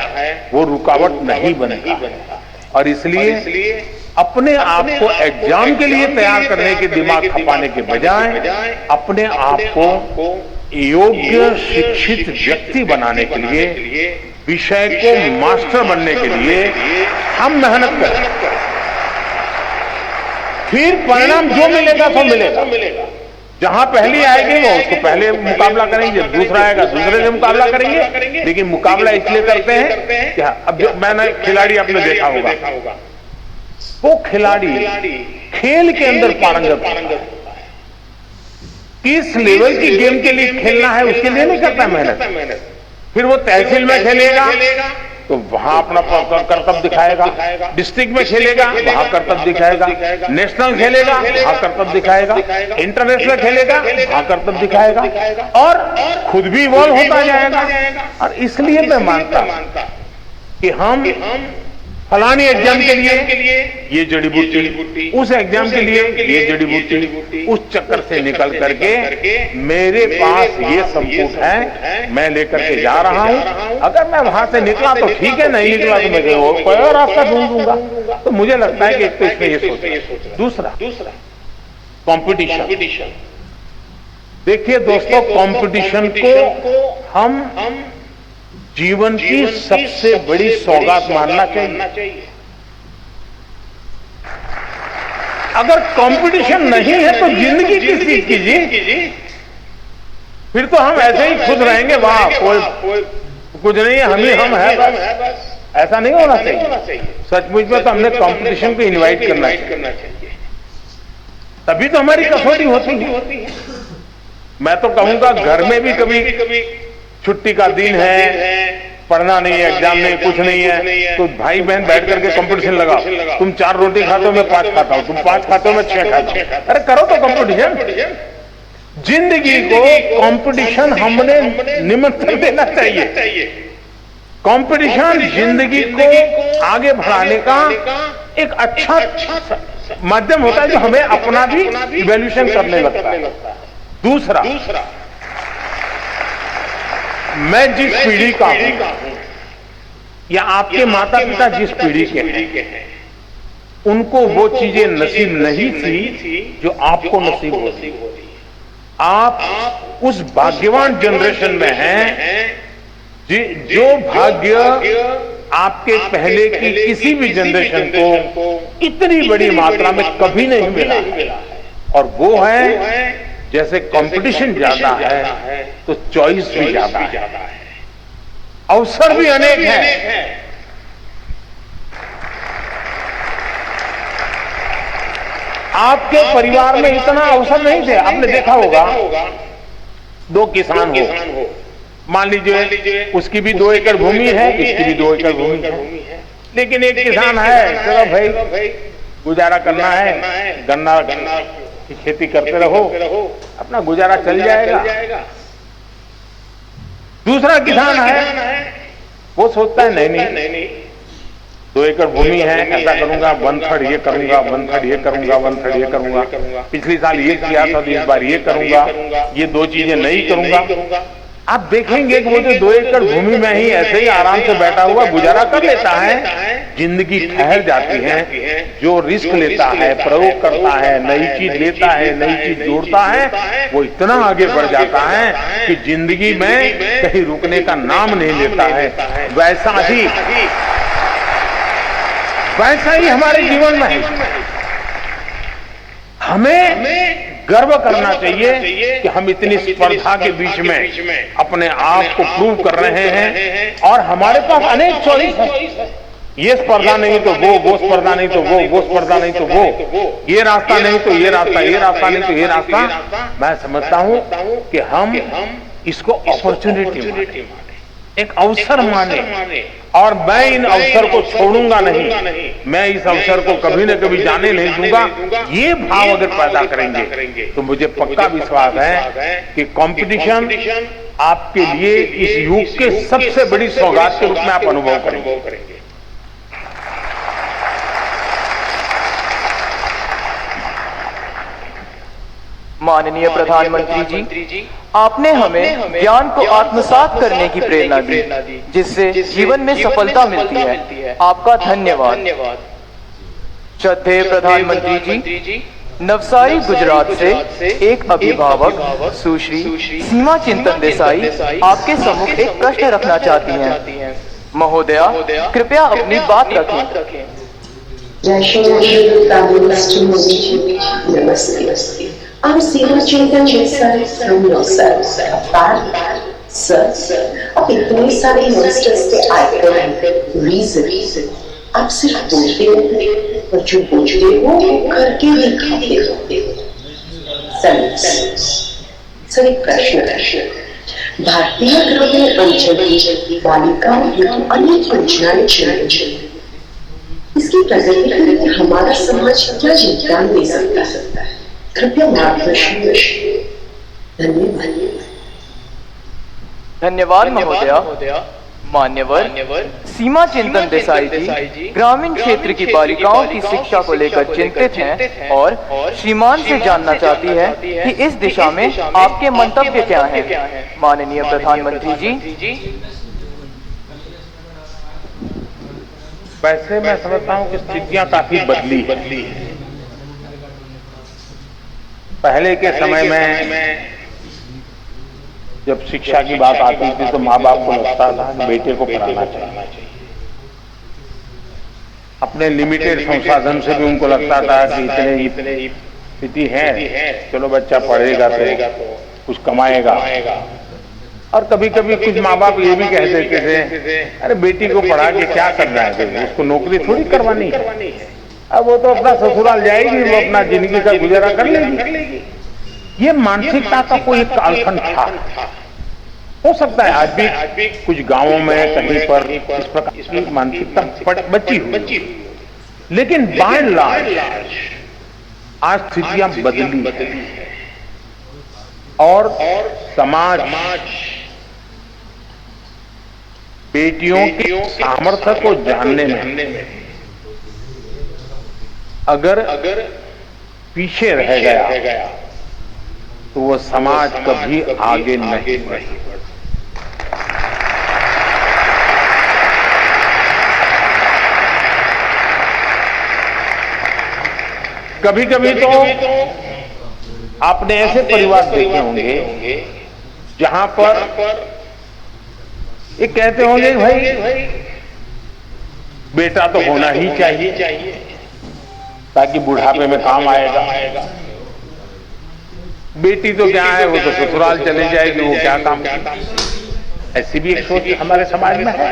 वो रुकावट नहीं बनेगा। और इसलिए अपने आप को एग्जाम के लिए तैयार करने के दिमाग खपाने के बजाय अपने आप को योग्य शिक्षित व्यक्ति बनाने के लिए, विषय को मास्टर बनने के लिए हम मेहनत करें। फिर परिणाम जो मिलेगा सो मिलेगा। जहां पहली आएगी वो उसको पहले मुकाबला करेंगे, दूसरा आएगा दूसरे से मुकाबला करेंगे। लेकिन मुकाबला इसलिए करते हैं कि अब जो मैंने खिलाड़ी आपने देखा होगा, वो खिलाड़ी खेल के अंदर पारंगत होता है। किस लेवल की गेम के लिए खेलना है उसके लिए नहीं करता मेहनत। फिर वो तहसील में खेलेगा तो वहां अपना कर्तव्य दिखाएगा, डिस्ट्रिक्ट में खेलेगा वहां कर्तव्य दिखाएगा, नेशनल खेलेगा वहां कर्तव्य दिखाएगा, इंटरनेशनल खेलेगा वहां कर्तव्य दिखाएगा, और खुद भी इवॉल्व होता जाएगा। और इसलिए मैं मानता कि हम फलानी एग्जाम के लिए ये जड़ी बूटी, उस एग्जाम के लिए ये जड़ी बूटी, उस चक्कर से निकल करके मेरे पास ये संपुट है, मैं लेकर के जा रहा हूं। अगर मैं वहां से निकला तो ठीक है, नहीं निकला तो मैं कोई और रास्ता ढूंढ दूंगा। तो मुझे लगता है कि एक तो इसमें ये सोच। दूसरा कंपटीशन। देखिए दोस्तों, कंपटीशन को हम जीवन की सबसे बड़ी सौगात मानना चाहिए। अगर कंपटीशन नहीं है तो जिंदगी किस चीज की जी? फिर तो हम ऐसे ही खुद रहेंगे, वाह कोई कुछ नहीं है, हम है बस। ऐसा नहीं होना चाहिए। सचमुच में तो हमने कंपटीशन को इनवाइट करना चाहिए, तभी तो हमारी कसौटी होती है। मैं तो कहूंगा घर में भी कभी छुट्टी का दिन है, पढ़ना नहीं है, एग्जाम नहीं, कुछ नहीं है, तो भाई बहन बैठ करके कंपटीशन लगाओ। तुम 4 रोटी खाते हो, मैं 5 खाता हूं, तुम 5 खाते हो, मैं 6 खाता हूं। अरे करो तो कंपटीशन। जिंदगी को कंपटीशन हमने निमंत्रण देना चाहिए। कंपटीशन जिंदगी को आगे बढ़ाने का एक अच्छा माध्यम होता है जो हमें अपना भी इवैल्यूएशन करने लगता है। दूसरा, मैं जिस पीढ़ी का हूं या आपके माता पिता जिस पीढ़ी के हैं, उनको वो चीजें नसीब नहीं थी जो आपको नसीब होती। आप उस भाग्यवान जनरेशन में हैं जो भाग्य आपके पहले की किसी भी जनरेशन को इतनी बड़ी मात्रा में कभी नहीं मिला। और वो है, जैसे कंपटीशन ज्यादा है तो चॉइस भी ज्यादा है, अवसर भी अनेक हैं। आपके परिवार में इतना अवसर नहीं थे। आपने देखा होगा 2 किसान हो, मान लीजिए उसकी भी 2 एकड़ भूमि है, इसकी भी 2 एकड़ भूमि है, लेकिन एक किसान है, चलो भाई गुजारा करना है, गन्ना की खेती करते रहो, अपना गुजारा चल जाएगा। दूसरा किसान है, वो सोचता है नहीं 2 एकड़ भूमि है, ऐसा करूंगा, 1/3 ये करूंगा, 1/3 ये करूंगा, 1/3 ये करूंगा, पिछले साल ये किया था तो इस बार ये करूंगा, ये 2 चीजें नहीं करूंगा। आप देखेंगे कि वो जो 2 एकड़ भूमि में ही ऐसे ही आराम से बैठा हुआ गुजारा कर लेता है, जिंदगी ठहर जाती है। जो रिस्क लेता है, प्रयोग करता है, नई चीज लेता है, नई चीज जोड़ता है, वो इतना आगे बढ़ जाता है कि जिंदगी में कहीं रुकने का नाम नहीं लेता है। वैसा ही हमारे जीवन में है। हमें गर्व करना चाहिए कि हम इतनी स्पर्धा के बीच में अपने आप को प्रूव कर रहे हैं और हमारे पास अनेक चॉइस है। ये स्पर्धा नहीं तो वो स्पर्धा नहीं तो वो स्पर्धा नहीं तो वो, ये रास्ता नहीं तो ये रास्ता, ये रास्ता नहीं तो ये रास्ता। मैं समझता हूं कि हम इसको अपॉर्चुनिटी माने, एक अवसर माने, और मैं इन अवसर को छोड़ूंगा नहीं। मैं इस अवसर को कभी न कभी जाने नहीं दूंगा। ये भाव अगर पैदा करेंगे तो मुझे पक्का विश्वास है कि कंपटीशन आपके लिए इस युग के सबसे बड़ी सौगात के रूप में आप अनुभव करेंगे। माननीय प्रधानमंत्री जी, आपने हमें ज्ञान को आत्मसात करने की प्रेरणा दी, जिससे जीवन में सफलता मिलती है। आपका धन्यवाद। श्रद्धेय प्रधानमंत्री जी, नवसारी गुजरात से एक अभिभावक सुश्री सीमा चिंतन देसाई आपके सम्मुख एक प्रश्न रखना चाहती हैं। महोदया, कृपया अपनी बात रखें। नमस्ते। I'm Seema Chintan Desai from Navsari, Bharat. Sir, अब इतने सारे यंगस्टर्स के आइकन हैं, रीजन आप सिर्फ बोलते हो और जो बोलते हो वो करके दिखाते हो। सर एक प्रश्न, भारतीय ग्रामीण अंचल की बालिकाओं हेतु अनेक योजनाएं चलाई। इसकी प्रगति के लिए हमारा समाज क्या योगदान दे सकता है? कृपया मार्गदर्शन करें। धन्यवाद महोदया। मान्यवर सीमा चिंतन देसाई जी ग्रामीण क्षेत्र की बालिकाओं की शिक्षा को लेकर चिंतित हैं और श्रीमान से जानना चाहती है कि इस दिशा में आपके मंतव्य क्या हैं। माननीय प्रधानमंत्री जी। वैसे मैं समझता हूं कि स्थितियां काफी बदली है। पहले के समय में जब शिक्षा की बात आती थी तो माँ बाप को लगता था कि बेटे को पढ़ाना चाहिए। अपने लिमिटेड संसाधन से भी उनको लगता था कि इतने स्थिति है, चलो बच्चा पढ़ेगा तो कुछ कमाएगा। और कभी कभी कुछ माँ बाप ये भी कह देते थे, अरे बेटी को पढ़ा के क्या करना है, उसको नौकरी थोड़ी करवानी है, अब वो तो अपना ससुराल जाएगी, वो अपना जिंदगी का गुजारा कर लेगी। ये मानसिकता का कोई एक कालखंड था। हो सकता है आज भी कुछ गांवों में कहीं पर इस प्रकार की मानसिकता बची हुई, लेकिन बाय एंड लार्ज आज स्थितियां बदली और समाज बेटियों के सामर्थ्य को जानने में अगर पीछे रह गया तो वो समाज कभी आगे नहीं बढ़ेगा। कभी कभी तो आपने ऐसे परिवार देखे होंगे जहां पर ये कहते होंगे भाई बेटा तो होना ही चाहिए ताकि बुढ़ापे में काम आएगा। बेटी तो क्या है, वो तो ससुराल चले जाएगी, वो क्या काम करेगी। ऐसी भी एक सोच हमारे समाज में है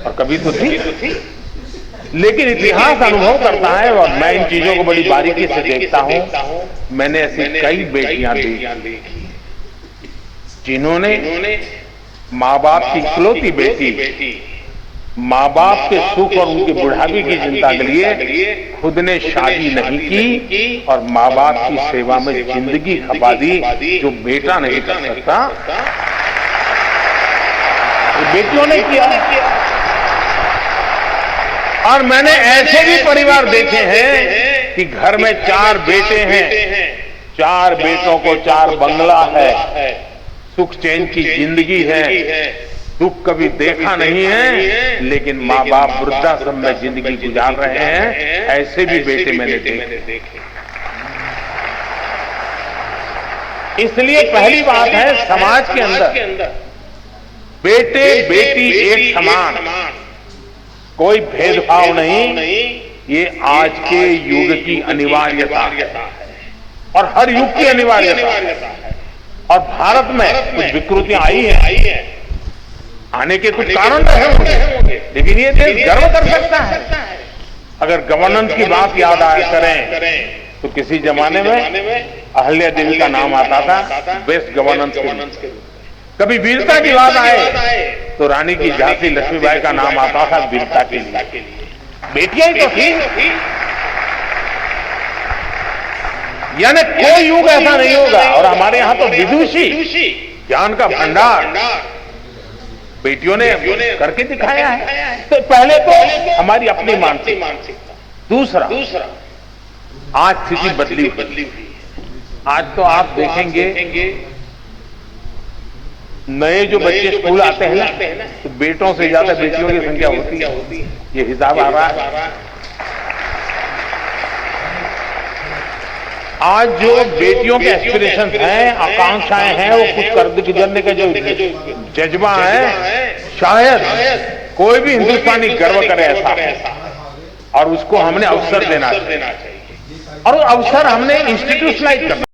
और कभी तो थी, लेकिन इतिहास अनुभव करता है और मैं इन चीजों को बड़ी बारीकी से देखता हूं। मैंने ऐसी कई बेटियां देखी जिन्होंने माँ बाप की इकलौती बेटी माँ बाप के सुख और उनकी बुढ़ापे की चिंता के लिए खुद ने शादी नहीं की और माँ बाप की सेवा में जिंदगी खपा दी, जो बेटा नहीं कर सकता बेटियों ने किया। और मैंने ऐसे भी परिवार देखे हैं कि घर में 4 बेटे हैं, 4 बेटों को 4 बंगला है, सुख चैन की जिंदगी है, दुख कभी देखा नहीं है, लेकिन माँ बाप वृद्धाश्रम में जिंदगी गुजार रहे हैं। ऐसे भी बेटे मैंने देखे। इसलिए पहली बात है, समाज के अंदर बेटे बेटी एक समान, कोई भेदभाव नहीं। ये आज के युग की अनिवार्यता है और हर युग की अनिवार्यता है। और भारत में कुछ विकृतियां आई हैं, आने के कुछ कारण रहे होंगे, लेकिन ये देश गर्व कर सकता है। अगर गवर्नेंस की बात याद आया करें तो किसी जमाने में अहल्या देवी का नाम आता था बेस्ट गवर्नेंस के लिए। कभी वीरता की बात आए तो रानी की झांसी लक्ष्मीबाई का नाम आता था वीरता के लिए। बेटियां ही तो थी। यानी कोई युग ऐसा नहीं होगा। और हमारे यहां तो विदुषी ज्ञान का भंडार बेटियों ने करके दिखाया है। तो पहले तो हमारी अपनी मानसिकता, दूसरा आज स्थिति बदली हुई है। आज तो आप देखेंगे नए जो बच्चे स्कूल आते हैं ना, तो बेटों से ज्यादा बेटियों की संख्या होती है। ये हिसाब आ रहा है। आज जो बेटियों के एस्पिरेशन हैं, आकांक्षाएं हैं, वो कुछ कर गुजरने का जो जज्बा है, शायद कोई भी हिंदुस्तानी गर्व करे ऐसा। और उसको हमने अवसर देना चाहिए और अवसर हमने इंस्टीट्यूशनलाइज करना।